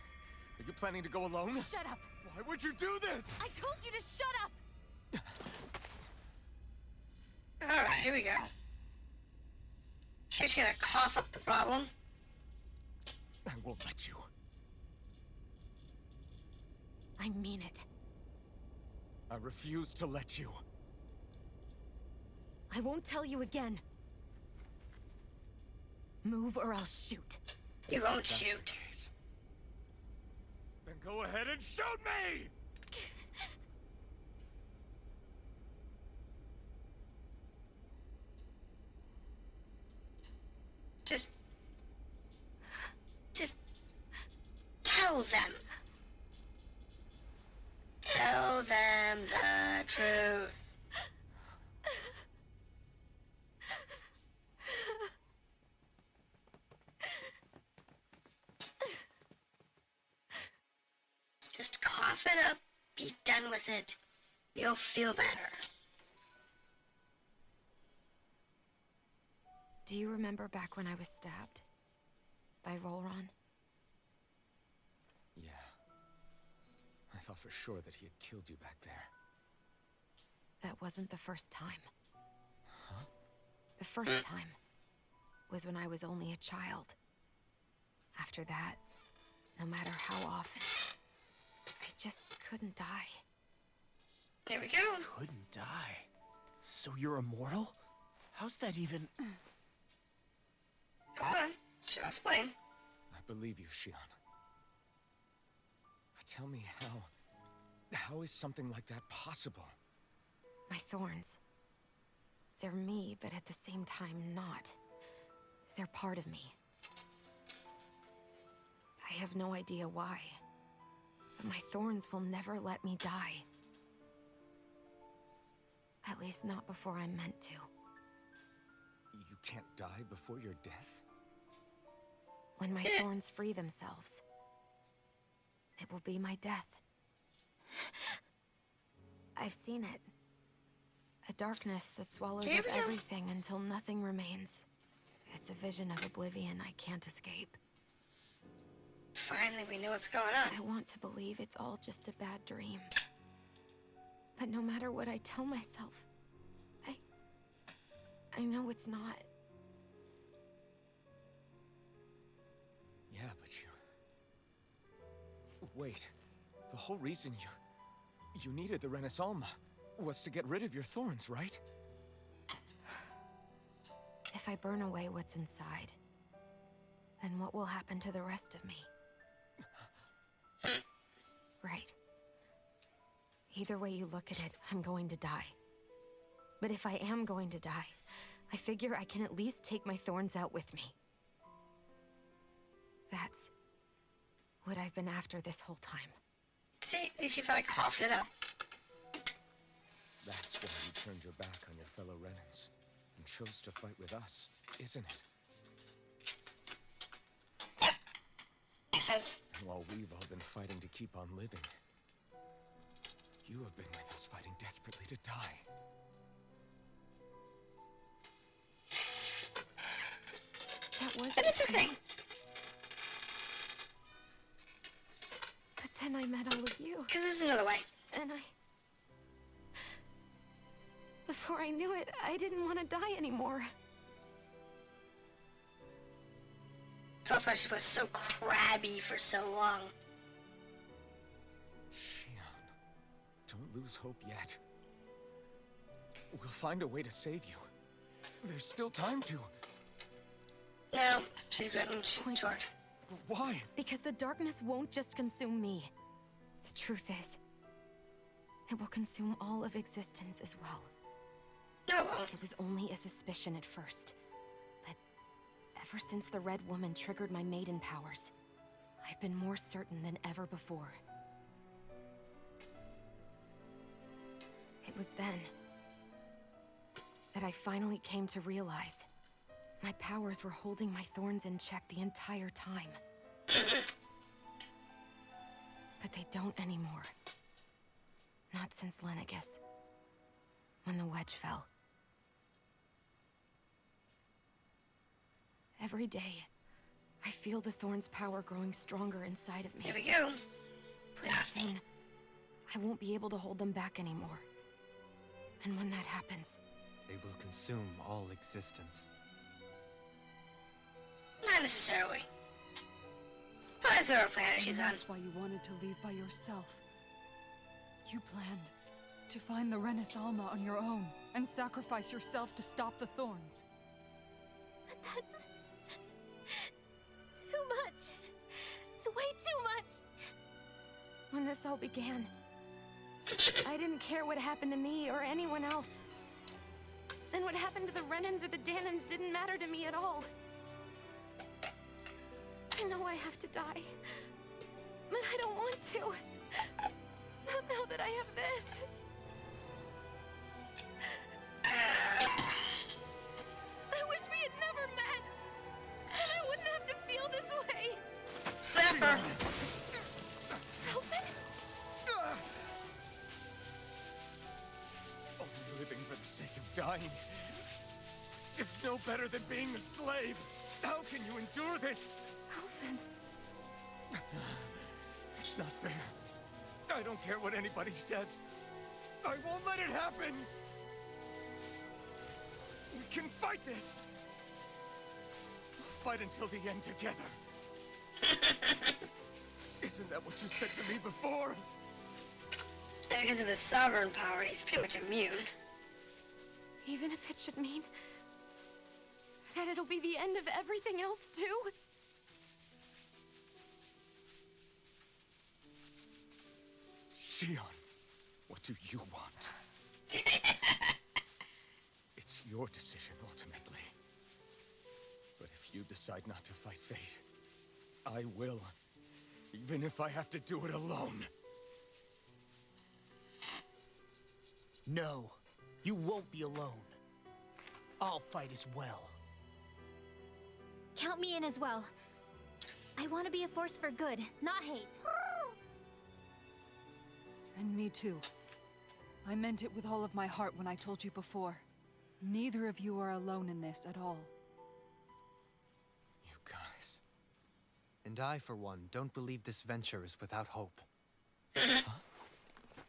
Are you planning to go alone? Shut up! Why would you do this? I told you to shut up! Alright, here we go. She's gonna cough up the problem. I won't let you. I mean it. I refuse to let you. I won't tell you again. Move or I'll shoot. You won't That's shoot. the case. Then go ahead and shoot me! Just tell them. it up. Be done with it. You'll feel better. Do you remember back when I was stabbed? By Volron? Yeah. I thought for sure that he had killed you back there. That wasn't the first time. Huh? The first time was when I was only a child. After that, no matter how often, I just couldn't die. There we go. Couldn't die? So you're immortal? How's that even... Hold on. She'll explain. I believe you, Shion. But tell me how is something like that possible? My thorns. They're me, but at the same time not. They're part of me. I have no idea why, but my thorns will never let me die. At least not before I'm meant to. You can't die before your death? When my thorns free themselves, it will be my death. I've seen it. A darkness that swallows up everything until nothing remains. It's a vision of oblivion I can't escape. Finally, we know what's going on. I want to believe it's all just a bad dream. But no matter what I tell myself, I know it's not. Yeah, but you... Wait. The whole reason you needed the Renaissance was to get rid of your thorns, right? If I burn away what's inside, then what will happen to the rest of me? Right. Either way you look at it, I'm going to die. But if I am going to die, I figure I can at least take my thorns out with me. That's what I've been after this whole time. See, at least you felt like coughed it up. That's why you turned your back on your fellow Renans and chose to fight with us, isn't it? Yep. Makes sense. And while we've all been fighting to keep on living, you have been with us fighting desperately to die. That was But it's okay. But then I met all of you. Because there's another way. And before I knew it, I didn't want to die anymore. It's also why she was so crabby for so long. Shion, don't lose hope yet. We'll find a way to save you. There's still time to. No, she's getting short. Why? Because the darkness won't just consume me. The truth is, it will consume all of existence as well. No, it won't. It was only a suspicion at first. But ever since the Red Woman triggered my maiden powers, I've been more certain than ever before. It was then that I finally came to realize my powers were holding my thorns in check the entire time. But they don't anymore. Not since Lenegis, when the wedge fell. Every day, I feel the thorn's power growing stronger inside of me. Here we go. Pretty soon, I won't be able to hold them back anymore. And when that happens, They will consume all existence. Not necessarily. But if there are planet she's on. That's why you wanted to leave by yourself. You planned to find the Renaissance on your own and sacrifice yourself to stop the thorns. But that's... too much. It's way too much. when this all began, I didn't care what happened to me or anyone else. And what happened to the Renans or the Danans didn't matter to me at all. I know I have to die, but I don't want to. Not now that I have this. I wish we had never met, and I wouldn't have to feel this way. Slap her. Alvin? dying is no better than being a slave. How can you endure this? Alvin. It's not fair. I don't care what anybody says. I won't let it happen. We can fight this. We'll fight until the end together. Isn't that what you said to me before? Because of his sovereign power, he's pretty much immune. Even if it should mean that it'll be the end of everything else, too? Shion, what do you want? It's your decision, ultimately. But if you decide not to fight fate, I will. Even if I have to do it alone. No, you won't be alone. I'll fight as well. Count me in as well. I want to be a force for good, not hate. And me too. I meant it with all of my heart when I told you before. Neither of you are alone in this at all. You guys. And I, for one, don't believe this venture is without hope. Huh?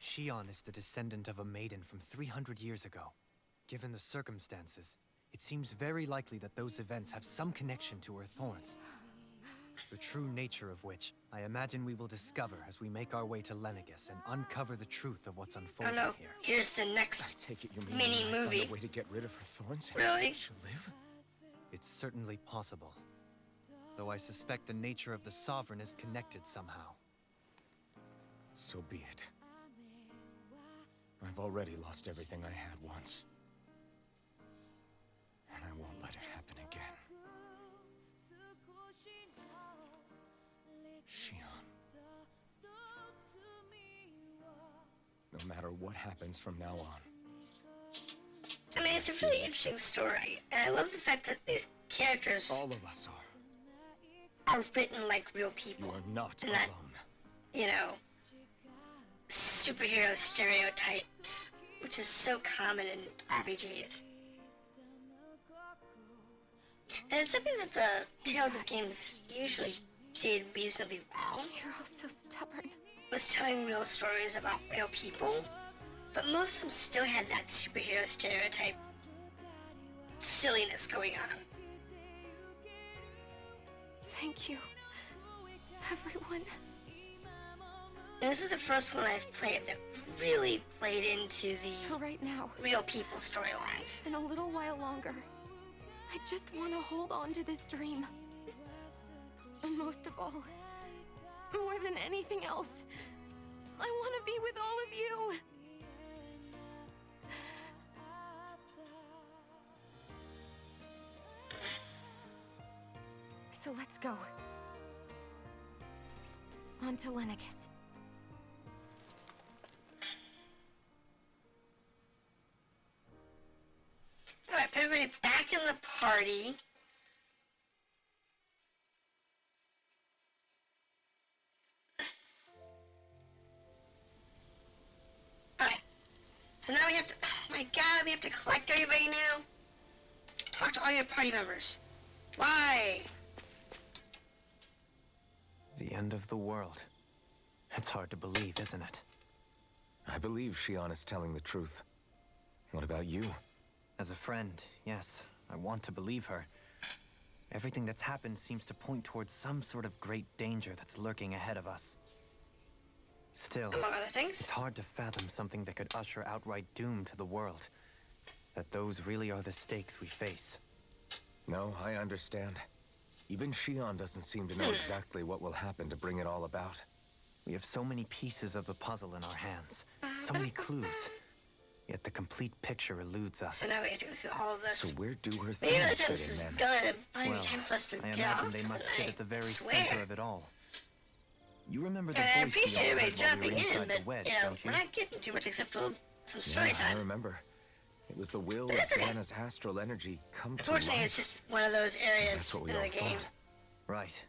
Shion is the descendant of a maiden from 300 years ago. Given the circumstances, it seems very likely that those events have some connection to her thorns. The true nature of which, I imagine we will discover as we make our way to Lenegis and uncover the truth of what's unfolding here. Here's the next I take it you mean mini I movie. found a way to get rid of her thorns and Really? she'll live? It's certainly possible. Though I suspect the nature of the Sovereign is connected somehow. So be it. I've already lost everything I had once. And I won't let it happen again. Shion. No matter what happens from now on. I mean, it's a really interesting story, and I love the fact that these characters All of us are. written like real people. You are not and that, alone. you know, superhero stereotypes, which is so common in RPGs. And it's something that the Tales of games usually did reasonably well. You're all so stubborn. Was telling real stories about real people, but most of them still had that superhero stereotype silliness going on. Thank you, everyone. And this is the first one I've played that really played into For the right now, real people storylines. in a little while longer, I just want to hold on to this dream. And most of all, more than anything else, I want to be with all of you. So let's go. On to Lenegis. Alright, put everybody back in the party. Alright. So now we have to, oh my god, we have to collect everybody now? Talk to all your party members. Why? The end of the world. It's hard to believe, isn't it? I believe Shion is telling the truth. What about you? As a friend, yes, I want to believe her. Everything that's happened seems to point towards some sort of great danger that's lurking ahead of us. Still, Among other things. it's hard to fathom something that could usher outright doom to the world. That those really are the stakes we face. No, I understand. Even Shion doesn't seem to know exactly what will happen to bring it all about. We have so many pieces of the puzzle in our hands, so many clues. Yet the complete picture eludes us. So now we have to go through all of this. So where do her Maybe by the things time fit this is in then? done, it'll probably Well, be time for us to I get off imagine they for must the sit night. at the very Swear. center of it all. You remember the And I voice appreciate we all everybody heard while we jumping were in, inside but, the wedge, you know, don't you? we're not getting too much except for some story Yeah, I time. remember. It was the will But of that's okay. Dana's astral energy come to Unfortunately, life. it's just one of those areas That's what we in all the game. thought. Right.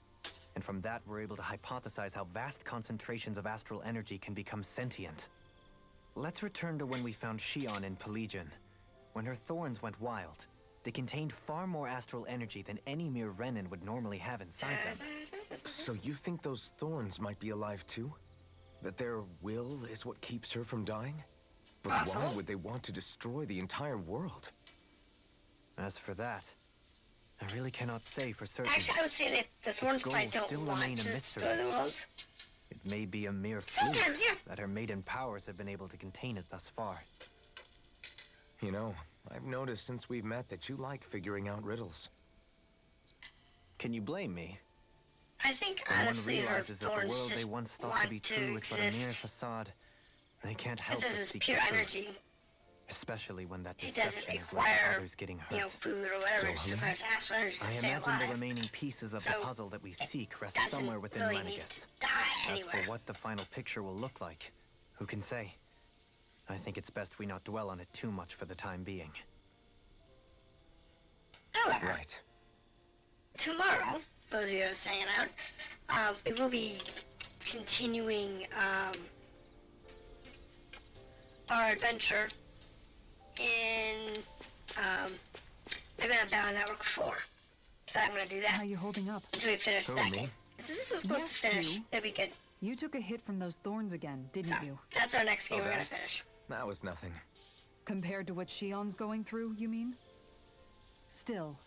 And from that, we're able to hypothesize how vast concentrations of astral energy can become sentient. Let's return to when we found Shion in Pelagian. When her thorns went wild, they contained far more astral energy than any mere Renin would normally have inside them. So you think those thorns might be alive too? That their will is what keeps her from dying? But Possible. why would they want to destroy the entire world? As for that, I really cannot say for certain. Actually, I would say that the thorns goal probably still don't want remain a to mystery. destroy the world. It may be a mere fluke Sometimes, yeah. that her maiden powers have been able to contain it thus far. You know, I've noticed since we've met that you like figuring out riddles. Can you blame me? I think, When one honestly, her realizes that the thorns world they just once thought want to be to true is but a mere exist. facade, they can't help This but is seek pure the truth. energy. Especially when that It doesn't deception has led to require, others getting hurt. you know, food or whatever. It just So, requires astral energy to I stay imagine alive. the remaining pieces of the So, puzzle that we seek rest Doesn't somewhere within really need Lenegis. to die As anywhere. for what the final picture will look like, who can say? I think it's best we not dwell on it too much for the time being. However, Right. tomorrow, for those of you who are staying out, we will be continuing our adventure in maybe on Battle Network 4. So I'm gonna do How that you holding up? until we finish Who, that me? game. This was close Yes, to finish. you. It'll be good. You took a hit from those thorns again, didn't So you? that's our next game we're gonna that? finish. That was nothing. Compared to what Shion's going through, you mean? Still,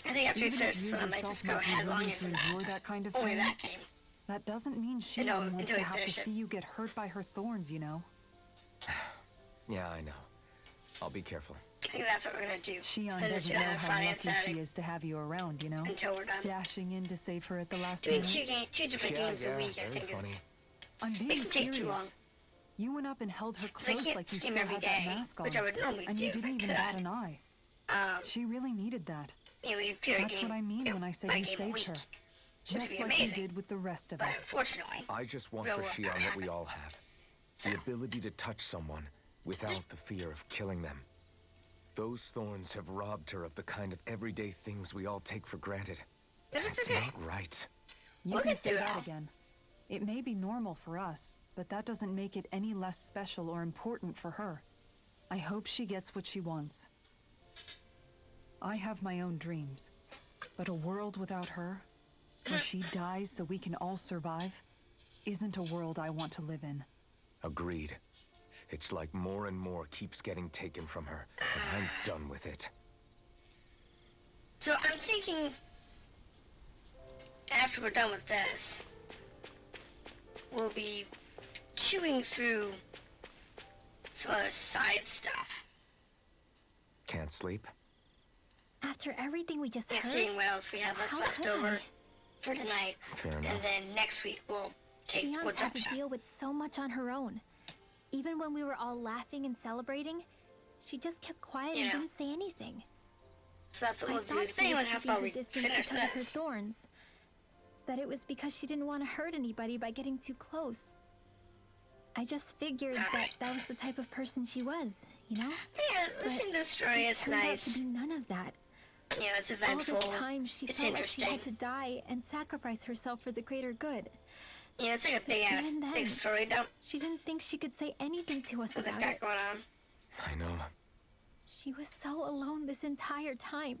I think after we even finish if this you one, I might yourself just go might be headlong willing into to that. endure Just that kind of only thing, that game. that doesn't mean Shion No, wants until to we have to finish it. see you get hurt by her thorns, you know? Yeah, I know. I'll be careful. I think that's what we're gonna do. Shion Finish doesn't it know on how Friday and lucky she Saturday is to have you around, you know? until we're done. Dashing in to save her at the last Doing minute. two different Yeah, games a yeah, week, I very think funny. is I'm being makes it take serious. too long. You went up and held her 'Cause I close can't like you stream still every had that day, mask on. which I would normally and do you if I didn't even could. bat an eye. She really needed that. You know, we could clear a That's game. what I mean you know, when I say by you game a saved week, her. which Just would be like you amazing. did with the rest of But us. unfortunately, I just want Real for world Shion don't what we happen. all have. So. The ability to touch someone without the fear of killing them. Those thorns have robbed her of the kind of everyday things we all take for granted. But it's That's okay. not right. You We'll can get say through it that all. again. It may be normal for us, but that doesn't make it any less special or important for her. I hope she gets what she wants. I have my own dreams, but a world without her, where she dies so we can all survive, isn't a world I want to live in. Agreed. It's like more and more keeps getting taken from her, and I'm done with it. So I'm thinking after we're done with this, we'll be chewing through some other side stuff. Can't sleep? After everything we just And heard, seeing what else we have how left could over I? for tonight. Fair And enough. then next week we'll Shion's jump had to shot. deal with so much on her own. Even when we were all laughing and celebrating, she just kept quiet You and know. didn't say anything. So that's what I we'll do, thought she depending on was how keeping far her we distance finish because of her this. thorns. That it was because she didn't want to hurt anybody by getting too close. I just figured that was the type of person she was, you know? Yeah, listening to the story, it's Turned out nice. to be none of that. You know, it's All eventful. this time, she It's felt like she interesting. had to die and sacrifice herself for the greater good. You know, it's like a big ass, Even then, big story dump She didn't think she could say anything to us that they've about got it. going on. I know. She was so alone this entire time.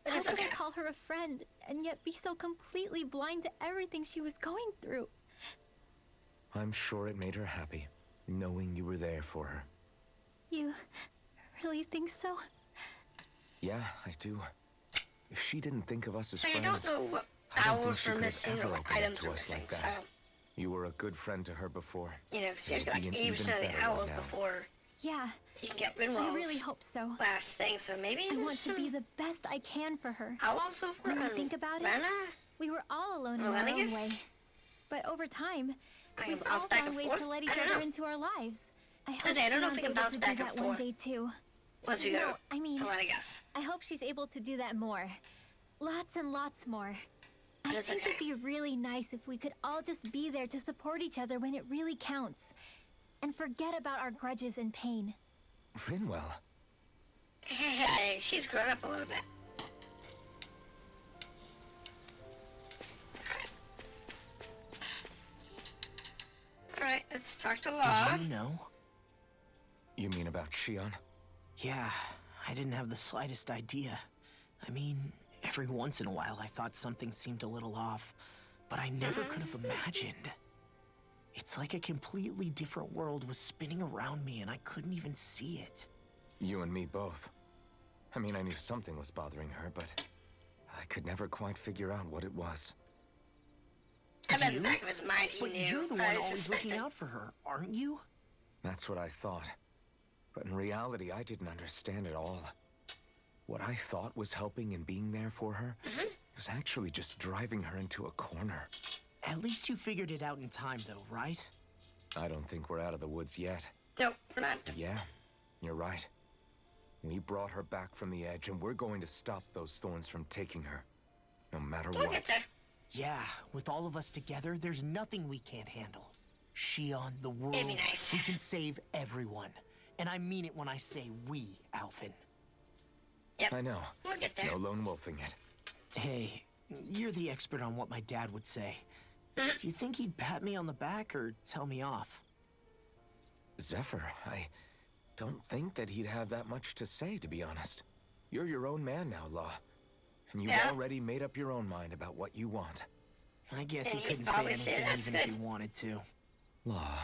But How it's could I okay. call her a friend and yet be so completely blind to everything she was going through? I'm sure it made her happy, knowing you were there for her. You really think so? Yeah, I do. If she didn't think of us as So I friends, don't know what I don't think owls she were could have missing ever or what opened up items to were us missing. like So, that. You were a good friend to her before. you know, so you It'll like be an 80% of even the better one owls now. before Yeah, you can get I Rinwell's really hope so. last thing. So maybe I there's want to some be the best I can for her. owls over When I on think about it, Rana? We were all alone in our own way. Relenigous? But over time, I can we've bounce all back found and ways forth? to let I each don't other know. into our lives. I hope I don't know if we Shion's can able bounce to back do and that one forth. day too. Once we go No, to I mean, Relenigous. I hope she's able to do that more. Lots and lots more. I That's think okay. it'd be really nice if we could all just be there to support each other when it really counts. And forget about our grudges and pain. Rinwell. Hey, she's grown up a little bit. Alright, let's talk to Law. Did you know? You mean about Shion? Yeah, I didn't have the slightest idea. I mean, every once in a while I thought something seemed a little off, but I never could have imagined. It's like a completely different world was spinning around me and I couldn't even see it. You and me both. I mean, I knew something was bothering her, but I could never quite figure out what it was. I bet in the back of his mind he But knew. you're the one I always suspected. looking out for her, aren't you? That's what I thought. But in reality, I didn't understand it all. What I thought was helping and being there for her was actually just driving her into a corner. At least you figured it out in time, though, right? I don't think we're out of the woods yet. Nope, we're not. Yeah, you're right. We brought her back from the edge, and we're going to stop those thorns from taking her. No matter We'll get what. there. Yeah, with all of us together, there's nothing we can't handle. Shion, the world, It'd be nice. we can save everyone. And I mean it when I say we, Alphen. Yep. I know. We'll get there. No lone wolfing it. Hey, you're the expert on what my dad would say. Do you think he'd pat me on the back or tell me off? Zephyr, I don't think that he'd have that much to say, to be honest. You're your own man now, Law. And you've Yeah. already made up your own mind about what you want. I guess And he he'd couldn't say probably say anything that's even if he good. wanted to. Law.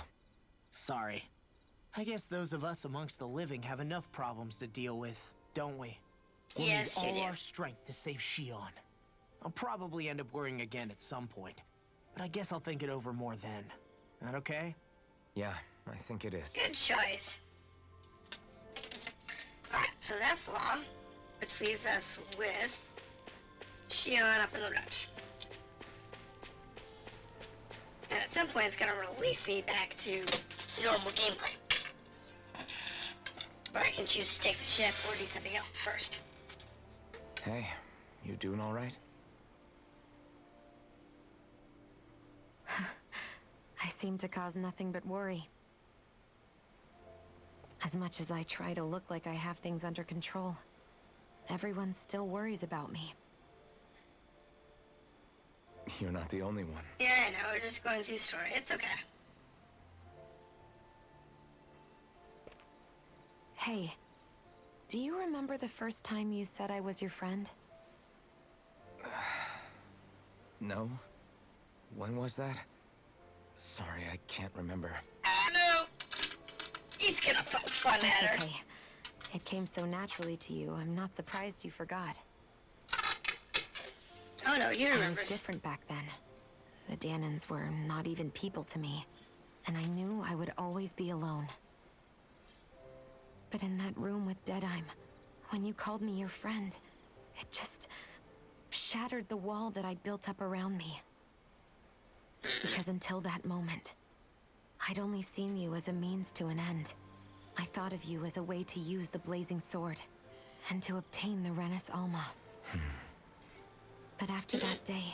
Sorry. I guess those of us amongst the living have enough problems to deal with, don't we? We'll Yes, need you all do. our strength to save Shion. I'll probably end up worrying again at some point, but I guess I'll think it over more then. That okay? Yeah, I think it is. Good choice. Alright, so that's Law, which leaves us with Shion up in the road. And at some point, it's gonna release me back to normal gameplay. Or I can choose to take the ship or do something else first. Hey, you doing all right? I seem to cause nothing but worry. As much as I try to look like I have things under control, everyone still worries about me. You're not the only one. Yeah, I know, we're just going through story. It's okay. Hey, do you remember the first time you said I was your friend? No? When was that? Sorry, I can't remember. Oh no! He's gonna poke fun at her. Okay. It came so naturally to you, I'm not surprised you forgot. Oh no, he I was remembers. different back then. The Danans were not even people to me, and I knew I would always be alone. But in that room with Deadheim, when you called me your friend, it just shattered the wall that I'd built up around me. Because until that moment, I'd only seen you as a means to an end. I thought of you as a way to use the Blazing Sword, and to obtain the Renis Alma. But after that day,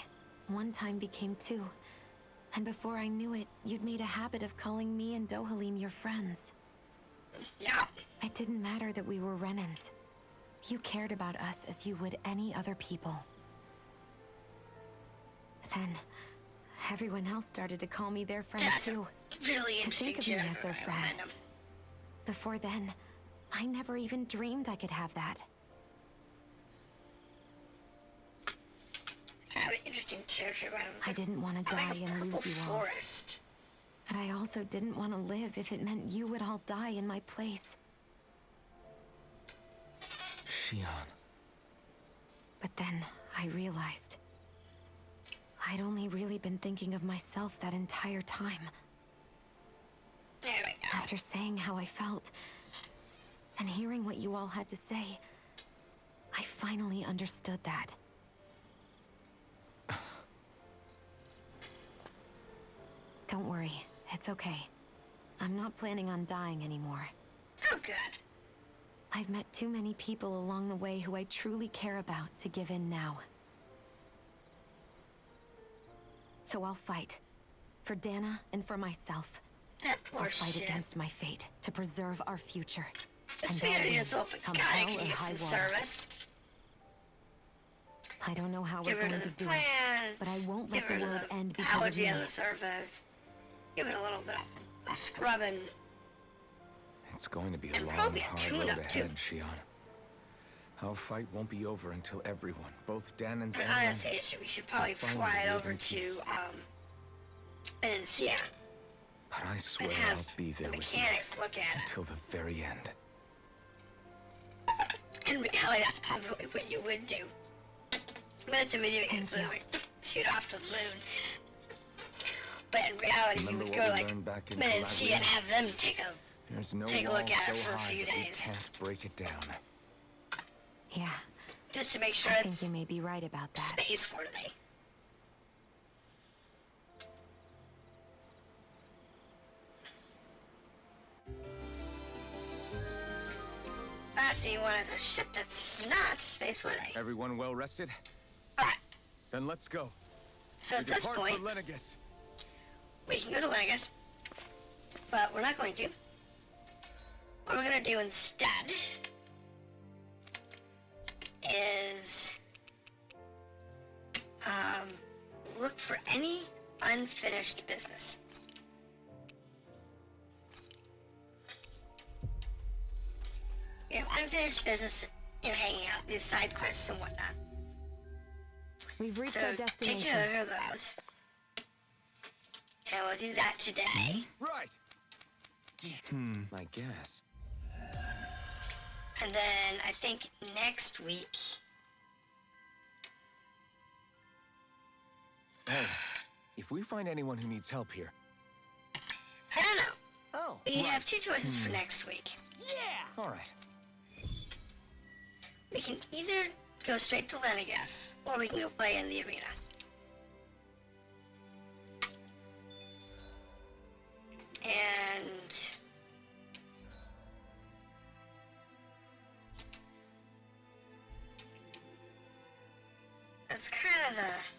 one time became two. And before I knew it, you'd made a habit of calling me and Dohalim your friends. Yeah. It didn't matter that we were Renans. You cared about us as you would any other people. Then, everyone else started to call me their friend That's too. a really To interesting think of me as character. their I friend. like him. Before then, I never even dreamed I could have that. Kind of an interesting character about him. I didn't want to I die like a and purple lose you all. forest. But I also didn't want to live if it meant you would all die in my place. Shion. But then I realized I'd only really been thinking of myself that entire time. There we go. After saying how I felt and hearing what you all had to say, I finally understood that. Don't worry, it's okay. I'm not planning on dying anymore. Oh, good. I've met too many people along the way who I truly care about to give in now. So I'll fight. For Dana and for myself. That I'll poor fight shit. against my fate to preserve our future. It's And 300 I'll years win, old. The come guy hell could or use high some water. service. I don't know how Get we're rid going of to the do it, plants. but I won't Get let the rid of world the end because of algae me. on the surface. Give it a little bit of a scrubbing. It's going to be a And long, probably a hard road tune-up, too. ahead, Shion. Our fight won't be over until everyone, both Danans And and honestly, Lennox, we should probably finally fly live over in to, peace. Venecia But I swear and have I'll be there the with you mechanics look at it. until the very end. In reality, that's probably what you would do. But it's a video game, so like, shoot off to the moon. But in reality, Remember you would what go we to, like, learned back in Venecia and Calabria? have them take There's no a wall look at it so for a high few that we days. can't break it down. Yeah, just to make sure I it's think you may be right about that. space worthy. Last thing you want is a ship that's not space worthy. Everyone well rested? Alright, Then let's go. so at We this depart point, for Lennox. we can go to Lennox, but we're not going to. What we're gonna do instead is look for any unfinished business. We have unfinished business, hanging out, these side quests and whatnot. We've reached So our take destination. care of those. And we'll do that today. Right. I guess. And then I think next week, Hey, if we find anyone who needs help here, I don't know. Oh, We have two choices for next week. all right. We can either go straight to Lennox, or we can go play in the arena. And that's kind of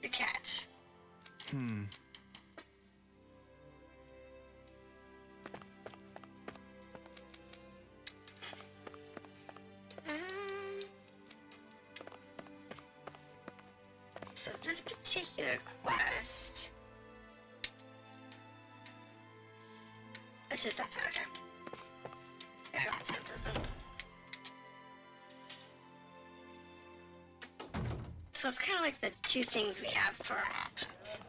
the catch. So this particular quest, it's just outside of here. Yeah, outside of this one. So it's kind of like the two things we have for our options.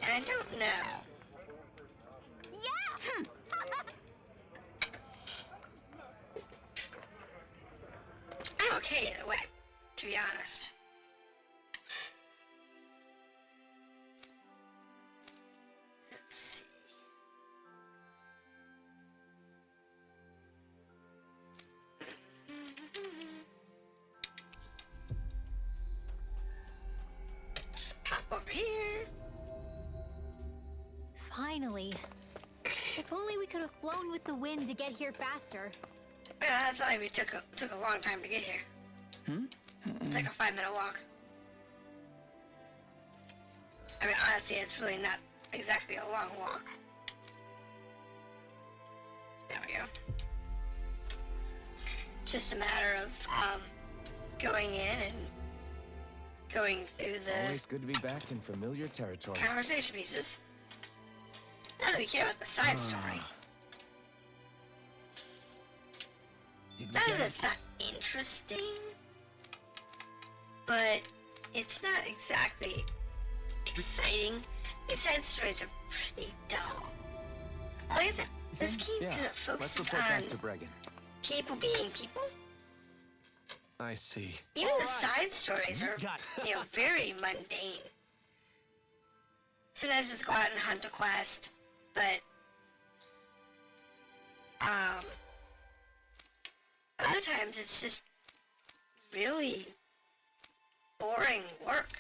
And I don't know. Yeah! I'm okay either way, to be honest. Let's see. Just pop over here. Finally. If only we could have flown with the wind to get here faster. Yeah, it's not like we took a long time to get here. It's like a 5-minute walk. I mean, honestly, it's really not exactly a long walk. There we go. Just a matter of going in and going through the Always good to be back in familiar territory. conversation pieces. Not that we care about the side story. Not that it's not interesting, but it's not exactly exciting. These side stories are pretty dull. Like I said, this game Yeah, doesn't let's focus report on back to Bregan. people being people. I see. Even the side stories are, very mundane. Sometimes it's go out and hunt a quest, but other times it's just really boring work.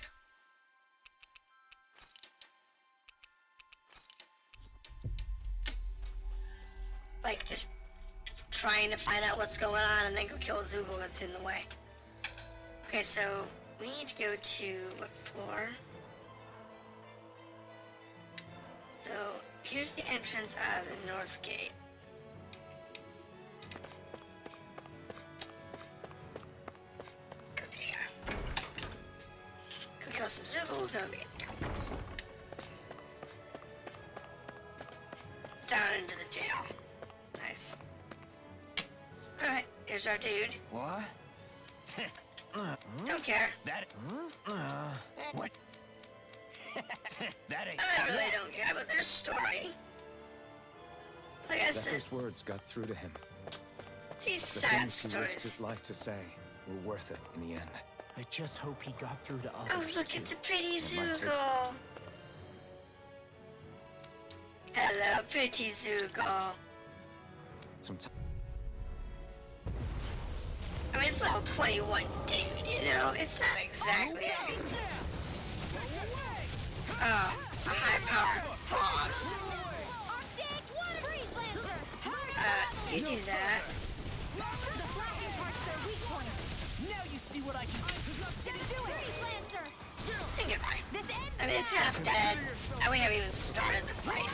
Like just trying to find out what's going on and then go kill a Zoogle that's in the way. Okay, so we need to go to what floor? So here's the entrance out of the north gate. Go through here. Go kill kill some Zoogles, and we go. Down into the jail. Nice. Alright, here's our dude. What? Don't care. That. What? That ain't. I really don't care about their story. Like I said, Zephyrs' words got through to him. these The sad things he risked his stories. life to say were worth it in the end. I just hope he got through to others. Oh, look, too. it's a pretty It might take- Zoogle. Hello, pretty Zoogle. Sometimes I mean, it's level 21, dude, you know? It's not exactly a high-powered boss. You do that. Now you see what I can And goodbye. I mean, it's half dead, and we haven't even started the fight.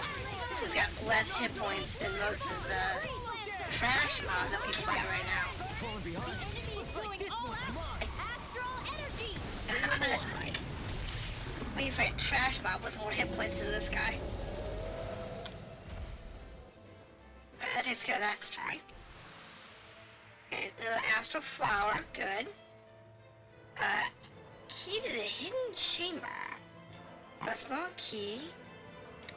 This has got less hit points than most of the trash mob that we fight right now. That's fine. We fight trash mob with more hit points than this guy. Alright, that takes care of that story. Okay, another astral flower, good. Key to the hidden chamber. A small key.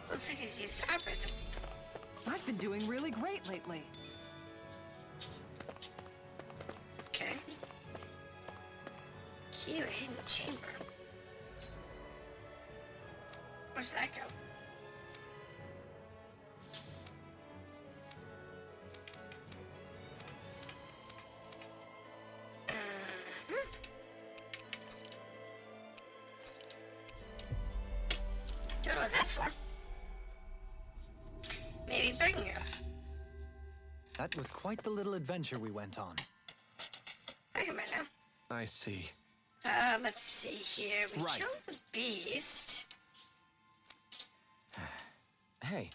Looks like it's used to operate something. I've been doing really great lately. Okay. Key to a hidden chamber. Where's that go? Don't know what that's for. Maybe breaking goes. That was quite the little adventure we went on. Break him right now. I see. Let's see here. We Right. killed the beast. Hey,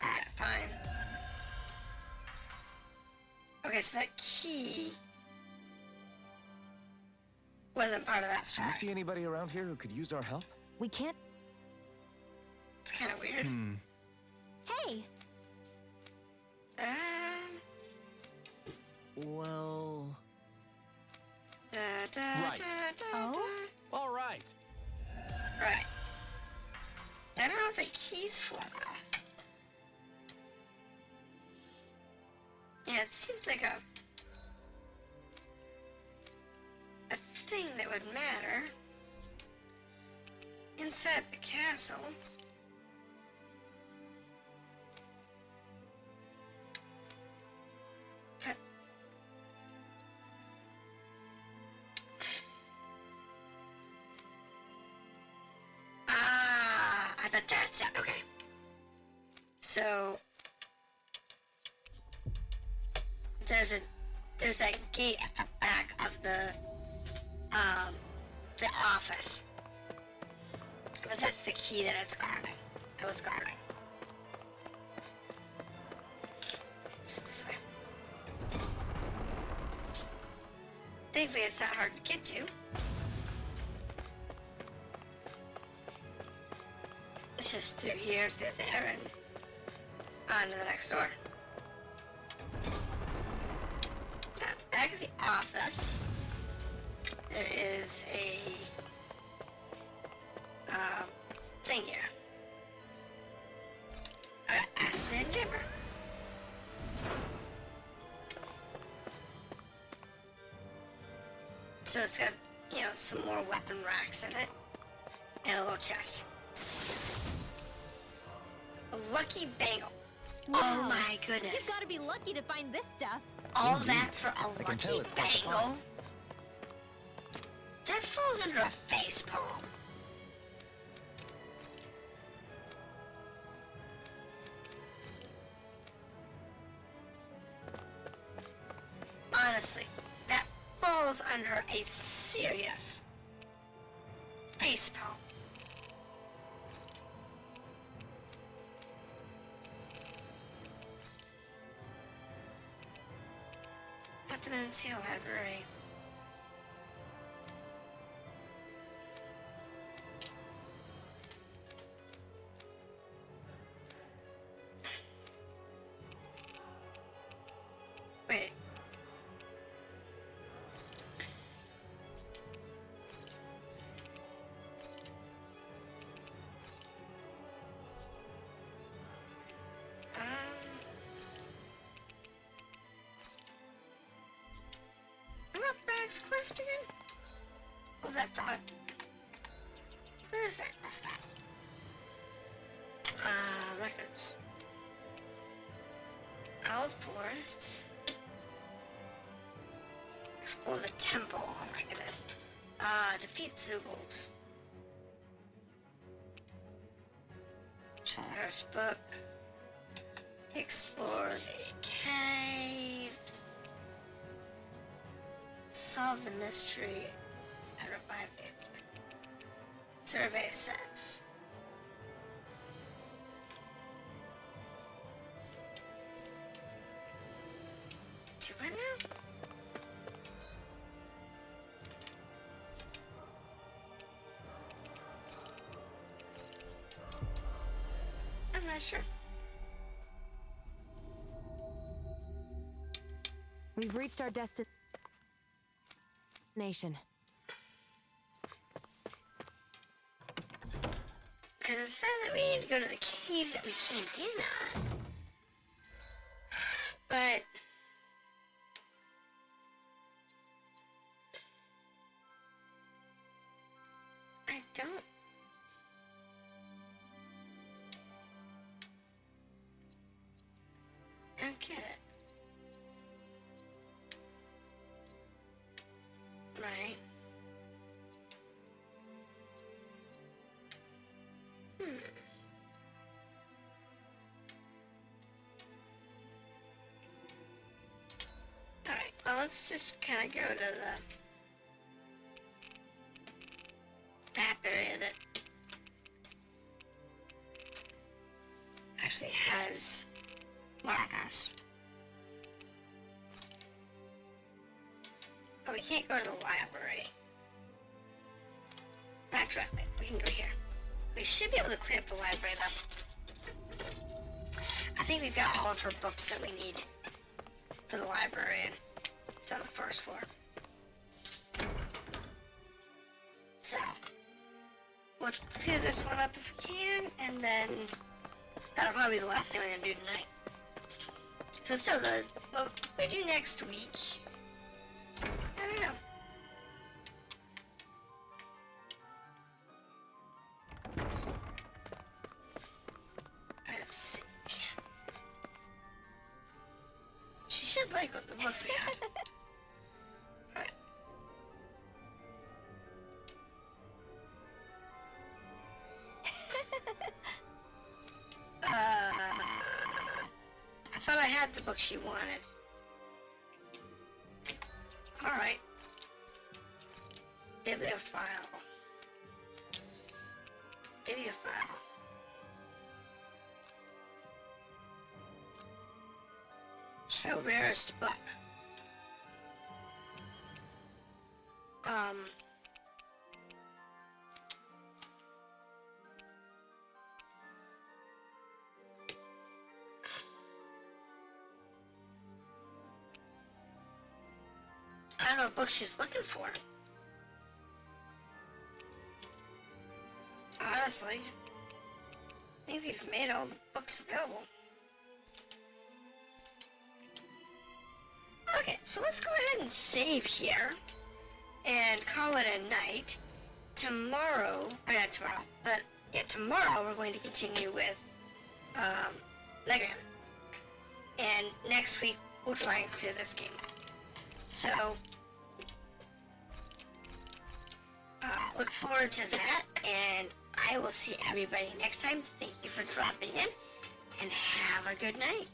Alright, fine. Okay, so that key wasn't part of that do story. you see anybody around here who could use our help? We can't. It's kind of weird. Hey, Well, Da, da, Right. da, da, Oh? da. All right. Right. I don't know what the key's for, though. Yeah, it seems like a thing that would matter inside the castle. But I bet that's it. Okay. So there's that gate at the back of the office. But that's the key that it's guarding. It was guarding. Just this way. Thankfully, it's not hard to get to. It's just through here, through there, and on to the next door. Now, back at the office, there is a thing here. Ask the chamber. So it's got, you know, some more weapon racks in it, and a little chest. A lucky bangle. Oh my you've goodness. got to be lucky to find this stuff. All that for a can tell lucky it's quite the bangle? That falls under a facepalm. Honestly, that falls under a serious facepalm. What Nothing in the seal library. Wait. What Brag's quest again? Oh, that's odd. Where is that quest at? Records. Olive forests. Explore the temple. Oh my goodness. Defeat Zugals. Charles book. Explore the caves. Solve the mystery and revive it. Survey sets. Do I know? I'm not sure. We've reached our destination. Because it said that we need to go to the cave that we came in on. But I don't get it. Right. Alright, well, let's just kind of go to the map area that actually has markers. But we can't go to the library. Backtrack it. We can go here. We should be able to clear up the library though. I think we've got all of her books that we need for the librarian. It's on the first floor. So, we'll clear this one up if we can, and then that'll probably be the last thing we're gonna do tonight. So still what we do next week, I don't know. Let's see. She should like what the books we have. Alright. I thought I had the book she wanted. Alright. Bibliophile. Bibliophile. Show rarest book. I don't know what book she's looking for. Honestly, I think we've made all the books available. Okay, so let's go ahead and save here and call it a night. Tomorrow, not tomorrow, but yeah, tomorrow we're going to continue with Legram. And next week we'll try and clear this game. So, look forward to that, and I will see everybody next time. Thank you for dropping in, and have a good night.